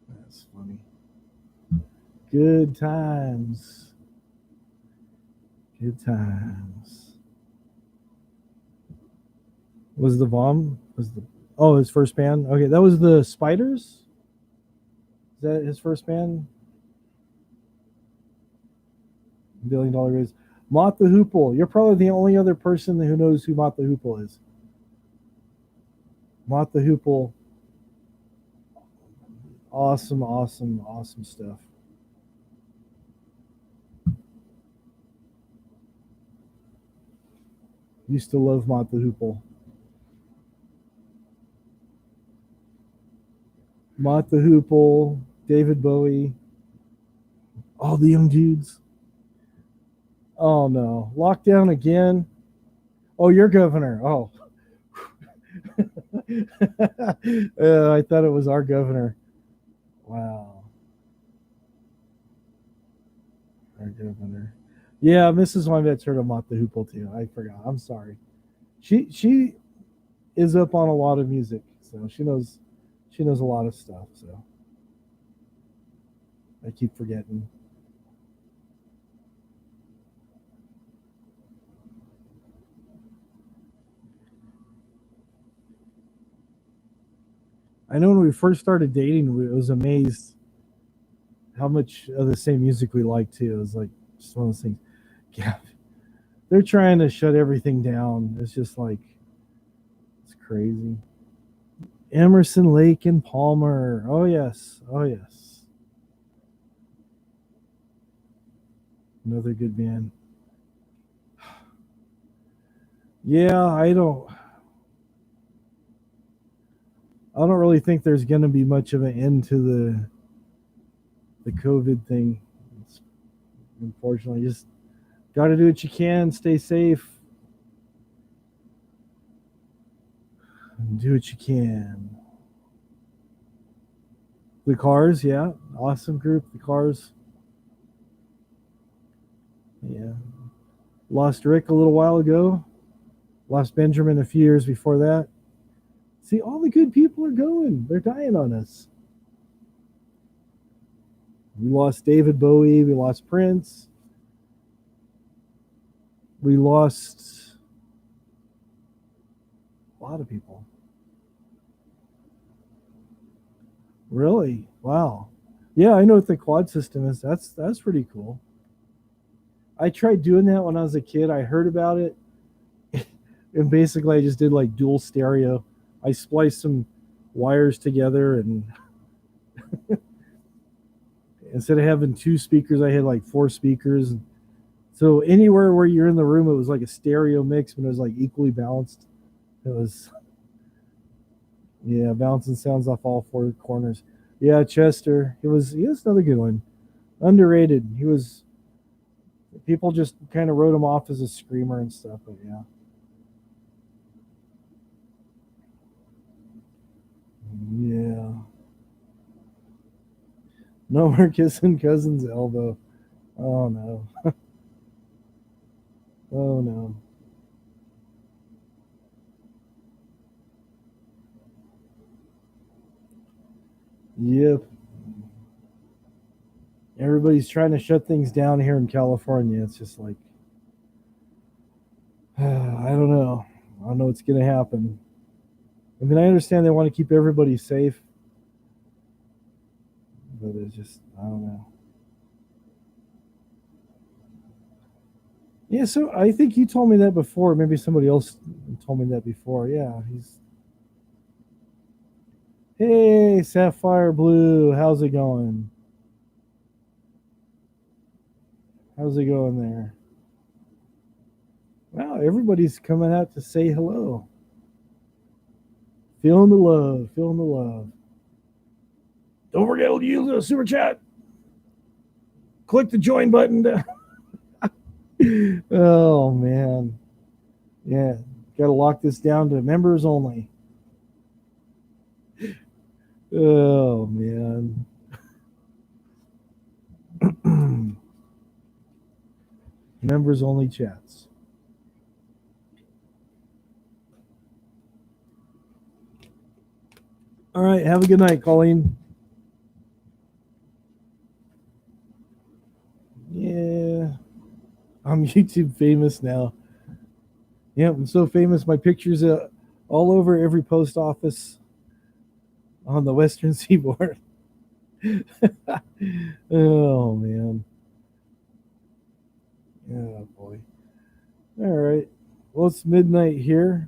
That's funny. Good times. Good times. Was the bomb? Was the his first band? Okay, that was the Spiders. Is that his first band? $1 billion raise. Mott the Hoople. You're probably the only other person who knows who Mott the Hoople is. Mott the Hoople. Awesome, awesome, awesome stuff. Used to love Mott the Hoople. Mott the Hoople, David Bowie, all the young dudes. Oh no, lockdown again. Oh, you're governor. Oh, I thought it was our governor. Wow. get up in there. Yeah, Mrs. Weinbet's heard about the Hoople too. I forgot. I'm sorry. She is up on a lot of music, so she knows a lot of stuff. So I keep forgetting. I know when we first started dating, we was amazed how much of the same music we like too. It was like just one of those things. Yeah, they're trying to shut everything down. It's just like it's crazy. Emerson, Lake, and Palmer. Oh yes, oh yes. Another good band. Yeah, I don't really think there's going to be much of an end to the COVID thing. It's, unfortunately, just got to do what you can, stay safe, and do what you can. The Cars, yeah, awesome group. The Cars, yeah. Lost Rick a little while ago. Lost Benjamin a few years before that. See, all the good people are going. They're dying on us. We lost David Bowie. We lost Prince. We lost a lot of people. Really? Wow. Yeah, I know what the quad system is. That's pretty cool. I tried doing that when I was a kid. I heard about it, and basically I just did like dual stereo. I spliced some wires together, and instead of having two speakers, I had like four speakers. So anywhere where you're in the room, it was like a stereo mix, but it was like equally balanced. It was, yeah, bouncing sounds off all four corners. Yeah, Chester. He was another good one. Underrated. He was people just kind of wrote him off as a screamer and stuff, but yeah. Yeah. No more kissing cousin's elbow. Oh no. Oh no. Yep. Everybody's trying to shut things down here in California. It's just like I don't know. I don't know what's gonna happen. I mean, I understand they want to keep everybody safe, but it's just I don't know. Yeah, so I think you told me that before. Maybe somebody else told me that before. Yeah, he's hey Sapphire Blue, how's it going? How's it going there? Wow, everybody's coming out to say hello. Feeling the love, feeling the love. Don't forget to use the super chat. Click the join button. Oh man, yeah, got to lock this down to members only. Oh man. Members only chats. All right, have a good night, Colleen. Yeah, I'm YouTube famous now. Yeah, I'm so famous. My pictures all over every post office on the Western Seaboard. Oh man. Oh boy. All right. Well, it's midnight here.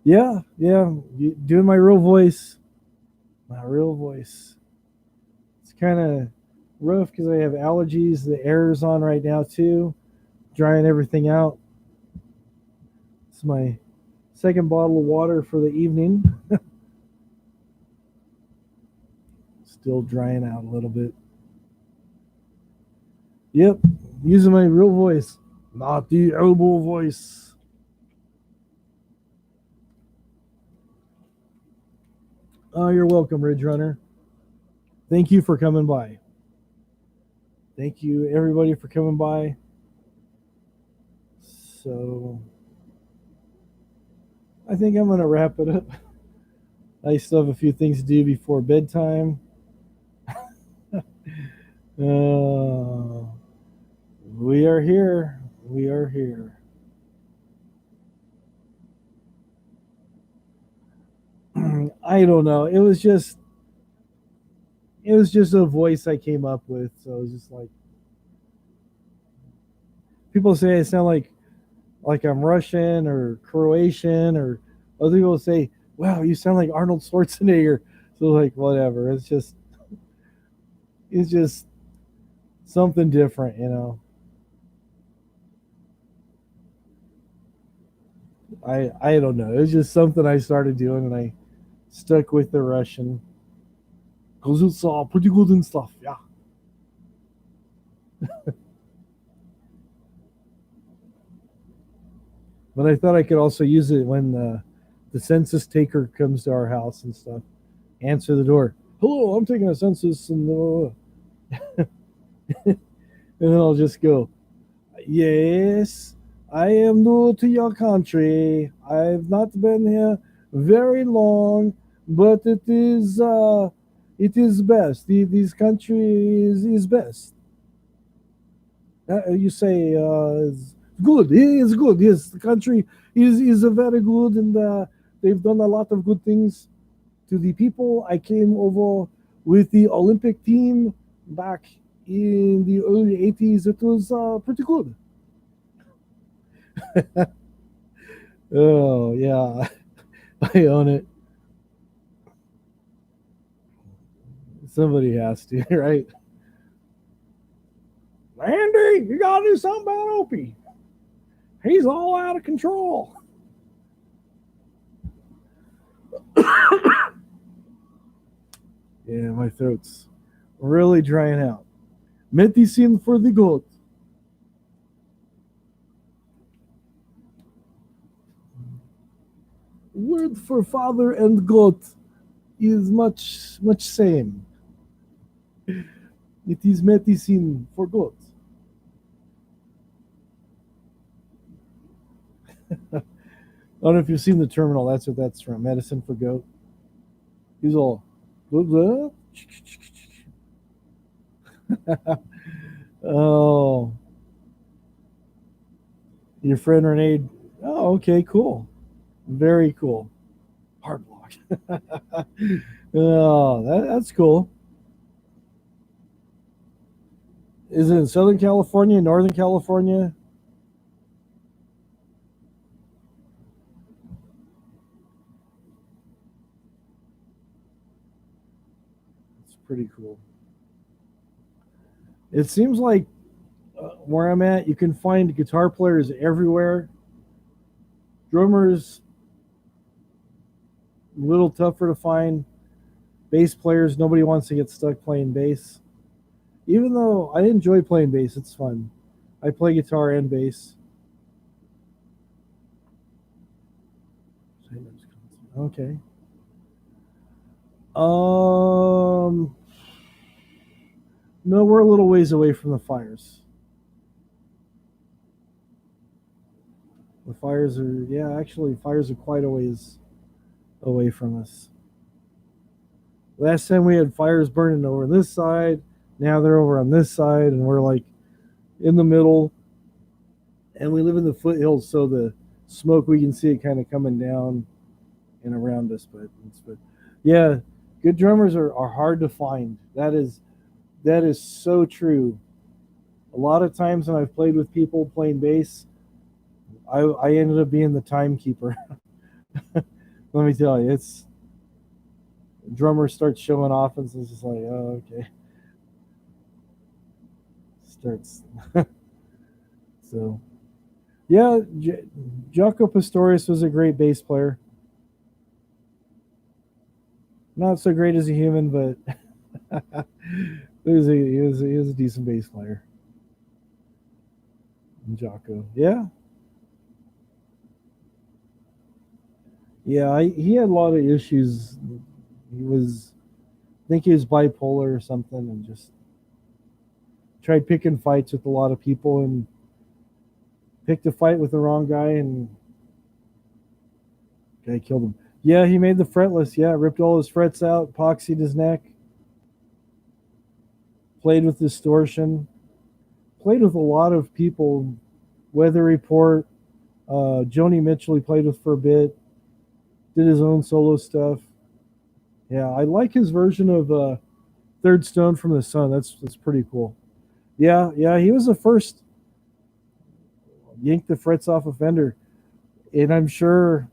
Yeah, yeah. Doing my real voice. My real voice. It's kind of rough because I have allergies. The air's on right now too, drying everything out. It's my second bottle of water for the evening. Still drying out a little bit. Yep, using my real voice, not the elbow voice. Oh, you're welcome, Ridge Runner. Thank you for coming by. Thank you, everybody, for coming by. So I think I'm going to wrap it up. I still have a few things to do before bedtime. Uh, we are here. We are here. I don't know. It was just a voice I came up with. So it was just like people say I sound like I'm Russian or Croatian, or other people say, "Wow, you sound like Arnold Schwarzenegger." So like whatever. It's just something different. I don't know. It was just something I started doing, and I stuck with the Russian. Cause it's pretty good and stuff. Yeah. But I thought I could also use it when the census taker comes to our house and stuff. Answer the door. Hello, I'm taking a census, and then I'll just go. Yes, I am new to your country. I've not been here very long, but it is best. This country is best. You say it's good. It is good. Yes, the country is a very good, and they've done a lot of good things to the people. I came over with the Olympic team back in the early 80s. It was pretty good. Oh yeah, I own it. Somebody has to, right? Andy, you gotta do something about Opie. He's all out of control. Yeah, my throat's really drying out. Medicine for the goat. Word for father and goat is much same. It is medicine for goat. I don't know if you've seen the terminal. That's what that's from. Medicine for goat. He's all blah, blah. Oh, your friend Renee. Oh, okay, cool. Very cool. Hard block. Oh, that's cool. Is it in Southern California, Northern California? It's pretty cool. It seems like where I'm at, you can find guitar players everywhere. Drummers, a little tougher to find. Bass players, nobody wants to get stuck playing bass. Even though I enjoy playing bass, it's fun. I play guitar and bass. Okay. Um, no, we're a little ways away from the fires. The fires are, yeah, actually, fires are quite a ways away from us. Last time we had fires burning over this side. Now they're over on this side, and we're like in the middle. And we live in the foothills, so the smoke we can see it kind of coming down and around us. But yeah, good drummers are hard to find. That is so true. A lot of times when I've played with people playing bass, I ended up being the timekeeper. Let me tell you, it's drummer starts showing off, and it's just like, oh, okay, starts. So yeah, Jaco Pastorius was a great bass player. Not so great as a human, but he was a decent bass player. Jaco, yeah, yeah. He had a lot of issues. I think he was bipolar or something, and just tried picking fights with a lot of people and picked a fight with the wrong guy, and guy killed him. Yeah, he made the fretless. Yeah, ripped all his frets out, epoxied his neck, played with distortion, played with a lot of people. Weather Report, Joni Mitchell he played with for a bit, did his own solo stuff. Yeah, I like his version of Third Stone from the Sun. That's pretty cool. Yeah, yeah, he was the first yank the frets off of Fender, and I'm sure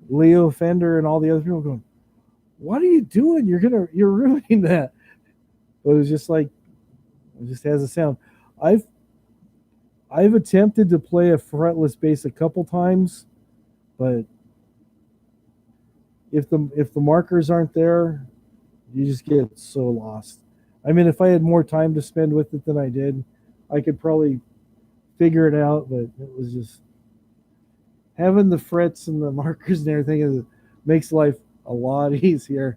Leo Fender and all the other people going, "What are you doing? You're ruining that." But it was just like it just has a sound. I've I've attempted to play a fretless bass a couple times, but if the markers aren't there, you just get so lost. I mean, if I had more time to spend with it than I did, I could probably figure it out, but it was just having the frets and the markers and everything makes life a lot easier.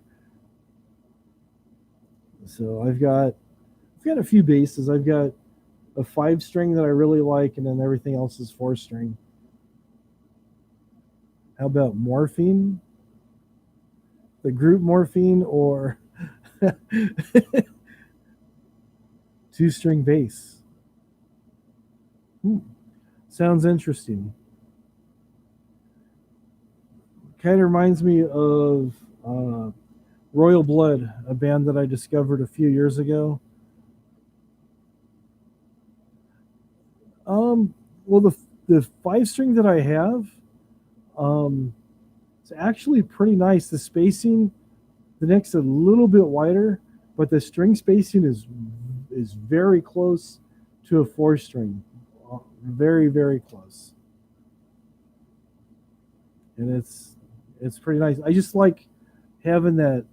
So I've got a few basses. I've got a 5 string that I really like, and then everything else is 4 string. How about Morphine? The group Morphine or 2 string bass? Hmm. Sounds interesting. Kind of reminds me of Royal Blood, a band that I discovered a few years ago. Well, the 5 string that I have, um, it's actually pretty nice. The spacing, the neck's a little bit wider, but the string spacing is very close to a 4 string, very very close, and it's pretty nice. I just like having that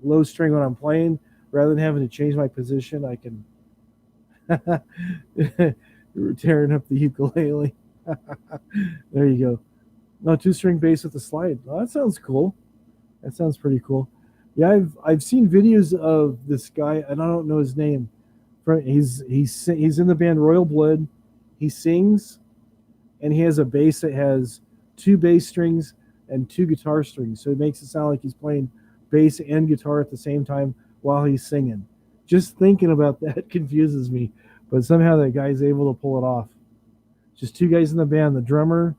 low string when I'm playing, rather than having to change my position. I can we're tearing up the ukulele. There you go. No, 2 string bass with the slide. Oh, that sounds cool. That sounds pretty cool. Yeah, I've seen videos of this guy, and I don't know his name. He's in the band Royal Blood. He sings, and he has a bass that has 2 bass strings and 2 guitar strings. So it makes it sound like he's playing bass and guitar at the same time while he's singing. Just thinking about that confuses me, but somehow that guy's able to pull it off. Just 2 guys in the band, the drummer,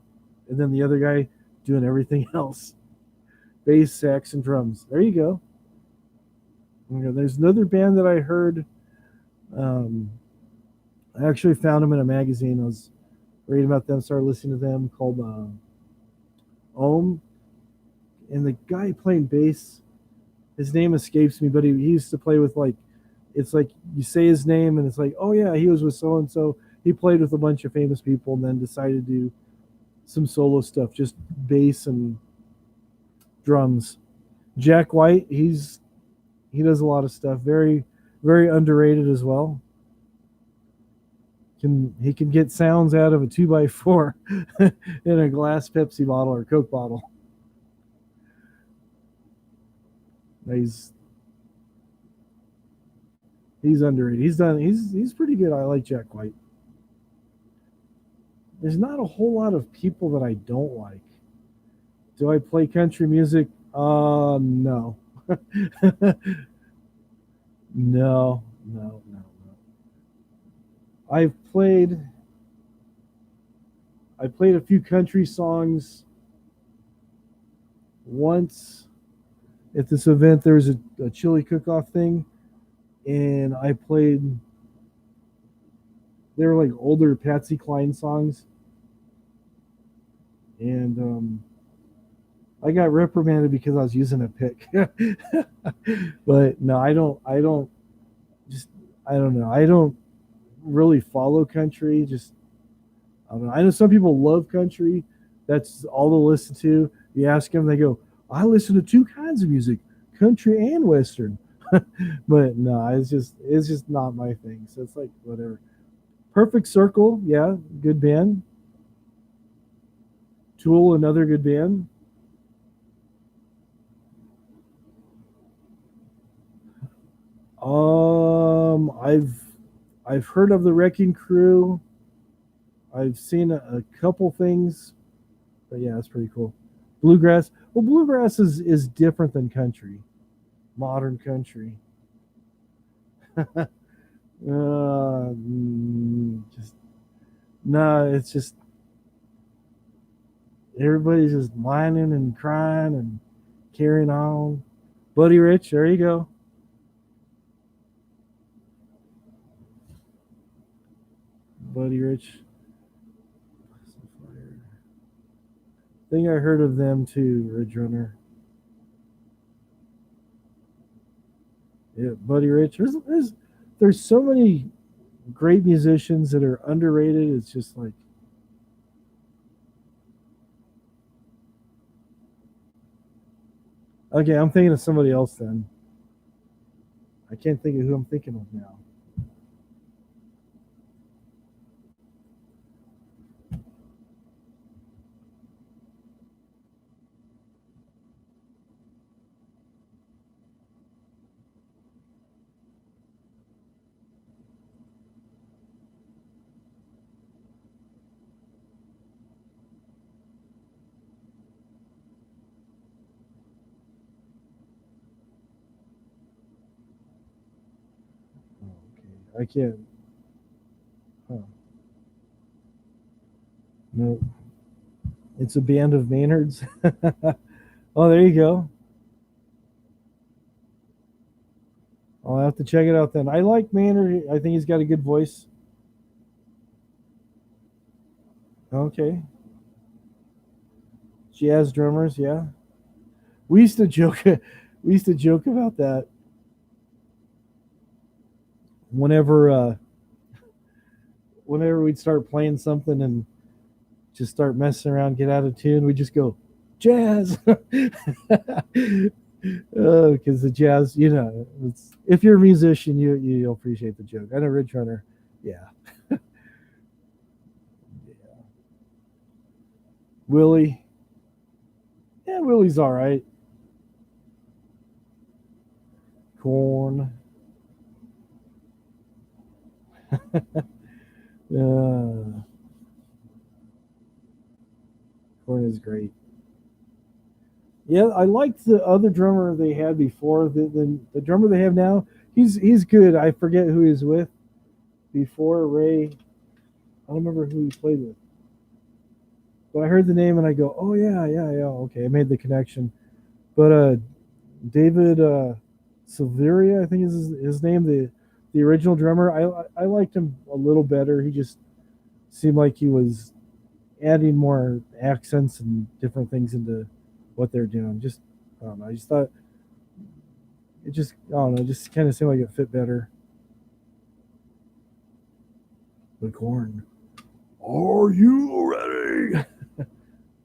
and then the other guy doing everything else. Bass, sax, and drums. There you go. There's another band that I heard. Um, I actually found them in a magazine. I was reading about them, started listening to them, called Ohm. And the guy playing bass, his name escapes me, but he used to play with it's like you say his name and it's like, oh yeah, he was with so and so. He played with a bunch of famous people and then decided to do some solo stuff, just bass and drums. Jack White, he does a lot of stuff. Very, very underrated as well. He can get sounds out of a 2x4 in a glass Pepsi bottle or Coke bottle. He's he's underrated. He's pretty good. I like Jack White. There's not a whole lot of people that I don't like. Do I play country music? No. No, no, no, no. I've played I played a few country songs once at this event. There was a chili cook-off thing, and I played. They were like older Patsy Cline songs, and I got reprimanded because I was using a pick. But no, I don't. I don't. Just I don't know. I don't really follow country. Just I don't know. I know some people love country. That's all they'll listen to. You ask them, they go, "I listen to 2 kinds of music, country and western." But no, it's just not my thing. So it's like whatever. Perfect Circle, yeah, good band. Tool, another good band. I've I've heard of the Wrecking Crew. I've seen a couple things, but yeah, it's pretty cool. Bluegrass. Well, bluegrass is different than country, modern country. Just no, it's just everybody's just whining and crying and carrying on. Buddy Rich, there you go. Buddy Rich. I think I heard of them too, Ridge Runner. Yeah, Buddy Rich. There's so many great musicians that are underrated. It's just like okay, I'm thinking of somebody else then. I can't think of who I'm thinking of now. Oh, okay, I can't. Huh. No, it's a band of Maynards. Oh, there you go. I'll have to check it out then. I like Maynard. I think he's got a good voice. Okay, jazz drummers. Yeah, we used to joke. We used to joke about that whenever whenever we'd start playing something and just start messing around, get out of tune, we just go jazz. Because the jazz, if you're a musician, you'll appreciate the joke. I know Ridge Runner, yeah. Yeah. Willie, yeah, Willie's all right. Corn, uh, Corn is great. Yeah, I liked the other drummer they had before. The drummer they have now, he's good. I forget who he's with before Ray. I don't remember who he played with. But I heard the name and I go, oh yeah, yeah, yeah. Okay, I made the connection. But David Silveria, I think is his name, the original drummer. I liked him a little better. He just seemed like he was adding more accents and different things into what they're doing. Just I don't know. I just thought it just I don't know. It just kind of seemed like it fit better. The Corn. Are you ready?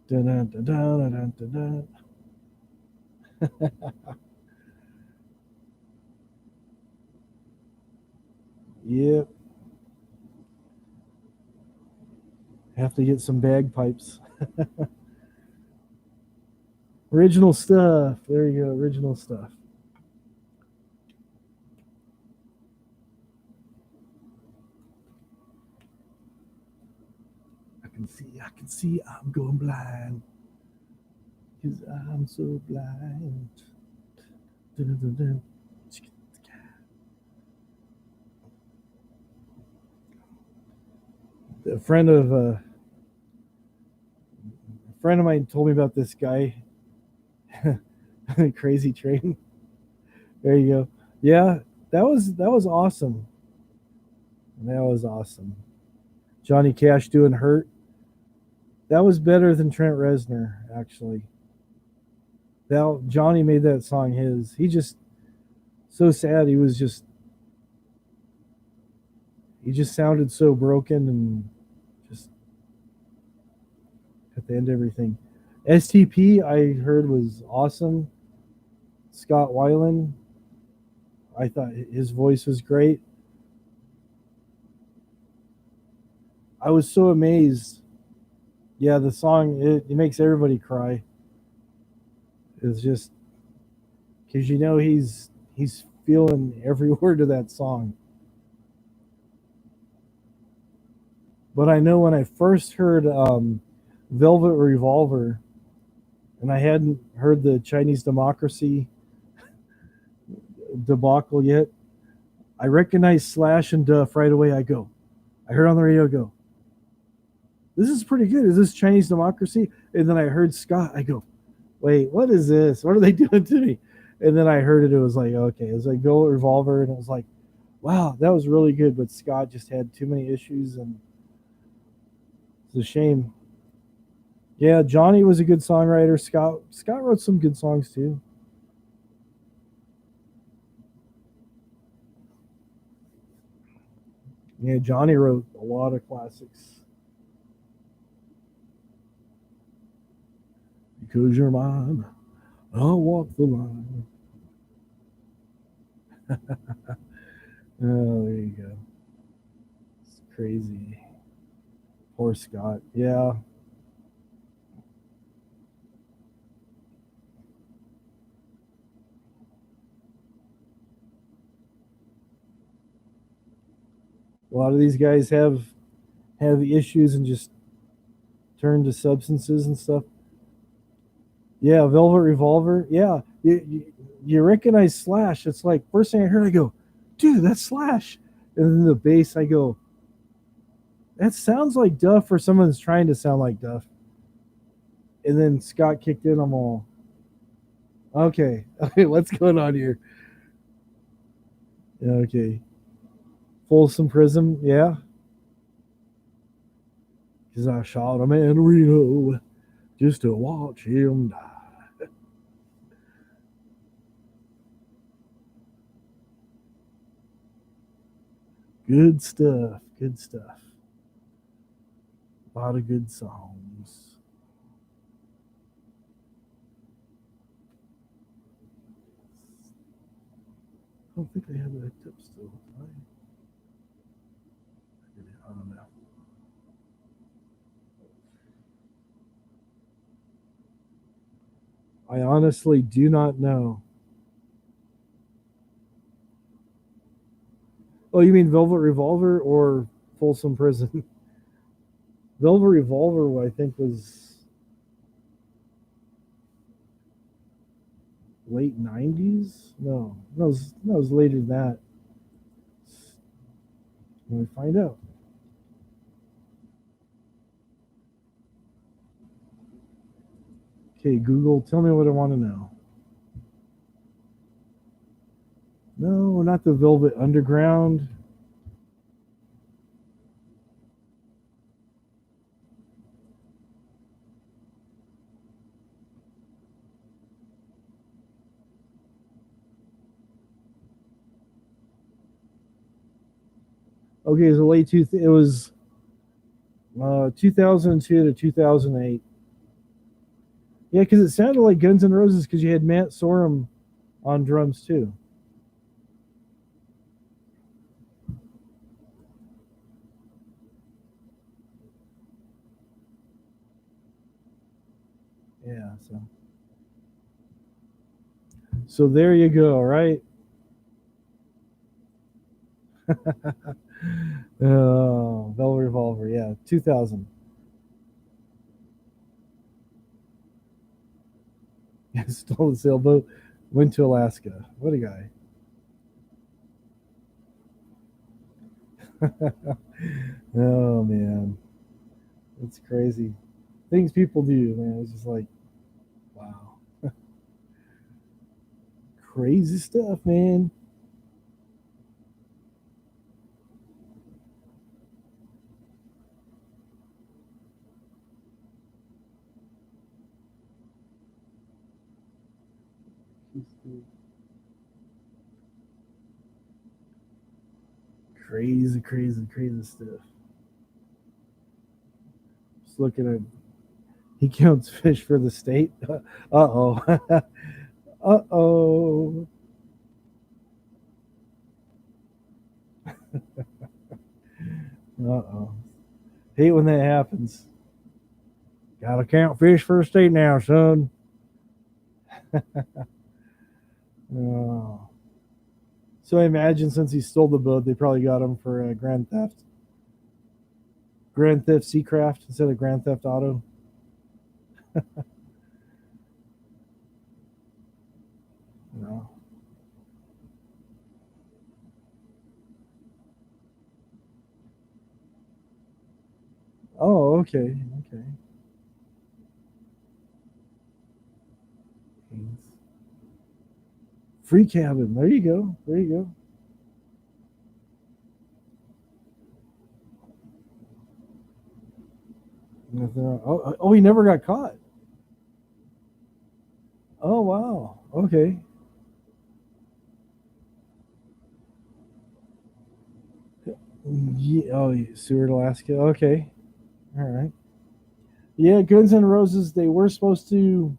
Dun, dun, dun, dun, dun, dun, dun. Yep. Have to get some bagpipes. Original stuff. There you go. Original stuff. I can see, I'm going blind. Because I'm so blind. Dun, dun, dun, dun. A friend of mine told me about this guy, Crazy Train. There you go. Yeah, that was awesome. That was awesome. Johnny Cash doing "Hurt." That was better than Trent Reznor, actually. That Johnny made that song his. He just so sad. He just sounded so broken and just at the end of everything. STP I heard was awesome. Scott Weiland, I thought his voice was great. I was so amazed. Yeah, the song it makes everybody cry. It's just because he's feeling every word of that song. But I know when I first heard Velvet Revolver, and I hadn't heard the Chinese Democracy debacle yet, I recognized Slash and Duff right away. I heard on the radio, I go, this is pretty good. Is this Chinese Democracy? And then I heard Scott. I go, wait, what is this? What are they doing to me? And then I heard it. It was like, okay, it was like Velvet Revolver, and it was like, wow, that was really good. But Scott just had too many issues, and it's a shame. Yeah, Johnny was a good songwriter. Scott wrote some good songs too. Yeah, Johnny wrote a lot of classics. Because you're mine, I'll walk the line. Oh, there you go. It's crazy. Poor Scott. Yeah. A lot of these guys have issues and just turn to substances and stuff. Yeah, Velvet Revolver. Yeah, you recognize Slash. It's like first thing I heard, I go, dude, that's Slash. And then the bass, I go, that sounds like Duff, or someone's trying to sound like Duff. And then Scott kicked in. I'm all, okay, okay, what's going on here? Yeah, okay, Folsom Prison. Yeah, because I shot a man in Reno just to watch him die. Good stuff. Good stuff. A lot of good songs. I don't think I have that tip still. I don't know. I honestly do not know. Oh, you mean Velvet Revolver or Folsom Prison? Velvet Revolver, I think, was late '90s. No, no, it was later than that. Let me find out. Okay, Google, tell me what I want to know. No, not the Velvet Underground. Okay, it was a late two. It was 2002 to 2008. Yeah, because it sounded like Guns N' Roses because you had Matt Sorum on drums too. Yeah, so there you go, right? Oh, Velvet Revolver, yeah, 2000. Stole the sailboat, went to Alaska. What a guy. Oh man, it's crazy. Things people do, man. It's just like, wow, crazy stuff, man. Crazy, crazy, crazy stuff. Just looking at, he counts fish for the state. Uh-oh. Uh-oh. Uh-oh. Hate when that happens. Gotta count fish for the state now, son. Oh. So I imagine since he stole the boat, they probably got him for grand theft. Grand Theft Seacraft instead of Grand Theft Auto. No. Oh, okay, okay. Free cabin. There you go. There you go. Oh, he never got caught. Oh, wow. Okay. Yeah, oh, Seward, Alaska. Okay. All right. Yeah, Guns N' Roses, they were supposed to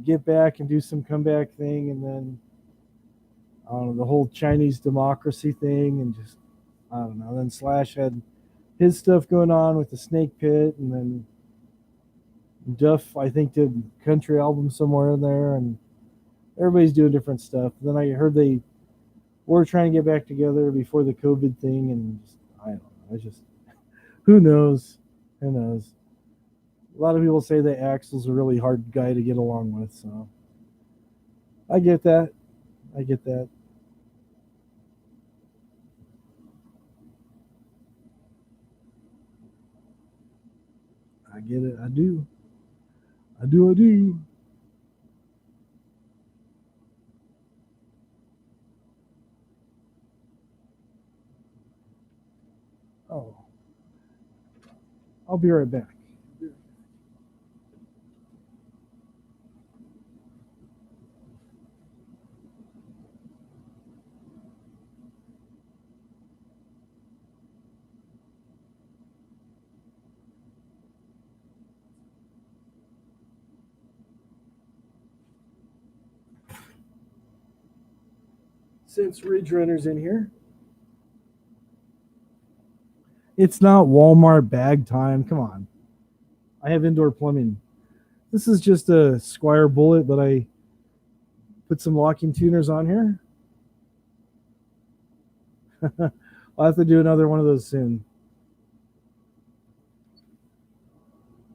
get back and do some comeback thing, and then I don't know, the whole Chinese democracy thing, and just I don't know. Then Slash had his stuff going on with the Snake Pit, and then Duff, I think, did country album somewhere in there, and everybody's doing different stuff. Then I heard they were trying to get back together before the COVID thing, and just, I don't know. I just who knows? Who knows? A lot of people say that Axel's a really hard guy to get along with, so I get that. I get that. I get it. I do. I do. I do. Oh, I'll be right back. Since Ridge Runner's in here, it's not Walmart bag time. Come on. I have indoor plumbing. This is just a Squire Bullet, but I put some locking tuners on here. I'll have to do another one of those soon.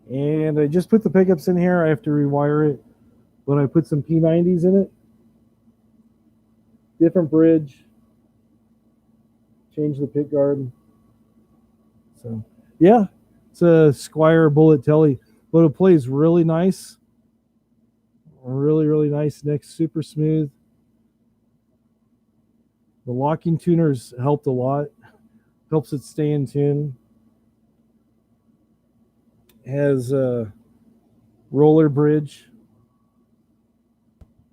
And I just put the pickups in here. I have to rewire it, but I put some P90s in it. Different bridge. Change the pick guard. So, yeah, it's a Squire Bullet Telly, but it plays really nice. Really, really nice. Next, super smooth. The locking tuners helped a lot. Helps it stay in tune. Has a roller bridge,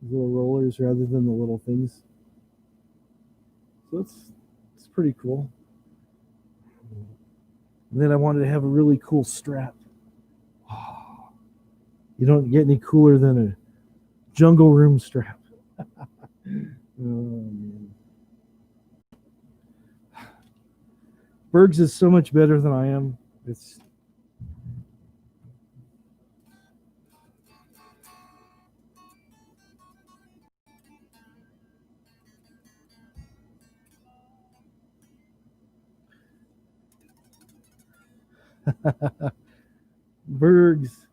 little rollers rather than the little things. So it's pretty cool. And then I wanted to have a really cool strap. You don't get any cooler than a jungle room strap. Oh, Bergs is so much better than I am. It's Bergs.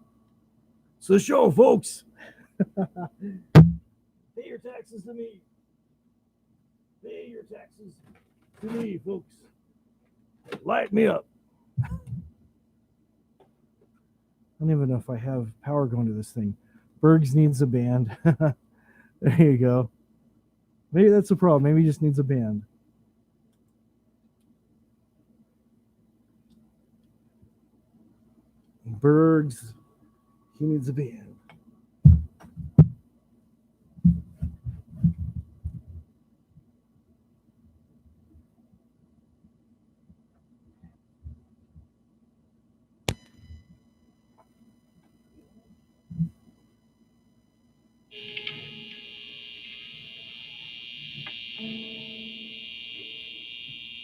It's the show, folks. Pay your taxes to me. Pay your taxes to me, folks. Light me up. I don't even know if I have power going to this thing. Bergs needs a band. There you go. Maybe that's the problem. Maybe he just needs a band. Bergs, he needs a band.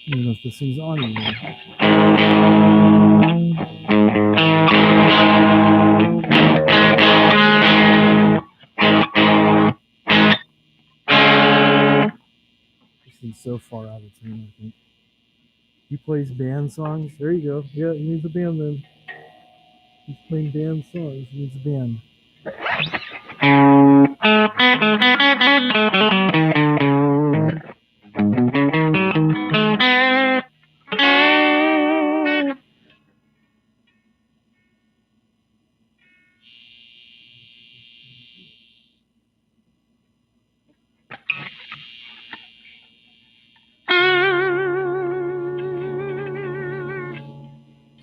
I don't know if this thing's on anymore. This thing's so far out of tune, I think. He plays band songs. There you go. Yeah, he needs a band then. He's playing band songs. He needs a band.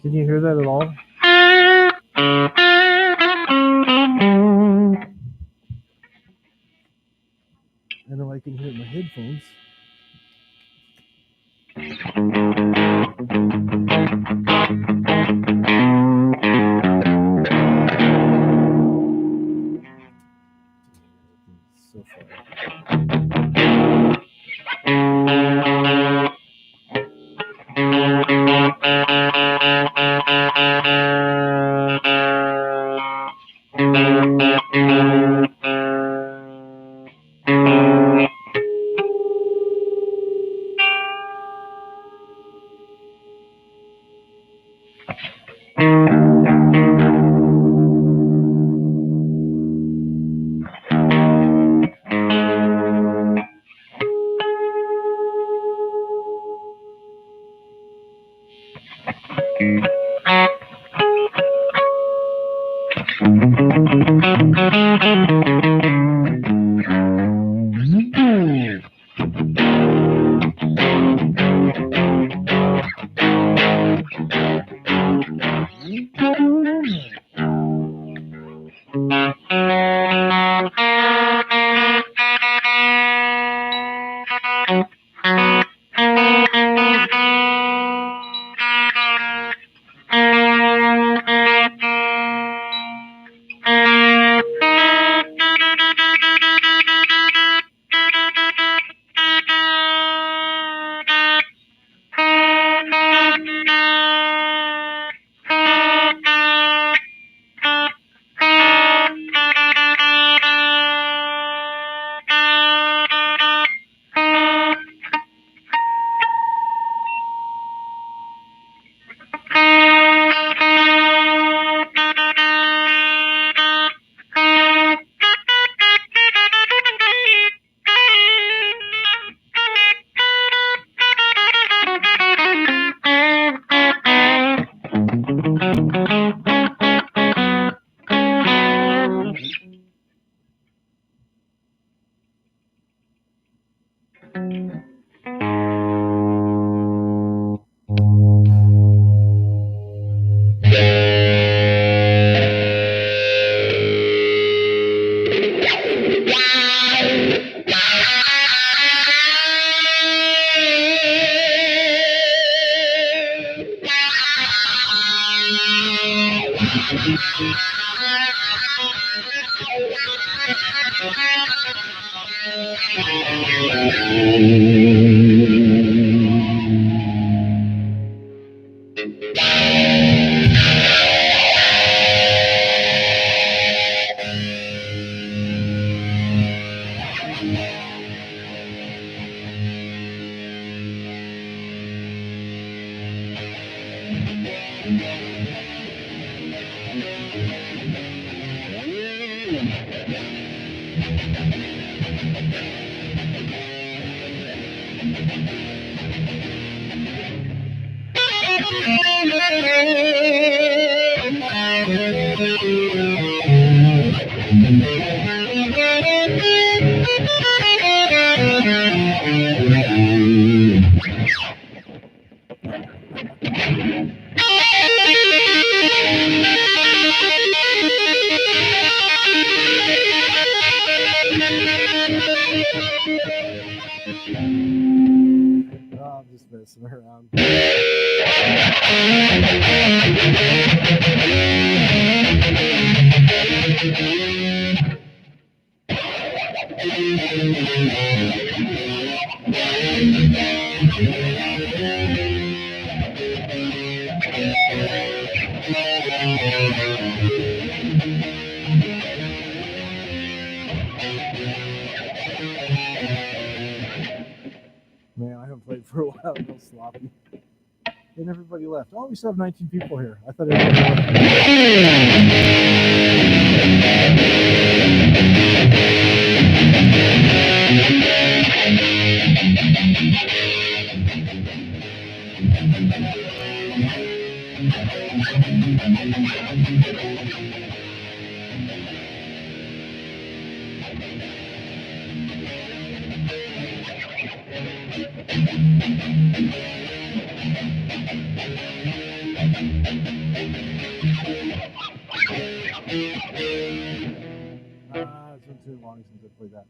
Can you hear that at all? I know I can hear it in my headphones. So far. I'm just messing around. Man, I haven't played for a while. I'm sloppy. and everybody left. Oh, we still have 19 people here. I thought everybody it's been too long since I played that.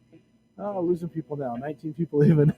Oh, losing people now. 19 people even.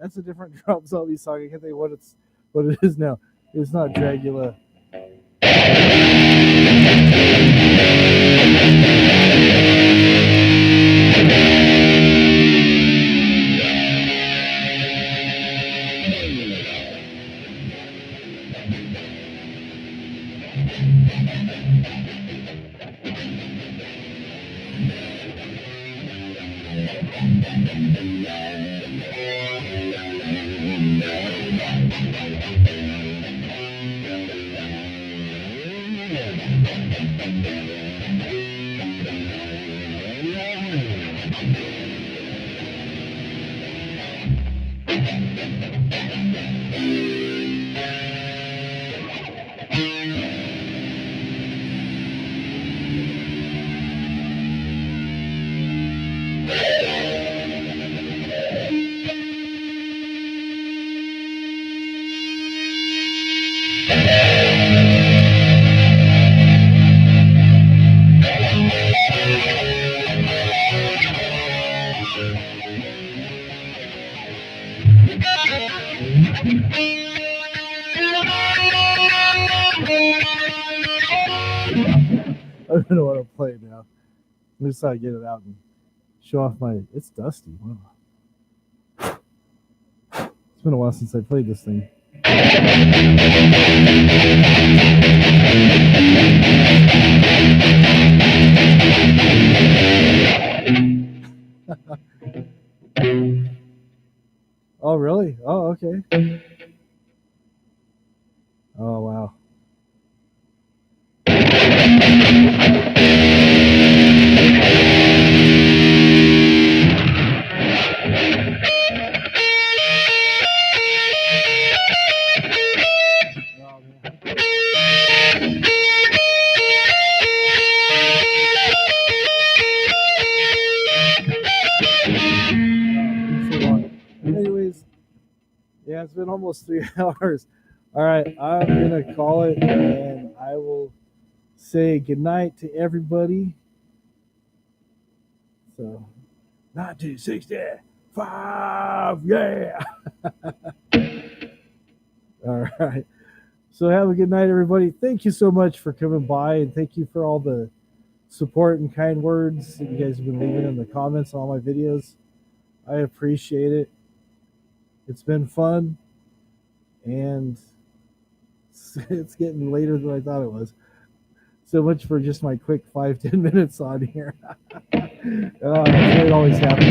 That's a different Drop Zombie song. I can't think what it is now. It's not Dragula. I don't know what I'm playing now. Let me try to get it out and show off my. It's dusty. Wow. It's been a while since I played this thing. Oh, really? Oh, okay. Oh, wow. Anyways, yeah, it's been almost 3 hours. All right, I'm gonna call it, and I will say goodnight to everybody. So, 1965, yeah. All right. So have a good night, everybody. Thank you so much for coming by, and thank you for all the support and kind words that you guys have been leaving in the comments on all my videos. I appreciate it. It's been fun, and it's getting later than I thought it was. So much for just my quick 5-10 minutes on here. That's the way it always happens.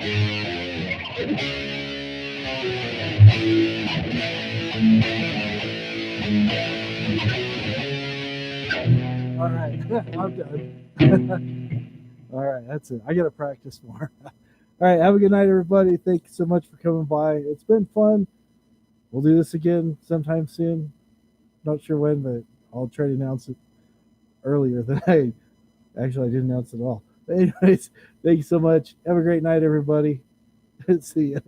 All right, I'm done. All right, that's it. I got to practice more. All right, have a good night, everybody. Thank you so much for coming by. It's been fun. We'll do this again sometime soon. Not sure when, but I'll try to announce it earlier than I actually I didn't announce it at all. But anyways, thank you so much. Have a great night, everybody. See ya.